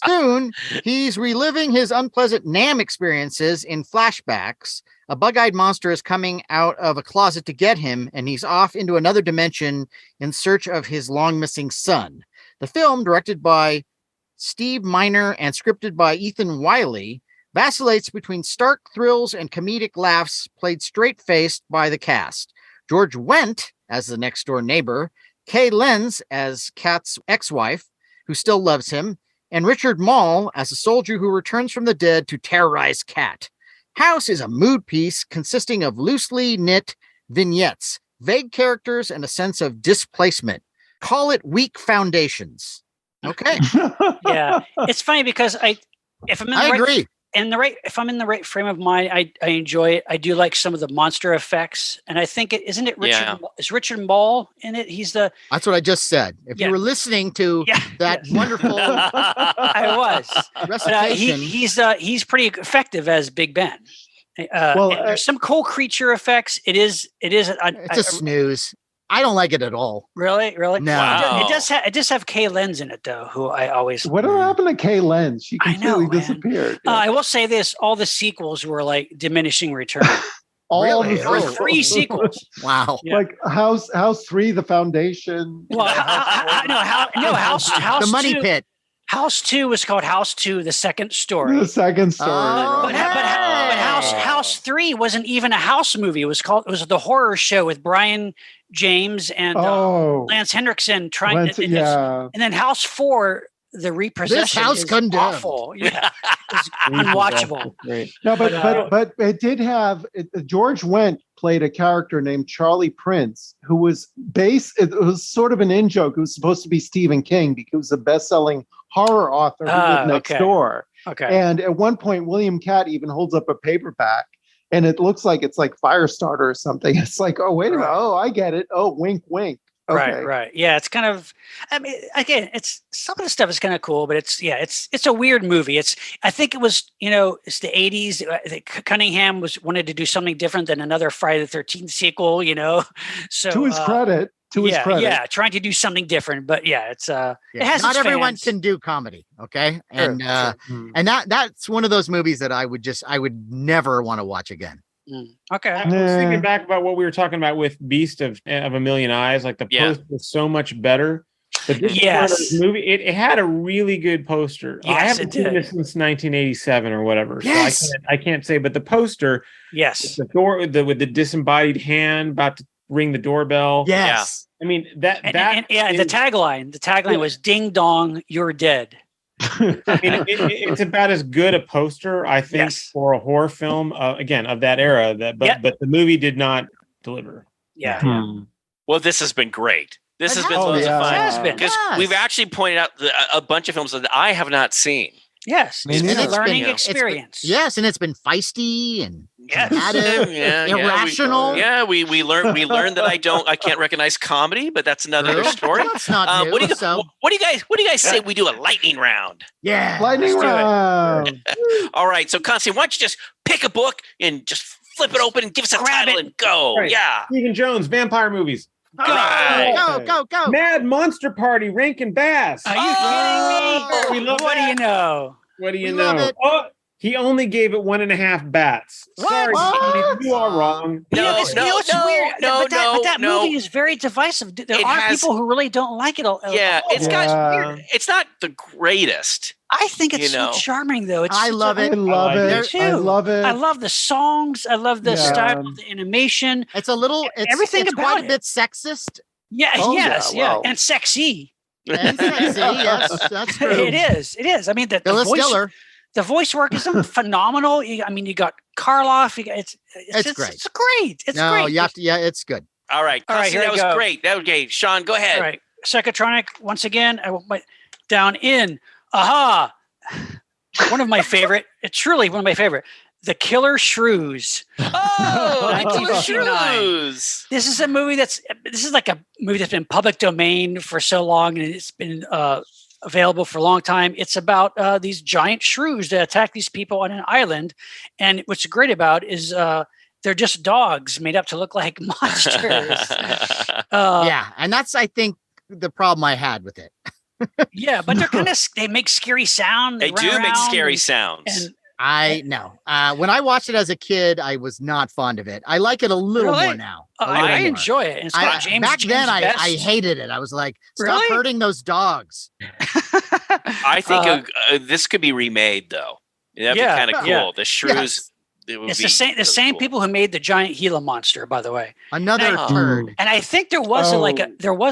Soon, he's reliving his unpleasant NAMM experiences in flashbacks. A bug-eyed monster is coming out of a closet to get him, and he's off into another dimension in search of his long-missing son. The film, directed by Steve Miner and scripted by Ethan Wiley, vacillates between stark thrills and comedic laughs, played straight-faced by the cast. George Wendt as the next-door neighbor, Kay Lenz as Kat's ex-wife, who still loves him, and Richard Mall as a soldier who returns from the dead to terrorize Kat. House is a mood piece consisting of loosely knit vignettes, vague characters, and a sense of displacement. Call it weak foundations. Okay. Yeah, it's funny because if I'm in the I right, agree. if I'm in the right frame of mind, I enjoy it. I do like some of the monster effects, and I think isn't it Richard? Yeah. Is Richard Mall in it? He's the. That's what I just said. If Yeah. you were listening to that wonderful I was. recitation, He's pretty effective as Big Ben. And there's some cool creature effects. It's a snooze. I don't like it at all. Really. No. Wow. It does have Kay Lenz in it though, who I always. Whatever happened to Kay Lenz? She I know, completely man. disappeared. I will say this: all the sequels were like diminishing return. All Really? the There were 3 sequels. Wow. Yeah. Like House 3, The Foundation. Well, House The Money 2, Pit. House 2 was called House 2: The Second Story. The second story. Oh, But House 3 wasn't even a house movie. It was the horror show with Brian James and Lance Henriksen yeah. and then House 4, the repossession house is condemned. awful. Yeah, it's unwatchable. Great. No, but it did have George Wendt played a character named Charlie Prince, who was it was sort of an in joke. It was supposed to be Stephen King because he was a best-selling horror author who lived next door. Okay. And at one point, William Catt even holds up a paperback, and it looks like it's like Firestarter or something. It's like, oh, wait a minute. Oh, I get it. Oh, wink, wink. Okay. Right. Yeah, it's kind of. I mean, again, it's some of the stuff is kind of cool, but it's a weird movie. I think it was it's the '80s. I think Cunningham wanted to do something different than another Friday the 13th sequel. So to his credit. Trying to do something different, but it has. Not its everyone fans. can do comedy, okay? Sure, And sure. and that's one of those movies that I would never want to watch again. Okay. I was thinking back about what we were talking about with Beast of A Million Eyes. Like the poster was so much better. But this movie, it had a really good poster. Yes, I haven't seen this since 1987 or whatever. Yes. So I can't say, but the poster, yes, the door with the disembodied hand about to ring the doorbell. Yes. I mean the tagline was "Ding dong, you're dead." I mean, it's about as good a poster, I think, for a horror film again of that era. But the movie did not deliver. Yeah. Well, this has been great. This has been loads of fun because we've actually pointed out a bunch of films that I have not seen. Yes, it's been a learning experience. Yes, and it's been feisty and combative, irrational. We learned that I can't recognize comedy, but that's another story. That's not new. What do you guys say we do a lightning round? Yeah, lightning round. All right, so Constantine, why don't you just pick a book and just flip it open and give us a title and go? Right. Yeah, Stephen Jones, vampire movies. Go. Mad Monster Party, Rankin Bass. Are you kidding me? What do you know? What do you know? Oh, he only gave it 1.5 bats. What? Sorry, What? you are wrong. It's weird. But that movie is very divisive. There are people who really don't like it. It's not the greatest. I think it's so charming, though. I love it. I love it. Too. I love it. I love the songs. I love the style of the animation. It's a little. Everything it's about quite it. a bit sexist. Yeah. Oh, yes. yeah, wow. And sexy. And sexy. Yes, that's true. It is. I mean, the voice work is phenomenal. You got KARLOFF. It's great. It's great. It's great. You have to. Yeah, it's good. All right. Here that was great. That was great. Sean, go ahead. All right. Psychotronic, once again, I went down in. Aha. One of my favorite. It's truly one of my favorite. The Killer Shrews. Oh, The Killer 1959. Shrews. This is a movie that's been public domain for so long, and it's been available for a long time. It's about these giant shrews that attack these people on an island, and what's great about it is they're just dogs made up to look like monsters. Yeah, and that's I think the problem I had with it. Yeah, but they're kind of they make scary sound. They do run make around scary sounds. And I know. When I watched it as a kid, I was not fond of it. I like it a little Really? more now. I enjoy it. And it's got James, back James then, Best. I hated it. I was like, stop Really? hurting those dogs. I think this could be remade, though. That'd be kind of cool. yeah. The shrews. Yes. It's the same. The same people who made the giant Gila monster, by the way. Another turd. And I think there was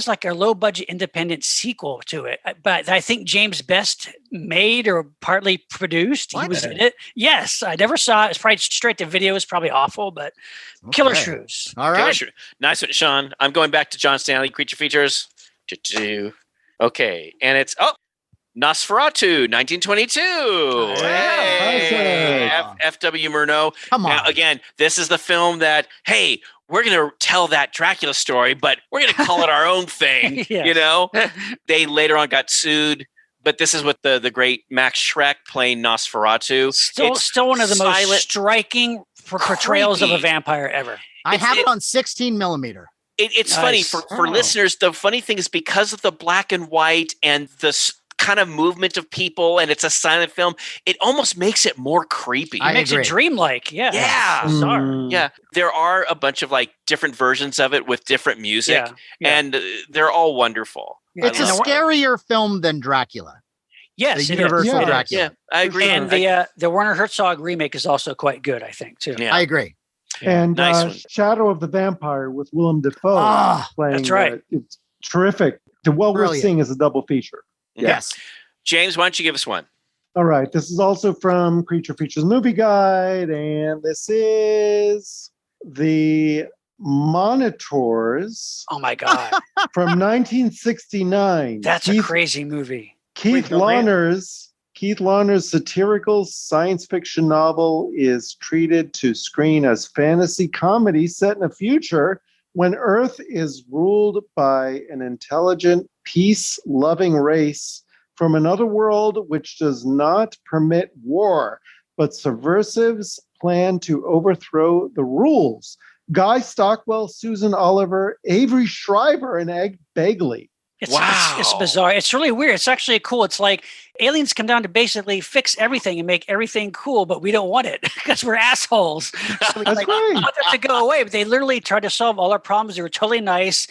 like a low budget independent sequel to it, but I think James Best made or partly produced. He was in it. Yes, I never saw it. It's probably straight to video. It's probably awful, but Killer Shrews. All right, nice one, Sean. I'm going back to John Stanley Creature Features. Okay, and it's Nosferatu, 1922. Hey, F.W. Murnau. Come on. Now, again, this is the film that, hey, we're going to tell that Dracula story, but we're going to call it our own thing. Yes. You know, they later on got sued, but this is what the great Max Schreck playing Nosferatu. Still one of the most striking portrayals of a vampire ever. I have it on 16 millimeter. It's funny for listeners. The funny thing is because of the black and white and the kind of movement of people, and it's a silent film, it almost makes it more creepy. It makes it dreamlike. Yeah. Yeah. There are a bunch of like different versions of it with different music, and they're all wonderful. It's a scarier film than Dracula. Yes, the Universal Dracula. Yeah, I agree. And the Werner Herzog remake is also quite good, I think, too. Yeah. I agree. And Shadow of the Vampire with Willem Dafoe playing. That's right. It's terrific. We're seeing is a double feature. Yes. James, why don't you give us one? All right. This is also from Creature Features Movie Guide, and this is The Monitors. Oh my God. From 1969. That's a crazy movie. Keith Launer's satirical science fiction novel is treated to screen as fantasy comedy set in a future when Earth is ruled by an intelligent, peace-loving race from another world which does not permit war, but subversives plan to overthrow the rules. Guy Stockwell, Susan Oliver, Avery Schreiber, and Ed Begley. It's bizarre. It's really weird. It's actually cool. It's like aliens come down to basically fix everything and make everything cool, but we don't want it because we're assholes. So we want them to go away. But they literally tried to solve all our problems. They were totally nice,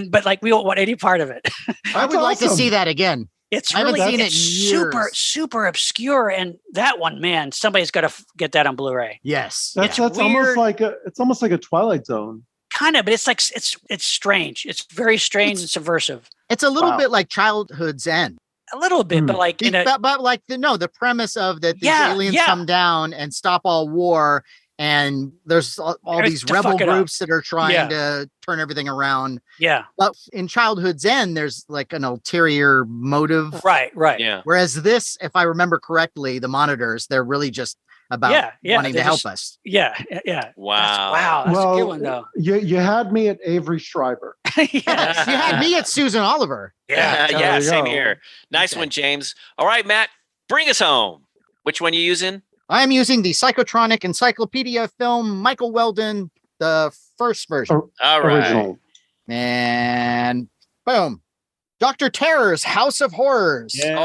but like we don't want any part of it. I would like to see that again. It's really super obscure, and that one, man, somebody's got to get that on Blu-ray. Yes, that's almost like a Twilight Zone. Kind of, but it's like it's strange. It's very strange and subversive. It's a little bit like Childhood's End. A little bit, but like the premise of that these aliens come down and stop all war, and there's all these rebel groups that are trying to turn everything around. Yeah. But in Childhood's End, there's like an ulterior motive. Right. Yeah. Whereas this, if I remember correctly, the monitors, they're really just about wanting to help us. Yeah. Wow. That's a good one, though. You had me at Avery Schreiber. You had me at Susan Oliver. Yeah, same here. Nice one, James. All right, Matt, bring us home. Which one you using? I am using the Psychotronic Encyclopedia film, Michael Weldon, the first version. All right. Original. And boom. Dr. Terror's House of Horrors. Yeah.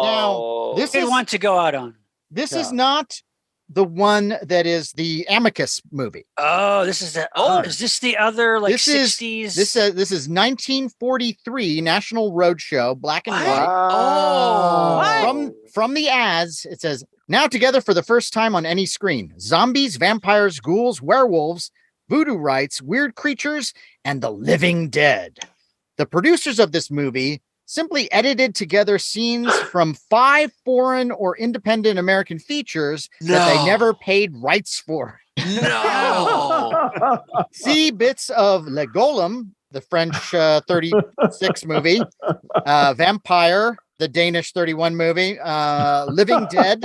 Now, this is one to go out on. This is not the one that is the Amicus movie. Oh, this is is this the other like 60s? This is 1943 National Roadshow, black and white. Oh, from the ads, it says, now together for the first time on any screen, zombies, vampires, ghouls, werewolves, voodoo rites, weird creatures, and the living dead. The producers of this movie simply edited together scenes from 5 foreign or independent American features that they never paid rights for. No. See bits of Le Golem, the French 36 movie, Vampire, the Danish 31 movie, Living Dead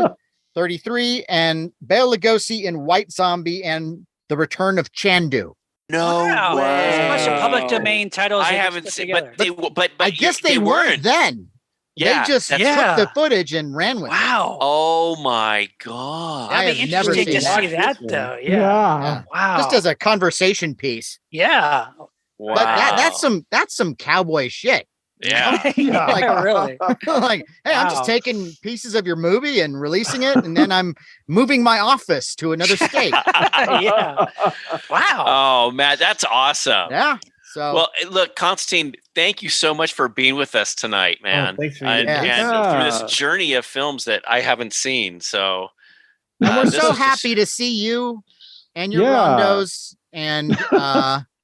33, and Bela Lugosi in White Zombie and The Return of Chandu. No way. There's a bunch of public domain titles. I haven't seen, but I guess they weren't then. Yeah, they just took the footage and ran with it. Wow. Oh my God. That'd be interesting to see that though. Yeah. Wow. Just as a conversation piece. Yeah. Wow. That's some cowboy shit. Yeah. Like, really? Like, hey, I'm just Wow. taking pieces of your movie and releasing it, and then I'm moving my office to another state. Yeah. Wow. Oh, Matt, that's awesome. Yeah. So Well, look, Constantine, thank you so much for being with us tonight, man. thanks for and Yeah. through this journey of films that I haven't seen. So, and we're this so is just- happy to see you and your Yeah. rondos, and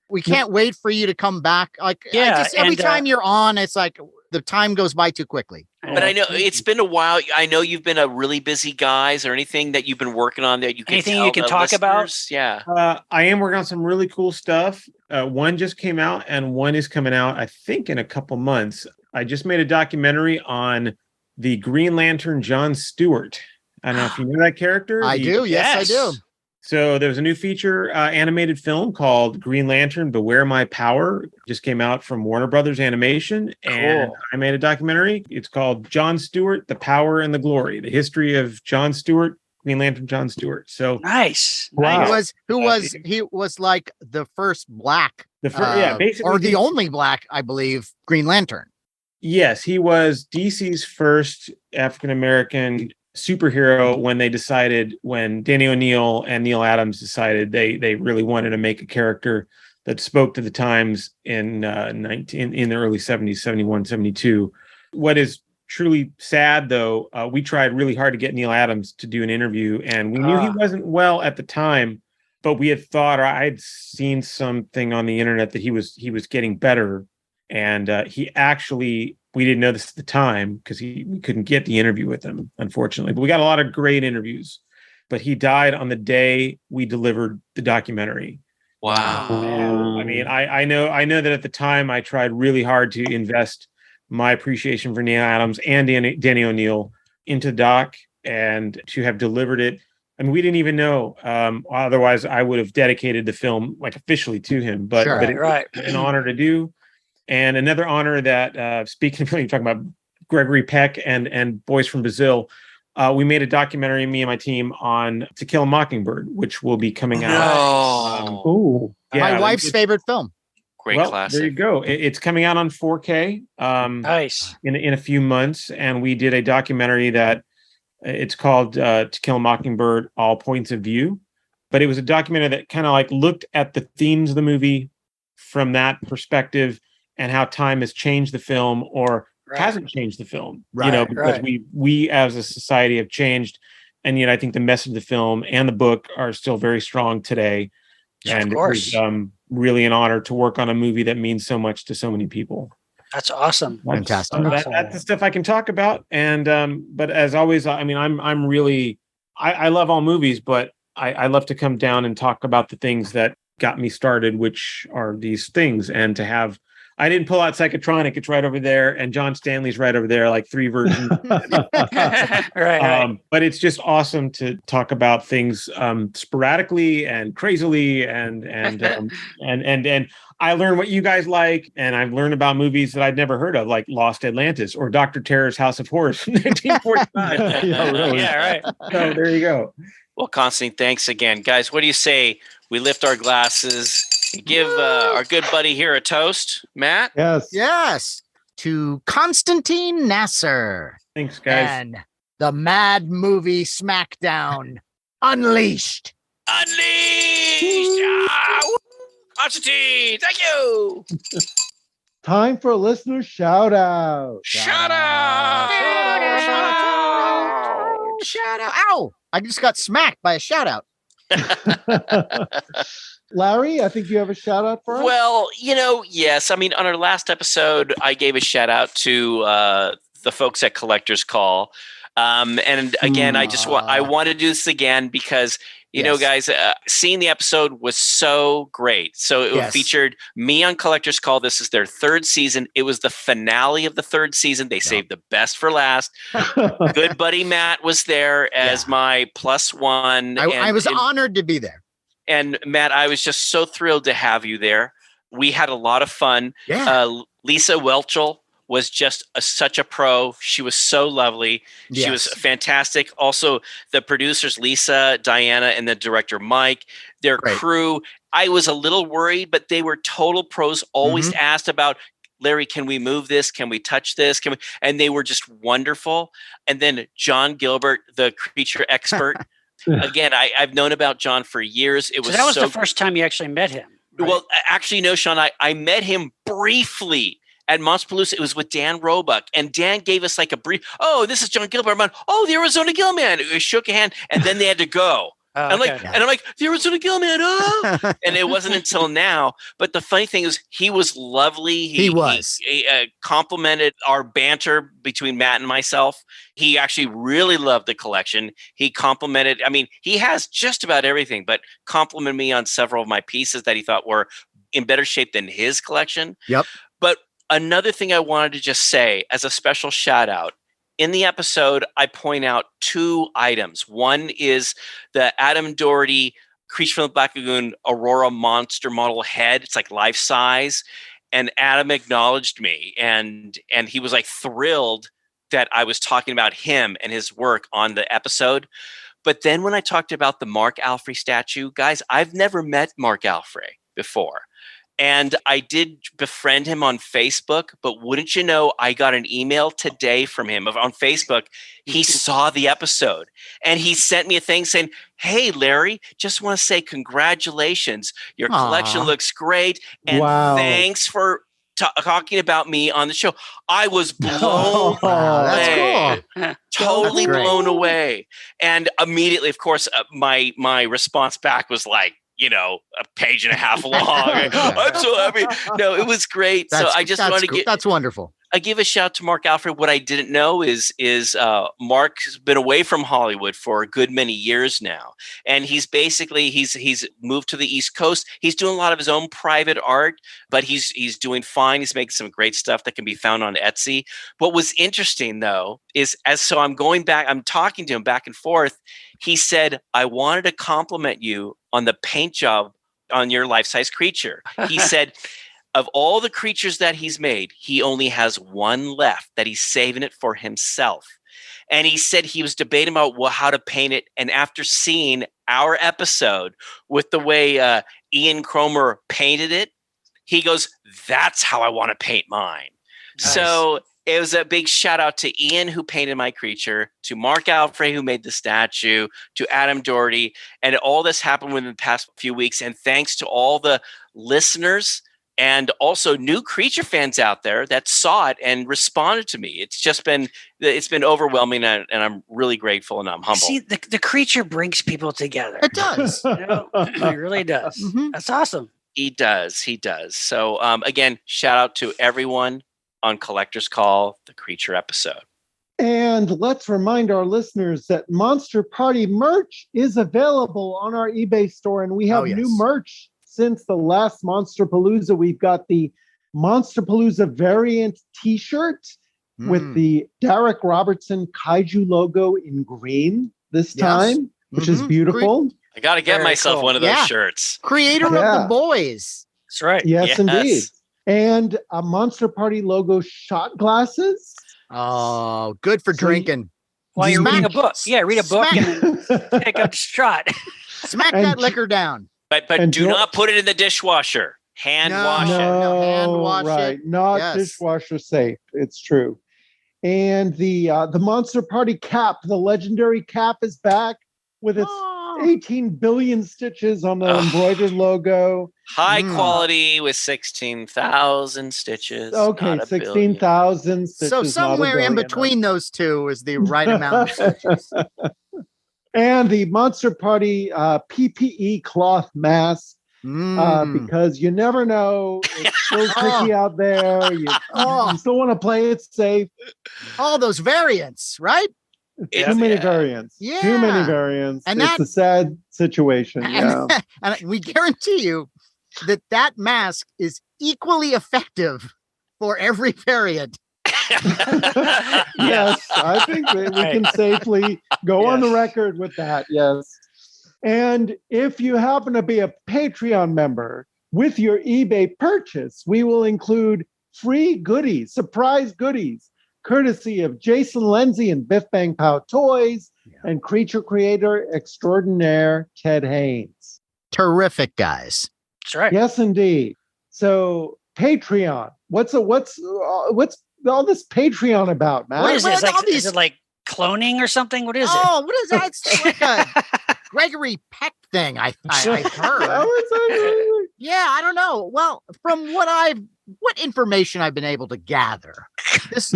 we can't wait for you to come back. Like, Yeah, every and, time you're on, it's like the time goes by too quickly. But I know it's been a while. I know you've been a really busy guy. Is there anything that you've been working on that you can Anything tell you can the talk about? listeners? Yeah. I am working on some really cool stuff. One just came out and one is coming out, I think, in a couple months. I just made a documentary on the Green Lantern John Stewart. I don't know if you know that character. I do. Yes, I do. So there's a new feature animated film called Green Lantern Beware My Power. Just came out from Warner Brothers Animation. And I made a documentary. It's called John Stewart, The Power and the Glory, the history of John Stewart, Green Lantern John Stewart. So nice. Wow. He was like the first black, basically, or the only black, I believe, Green Lantern. Yes, he was DC's first African-American superhero when Danny O'Neill and Neil Adams decided they really wanted to make a character that spoke to the times in the early 70s, 71, 72. What is truly sad, though, we tried really hard to get Neil Adams to do an interview, and we knew he wasn't well at the time, but we had thought, or I'd seen something on the internet that he was getting better. And we didn't know this at the time because we couldn't get the interview with him, unfortunately. But we got a lot of great interviews. But he died on the day we delivered the documentary. Wow. And, I mean, I know that at the time I tried really hard to invest my appreciation for Neil Adams and Danny O'Neill into the doc, and to have delivered it. I mean, we didn't even know. Otherwise, I would have dedicated the film like officially to him. But, Sure. but it's an honor to do. And another honor that, speaking of, you're talking about Gregory Peck and Boys from Brazil, we made a documentary, me and my team, on To Kill a Mockingbird, which will be coming out. My wife's favorite film. Great classic. There you go. It's coming out on 4K. Nice. In a few months, and we did a documentary that it's called To Kill a Mockingbird: All Points of View. But it was a documentary that kind of like looked at the themes of the movie from that perspective, and how time has changed the film or hasn't changed the film, because we as a society have changed. And yet I think the message of the film and the book are still very strong today. Yeah, and of course. it was really an honor to work on a movie that means so much to so many people. That's awesome. Fantastic. That's the stuff I can talk about. And but as always, I mean, I'm really, I love all movies, but I love to come down and talk about the things that got me started, which are these things. And to have, I didn't pull out Psychotronic. It's right over there. And John Stanley's right over there, like 3 versions. right. But it's just awesome to talk about things sporadically and crazily. And I learned what you guys like. And I've learned about movies that I'd never heard of, like Lost Atlantis or Dr. Terror's House of Horrors from 1945. Yeah, right. So there you go. Well, Constantine, thanks again. Guys, what do you say we lift our glasses and give our good buddy here a toast? Matt? Yes. To Constantine Nasr. Thanks, guys. And the MAD Movie SmackDown Unleashed. Unleashed! Ah, woo! Constantine, thank you! Time for a listener shout out. Shout out! Shout out. Ow! I just got smacked by a shout out. Larry, I think you have a shout out for us. Well, yes. I mean, on our last episode, I gave a shout out to the folks at Collector's Call. And again, I want to do this again because, you know, guys, seeing the episode was so great. So it featured me on Collector's Call. This is their 3rd season. It was the finale of the 3rd season. They saved the best for last. Good buddy Matt was there as my +1. I was honored to be there. And Matt, I was just so thrilled to have you there. We had a lot of fun. Yeah. Lisa Welchel was just such a pro. She was so lovely. She was fantastic. Also, the producers, Lisa, Diana, and the director, Mike, their crew. I was a little worried, but they were total pros. Always asked about, Larry, can we move this? Can we touch this? Can we? And they were just wonderful. And then John Gilbert, the creature expert. Again, I've known about John for years. It was that was the first time you actually met him. Right? Well, actually, no, Sean. I met him briefly at Monsterpalooza. It was with Dan Roebuck, and Dan gave us like a brief. Oh, this is John Gilbert. I'm like, oh, the Arizona Gill Man. We shook a hand, and then they had to go. I'm like, the Arizona Gill Man. Oh, and it wasn't until now. But the funny thing is, he was lovely. He complimented our banter between Matt and myself. He actually really loved the collection. He complimented. I mean, he has just about everything, but complimented me on several of my pieces that he thought were in better shape than his collection. Yep. But another thing I wanted to just say as a special shout out. In the episode, I point out 2 items. One is the Adam Doherty Creature from the Black Lagoon Aurora monster model head. It's like life size. And Adam acknowledged me, and he was like thrilled that I was talking about him and his work on the episode. But then when I talked about the Mark Alfrey statue, guys, I've never met Mark Alfrey before. And I did befriend him on Facebook, but wouldn't you know, I got an email today from him on Facebook. He saw the episode and he sent me a thing saying, hey, Larry, just want to say congratulations. Your collection looks great. And thanks for talking about me on the show. I was blown away. That's cool. Totally blown away. And immediately, of course, my response back was like, a page and a half long. I'm so happy. No, it was great. So I just want to get. That's wonderful. I give a shout to Mark Alfrey. What I didn't know is Mark's been away from Hollywood for a good many years now, and he's moved to the East Coast. He's doing a lot of his own private art, but he's doing fine. He's making some great stuff that can be found on Etsy. What was interesting though is I'm going back. I'm talking to him back and forth. He said, I wanted to compliment you on the paint job on your life-size creature. He said, of all the creatures that he's made, he only has one left that he's saving it for himself. And he said he was debating about how to paint it. And after seeing our episode with the way Ian Cromer painted it, he goes, that's how I want to paint mine. Nice. So it was a big shout out to Ian, who painted my creature, to Mark Alfrey, who made the statue, to Adam Doherty. And all this happened within the past few weeks. And thanks to all the listeners and also new creature fans out there that saw it and responded to me. It's been overwhelming, and I'm really grateful, and I'm humble. See, the creature brings people together. It does. It really does. Mm-hmm. That's awesome. He does. So again, shout out to everyone on Collector's Call, the creature episode. And let's remind our listeners that Monster Party merch is available on our eBay store, and we have new merch since the last Monsterpalooza. We've got the Monsterpalooza variant t-shirt with the Derek Robertson Kaiju logo in green this time, which is beautiful. I got to get myself one of those shirts. Creator of the boys. That's right. Yes, indeed. And a Monster Party logo shot glasses. Oh, good for drinking. While you're reading a book. Yeah, read a book and then take a shot. Smack that liquor down. But do not put it in the dishwasher. Hand wash it. No, hand wash right. it. Not dishwasher safe. It's true. And the Monster Party cap, the legendary cap, is back with its 18 billion stitches on the embroidered logo. High quality with 16,000 stitches. Okay, 16,000 stitches. So somewhere in between those two is the right amount of stitches. And the Monster Party PPE cloth mask, because you never know. It's so tricky out there. You still want to play it safe. All those variants, right? Too many variants. Yeah. Too many variants. And it's a sad situation. And we guarantee you that mask is equally effective for every variant. Yes, I think we can safely go on the record with that. Yes. And if you happen to be a Patreon member with your eBay purchase, we will include free goodies, surprise goodies, courtesy of Jason Lenzi and Biff Bang Pow Toys and creature creator extraordinaire Ted Haynes. Terrific, guys. That's right. Yes, indeed. So Patreon. What's all this Patreon about, man? What is it? Like, Is it like cloning or something? What is it? Oh, what is that? It's like a Gregory Peck thing. I've heard. Yeah, I don't know. Well, from what information I've been able to gather, this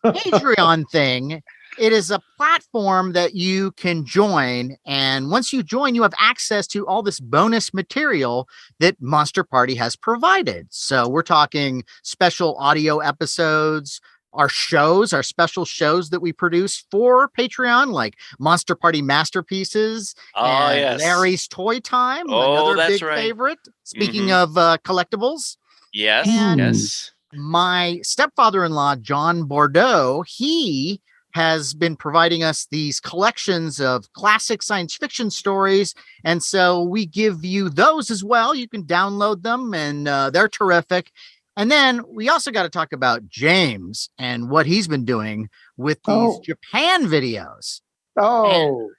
Patreon thing, it is a platform that you can join. And once you join, you have access to all this bonus material that Monster Party has provided. So we're talking special audio episodes, our special shows that we produce for Patreon, like Monster Party Masterpieces and Larry's Toy Time, another big favorite. Speaking of collectibles. Yes, yes. My stepfather-in-law, John Bordeaux, he has been providing us these collections of classic science fiction stories. And so we give you those as well. You can download them, and they're terrific. And then we also got to talk about James and what he's been doing with these Japan videos.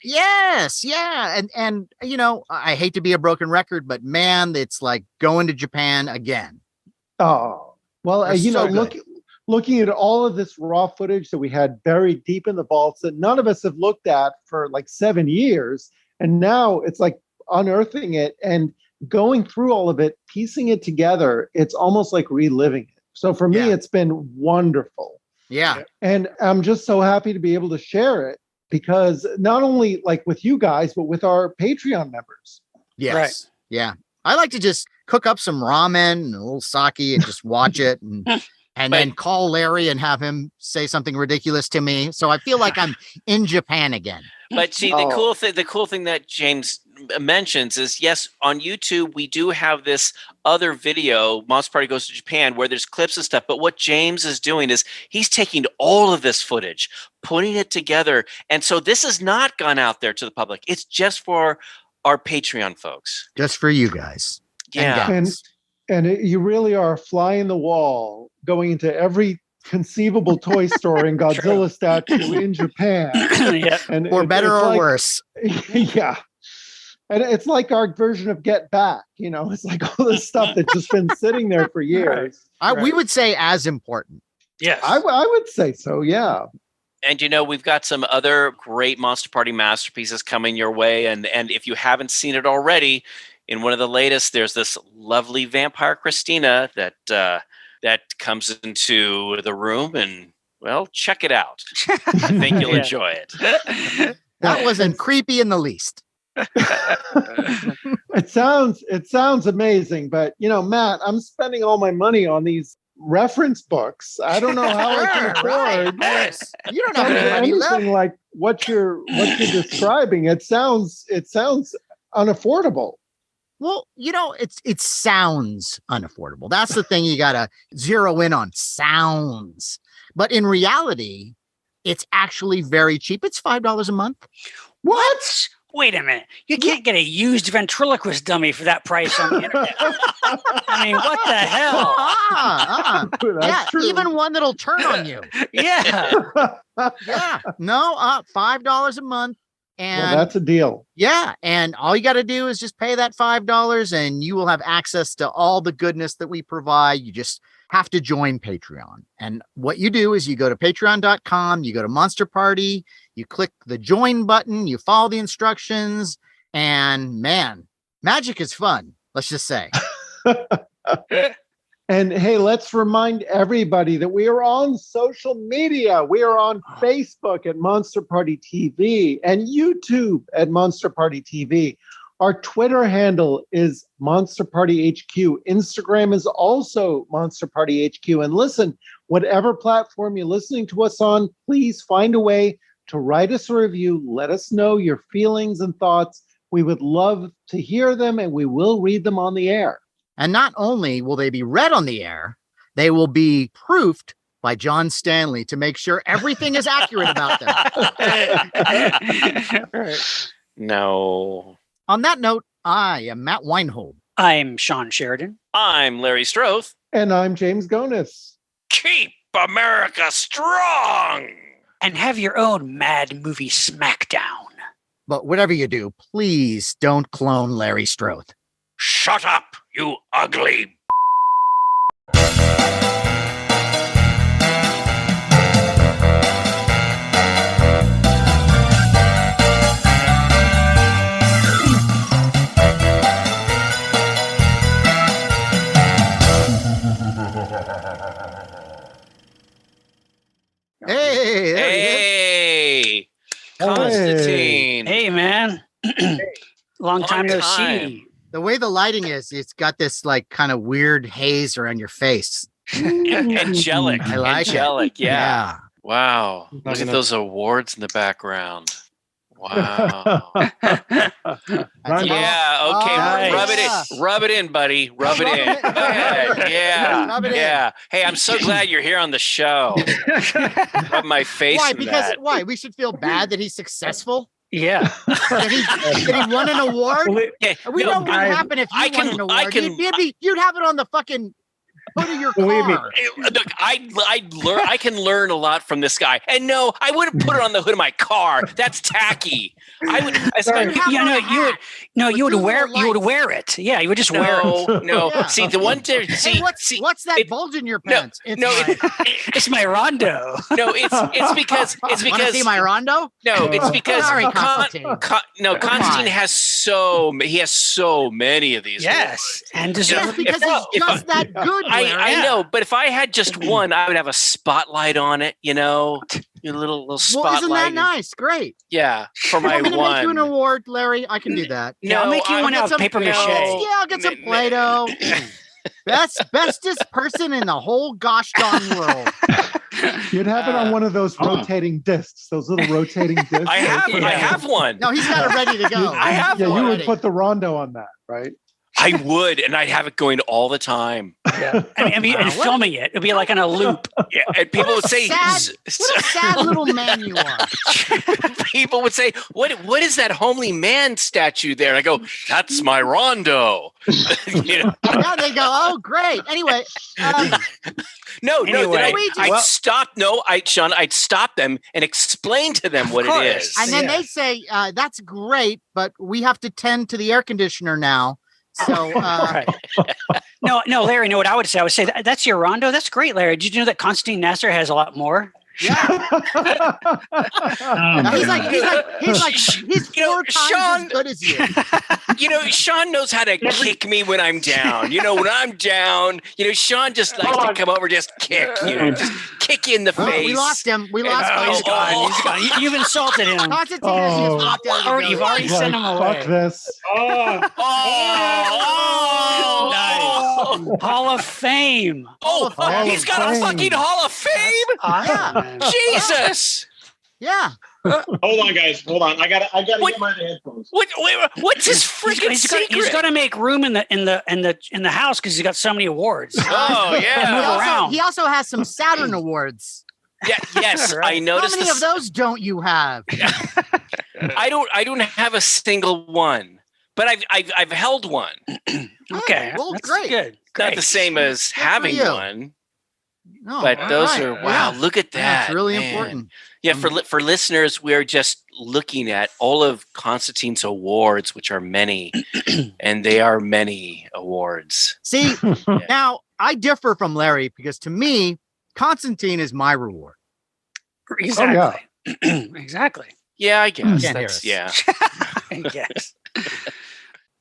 Yes. Yeah. And you know, I hate to be a broken record, but man, it's like going to Japan again. Oh, well, looking at all of this raw footage that we had buried deep in the vaults that none of us have looked at for like 7 years. And now it's like unearthing it and going through all of it, piecing it together. It's almost like reliving it. So for me, it's been wonderful. Yeah. And I'm just so happy to be able to share it, because not only like with you guys, but with our Patreon members. Yes. Right. Yeah. I like to just cook up some ramen and a little sake and just watch it and then call Larry and have him say something ridiculous to me. So I feel like I'm in Japan again. But see, the cool thing that James mentions is, yes, on YouTube, we do have this other video, Monster Party Goes to Japan, where there's clips and stuff. But what James is doing is he's taking all of this footage, putting it together. And so this has not gone out there to the public. It's just for our Patreon folks. Just for you guys. Yeah. And you really are flying the wall, going into every conceivable toy store and Godzilla statue in Japan. And for better or worse. Yeah. And it's like our version of Get Back, you know, it's like all this stuff that's just been sitting there for years. We would say as important. Yes. I would say so, yeah. And, you know, we've got some other great Monster Party masterpieces coming your way. And if you haven't seen it already, in one of the latest, there's this lovely vampire Christina that comes into the room, and, well, check it out. I think you'll enjoy it. That wasn't creepy in the least. It sounds amazing, but you know, Matt, I'm spending all my money on these reference books. I don't know how I can afford. You don't have any money left. Like what you're describing. It sounds unaffordable. Well, you know, it sounds unaffordable. That's the thing you got to zero in on. Sounds. But in reality, it's actually very cheap. It's $5 a month. What? Wait a minute. You can't get a used ventriloquist dummy for that price on the internet. I mean, what the hell? Yeah, true. Even one that'll turn on you. Yeah. Yeah. No, $5 a month. And that's a deal. Yeah. And all you got to do is just pay that $5 and you will have access to all the goodness that we provide. You just have to join Patreon. And what you do is you go to patreon.com, you go to Monster Party, you click the join button, you follow the instructions, and man, magic is fun. Let's just say. And hey, let's remind everybody that we are on social media. We are on Facebook at Monster Party TV and YouTube at Monster Party TV. Our Twitter handle is Monster Party HQ. Instagram is also Monster Party HQ. And listen, whatever platform you're listening to us on, please find a way to write us a review. Let us know your feelings and thoughts. We would love to hear them, and we will read them on the air. And not only will they be read on the air, they will be proofed by John Stanley to make sure everything is accurate about them. No. On that note, I am Matt Weinhold. I'm Shawn Sheridan. I'm Larry STROTHE. And I'm James GONIS. Keep America strong. And have your own Mad Movie Smackdown. But whatever you do, please don't clone Larry Strothe. Shut up, you ugly. Hey, there he is. Hey, Constantine. Hey, man. Long time no see. The way the lighting is, it's got this like kind of weird haze around your face. Angelic. I like Angelic, it. yeah. Wow. Look at those awards in the background. Wow. Rondo. Yeah, okay. Nice. Rub it in. Rub it in, buddy. Rub it in. Go ahead. Yeah. Rub it in. Yeah. Hey, I'm so glad you're here on the show. Rub my face. Why? in Because that. why? We should feel bad that he's successful. Yeah. That he won an award. Yeah, We no, know what would happen if you won an award. You'd have it on the fucking hood of your Believe me. car. Look, I can learn a lot from this guy. And no, I wouldn't put it on the hood of my car. That's tacky. I would. You would wear it. Yeah, you would just wear it. No. Yeah. See, the one thing. Hey, what's that bulge in your pants? It's my Rondo. No, it's because Wanna see my Rondo? No, it's because Sorry, Constantine. Constantine has so many of these. Yes, and Yes, deserve because he's just that good. I know, but if I had just one, I would have a spotlight on it. You know, a little spotlight. Well, isn't that nice? Great. Yeah, for my I'm gonna make you an one. award, Larry. I can do that. I'll make you one out of paper mache. Yeah, I'll get some Play-Doh. Bestest person in the whole gosh darn world. You'd have it on one of those rotating discs, those little rotating discs. I have one. No, he's got it ready to go. I have Yeah, one. you would put the Rondo on that, right? I would, and I'd have it going all the time. Yeah. And filming it. It'd be like on a loop. Yeah, and people would say, What a sad little man you are. people would say, what is that homely man statue there? And I go, that's my Rondo. You know? Yeah, they go, oh, great. Anyway. I'd stop them and explain to them what it is. And then they say, that's great, but we have to tend to the air conditioner now. So, Right. No, Larry, what I would say? I would say, that's your Rondo? That's great, Larry. Did you know that Constantine Nasr has a lot more? yeah. He's four times as good as you. You know, Sean knows how to kick me when I'm down. You know, when I'm down, Sean just likes to come over, just kick, just kick you in the face. We lost him. He's gone. He's gone. You've insulted him. Constantine has walked out of the building. You've already sent him away. Fuck this. Nice. Hall of Fame. He's got a fucking Hall of Fame. Awesome. Jesus. Yeah. Hold on, guys. Hold on. I gotta get my headphones. What's his freaking secret? He's got to make room in the house because he's got so many awards. Oh yeah. He also has some Saturn awards. Yeah. Yes, I noticed. How many of those don't you have? I don't have a single one, but I've held one. Okay, well, that's great. Good. Not the same as having you. one. No, But those right. are wow! Yeah. Look at Yeah, that. it's really man. important. Yeah, for listeners, we're just looking at all of Constantine's awards, which are many, and they are many awards. See, now I differ from Larry because to me, Constantine is my reward. Exactly. Exactly. Yeah, I guess. Can't hear That's us. yeah. Yes.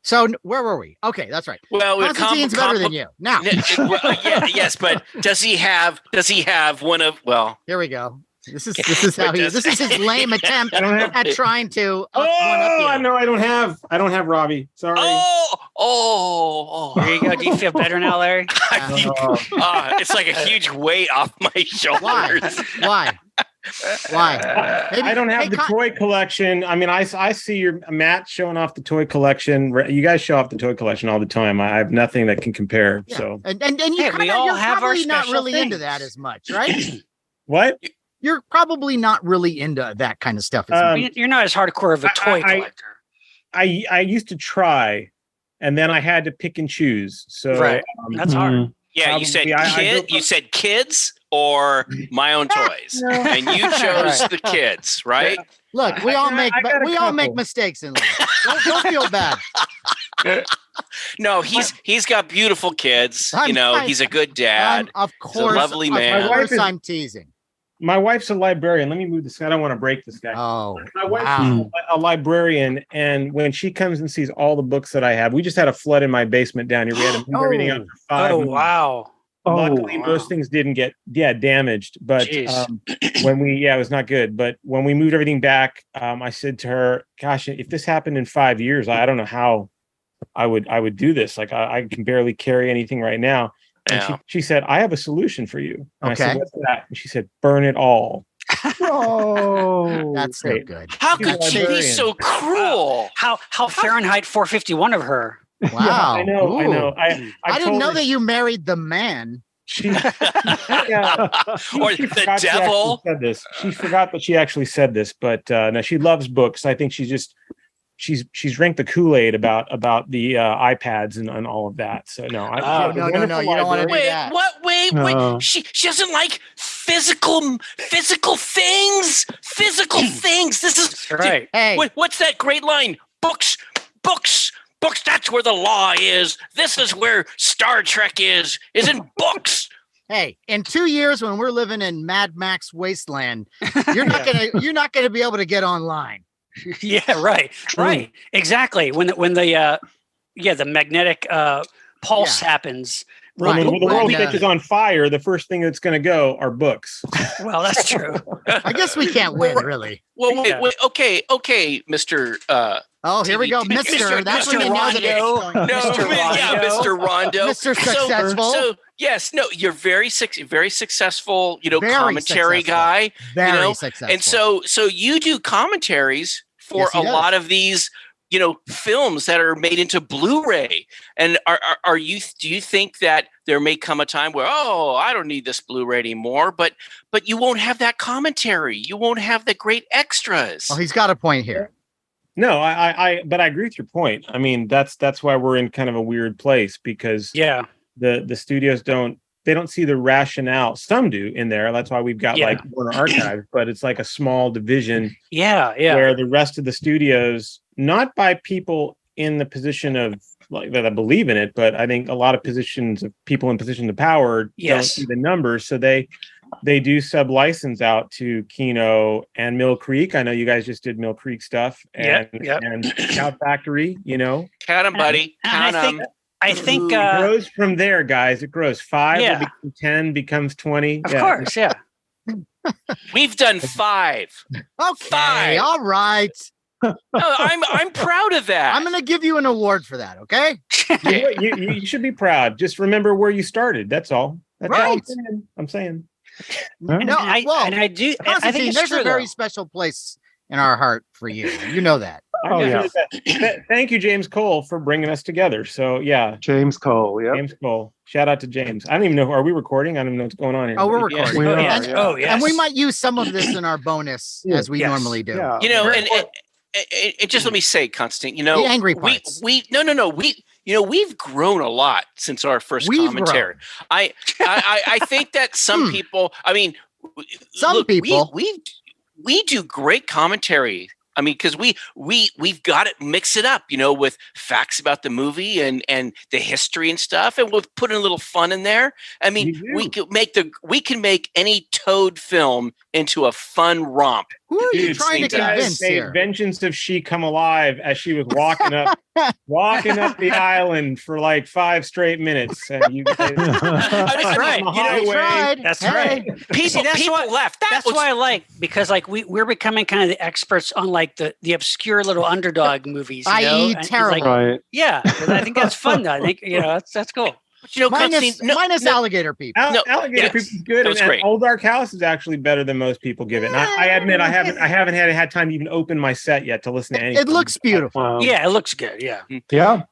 So where were we? Okay, that's right. Well, Constantine's better than you. Now, yes, but does he have one of? Well, here we go. This is his lame attempt at trying to. I don't have Robbie. Sorry. Oh. There you go. Do you feel better now, Larry? It's like a huge weight off my shoulders. Why? Maybe, I don't have the toy collection. I mean, I see your Matt showing off the toy collection. You guys show off the toy collection all the time. I have nothing that can compare. Yeah. So and you're probably not really into that as much, right? what? You're probably not really into that kind of stuff as much. You're not as hardcore of a toy collector. I used to try, and then I had to pick and choose. So right. That's hard. Yeah, you said Probably, you said kids or my own toys, and you chose the kids, right? Look, we all make I got a we all make couple. mistakes in life. Don't feel bad. No, he's got beautiful kids. He's a good dad. Of course, lovely man. Of course, I'm teasing. My wife's a librarian. Let me move this guy. I don't want to break this guy. Oh, My wife's wow. a librarian, and when she comes and sees all the books that I have, we just had a flood in my basement down here. We had to move everything up for 5 months. Wow. Luckily, most things didn't get damaged, but when it was not good. But when we moved everything back, I said to her, "Gosh, if this happened in 5 years, I don't know how I would do this. Like I can barely carry anything right now." And she said, "I have a solution for you." And I said, "What's that?" And she said, "Burn it all." Oh, that's no good. How could she be so cruel? How Fahrenheit 451 of her. Wow. I know. I didn't know that you married the man. Or the devil. She forgot that she actually said this, but no, she loves books. I think she's drank the Kool-Aid about the iPads and all of that. So no, no, you don't want to do that. Wait. She doesn't like physical things. Physical things. This is right. Hey, what's that great line? Books. That's where the law is. This is where Star Trek is in books. Hey, in 2 years when we're living in Mad Max wasteland, you're not gonna be able to get online. Yeah, right. Exactly. When the magnetic pulse happens. When the world catches on fire, the first thing that's going to go are books. Well, that's true. I guess we can't win, really. Well, wait. Okay, Mr. Here we go, Mr. That's when you know that it's going. Mr. Rondo. Mr. Successful. So yes, no, you're very successful, commentary guy. Very successful. And so you do commentaries for a lot of these, films that are made into Blu-ray. And do you think that there may come a time where, I don't need this Blu-ray anymore, but you won't have that commentary. You won't have the great extras. Well, he's got a point here. No, but I agree with your point. I mean, that's why we're in kind of a weird place, because the studios don't see the rationale. Some do in there. That's why we've got like Warner Archive, but it's like a small division. Where the rest of the studios, not by people in the position of like that I believe in it, but I think a lot of positions of people in positions of power don't see the numbers, so they do sub-license out to Kino and Mill Creek. I know you guys just did Mill Creek stuff and Cow Factory. Count them, buddy. Count them. I think it grows from there, guys. It grows 5, becomes 10, becomes 20. Of course, yeah. We've done 5. Okay, 5. all right. No, I'm proud of that. I'm going to give you an award for that. Okay. You should be proud. Just remember where you started. That's all. That's all I'm saying. I do. I think there's a very special place in our heart for you. You know that. Thank you, James Cole, for bringing us together. So yeah, James Cole. Yeah, James Cole. Shout out to James. I don't even know. Are we recording? I don't even know what's going on here. Oh, we're recording. And we might use some of this in our bonus as we normally do. Yeah. And just let me say, Constantine, the angry parts. we've grown a lot since our first commentary. I think that some people, we do great commentary. I mean, because we've got to mix it up, with facts about the movie and the history and stuff, and we'll put in a little fun in there. I mean, we can make any Toad film into a fun romp. Who are you trying to convince here? Vengeance of She Come Alive as she was walking up the island for like 5 straight minutes. And you guys, that's right. That's right. People left. That's why I like, because like we're becoming kind of the experts on like the obscure little underdog movies. I.e. terrible. Right. Yeah, I think that's fun. Though. I think that's cool. But minus Alligator People. Alligator People is good. That was great. Old Dark House is actually better than most people give it. And I admit I haven't had time to even open my set yet to listen to anything. It looks beautiful. Wow. Yeah, it looks good. Yeah. Yeah.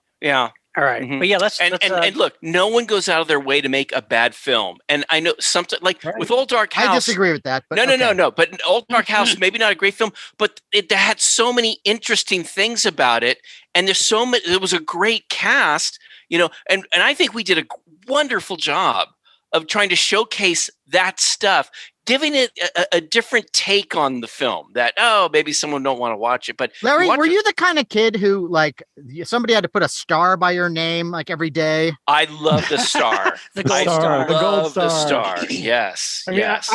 All right. Mm-hmm. But yeah, let's and look, no one goes out of their way to make a bad film. And I know something like with Old Dark House. I disagree with that. But no. But Old Dark House, maybe not a great film, but it had so many interesting things about it. And there was a great cast. and I think we did a wonderful job of trying to showcase that stuff, giving it a different take on the film that, maybe someone don't want to watch it. But Larry, were you the kind of kid who, like, somebody had to put a star by your name, like, every day? I love the star. The gold star. The gold the star. star. Yes. I mean, yes.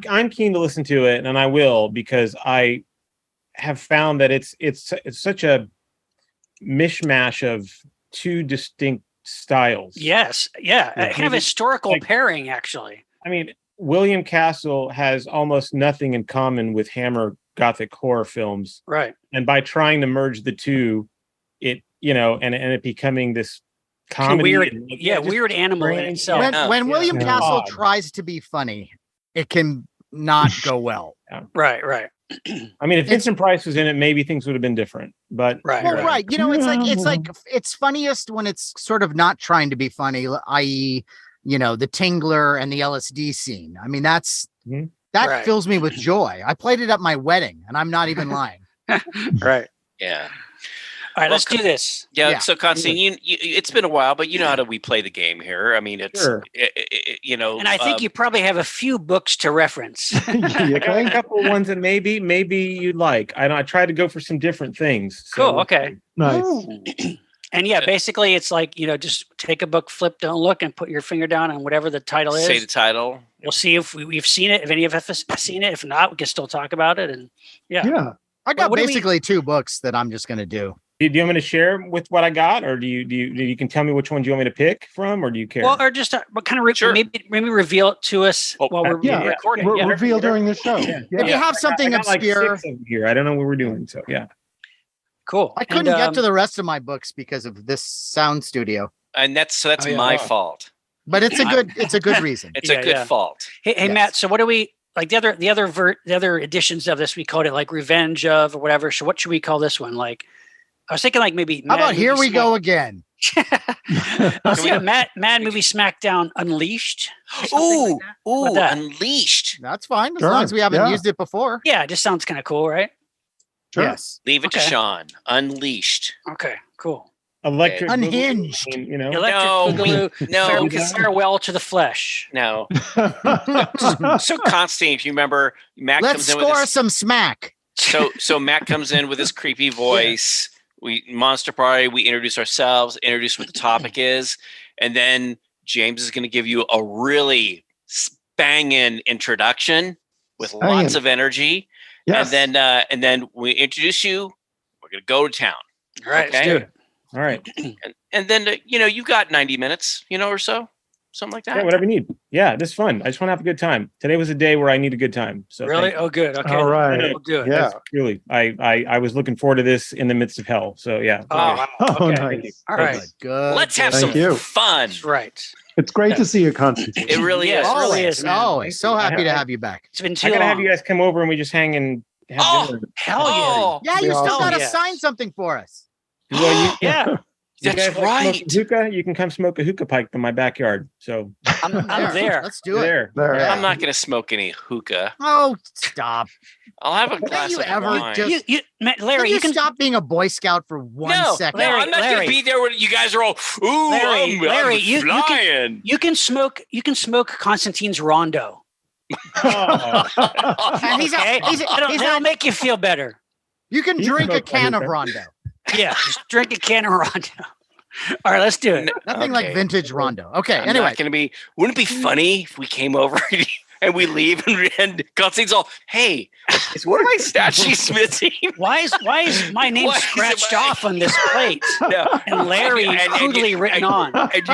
I'm keen to listen to it, and I will, because I have found that it's such a mishmash of two distinct styles. Yes. Yeah. Kind of historical pairing, actually. I mean, William Castle has almost nothing in common with Hammer Gothic horror films. Right. And by trying to merge the two, it, and it becoming this comedy. Weird animal in itself. When William Castle tries to be funny, it can not go well. Right. I mean, if Vincent Price was in it, maybe things would have been different. But right. It's funniest when it's sort of not trying to be funny, i.e., the Tingler and the LSD scene. I mean, that fills me with joy. I played it at my wedding, and I'm not even lying. Right. Yeah. All right, let's do this. Yeah. So, Constantine, it's been a while, but you know how do we play the game here? I mean, it's and I think you probably have a few books to reference. I got a couple of ones that maybe you'd like. I tried to go for some different things. So. Cool. Okay. Nice. And basically, it's like just take a book, flip, don't look, and put your finger down on whatever the title is. Say the title. We'll see if we've seen it. If any of us have seen it, if not, we can still talk about it. And yeah. I got basically 2 books that I'm just going to do. Do you want me to share with what I got, or do you can tell me which ones you want me to pick from, or do you care? Well, or just kind of maybe reveal it to us while we're recording. Reveal during the show. If you have something obscure like 6 over here, I don't know what we're doing. So cool. I couldn't get to the rest of my books because of this sound studio, and that's my fault. But it's a good reason. It's a good fault. Hey, yes. Matt. So what do we like the other editions of this? We called it like Revenge of or whatever. So what should we call this one? Like, I was thinking like maybe. How about Here We Go Again? Mad Movie Smackdown Unleashed. Ooh, Unleashed. That's fine as long as we haven't used it before. Yeah, it just sounds kind of cool, right? Sure. Yes. Leave it to Sean. Unleashed. Okay, cool. Electric Unhinged. Farewell to the flesh. No. So Constantine, if you remember, Matt Let's comes in score some smack. So Matt comes in with his creepy voice. We Monster Party. We introduce ourselves, introduce what the topic is, and then James is going to give you a really banging introduction with lots of energy. Yes. And then we introduce you. We're going to go to town. All right, let's do it. All right. And then you've got 90 minutes, or so. Something like that. Yeah, whatever you need. Yeah, this is fun. I just want to have a good time. Today was a day where I need a good time. So really? Oh, good. Okay. All right. We'll do it. Yeah. Really. I was looking forward to this in the midst of hell. So yeah. Oh, okay. Nice. All right. Good. Let's have some fun. That's right. It's great to see you, Constantine. It really is. Always. Always. So happy to have you back. It's been too long. I gotta long. have you guys come over and we just hang and have dinner. Hell yeah. Yeah, you still gotta sign something for us. Well, yeah. That's right. Hookah, you can come smoke a hookah pipe in my backyard. So I'm there. Let's do it. There. I'm not going to smoke any hookah. Oh, stop! I'll have a glass of wine. Larry, you can stop being a Boy Scout for 1 second. No, I'm not going to be there when you guys are all. Ooh, Larry, I'm flying. You can smoke Constantine's Rondo. That'll make you feel better. You can drink a can of Rondo. Yeah, just drink a can of Rondo. All right, let's do it. Nothing like vintage Rondo. Okay, anyway. Wouldn't it be funny if we came over and we leave and Constantine's all, hey, is one of my statues missing? Why is my name scratched off on this plate? No. And Larry crudely written on. And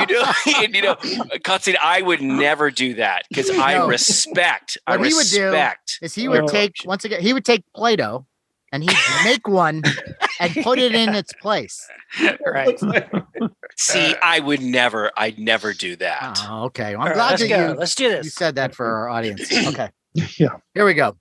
Constantine, I would never do that because I respect. What he would do is he would take Play-Doh and he'd make one and put it in its place. Right. See, I'd never do that. Oh, okay. Well, I'm glad let's do this. You said that for our audience. Okay. Yeah. Here we go.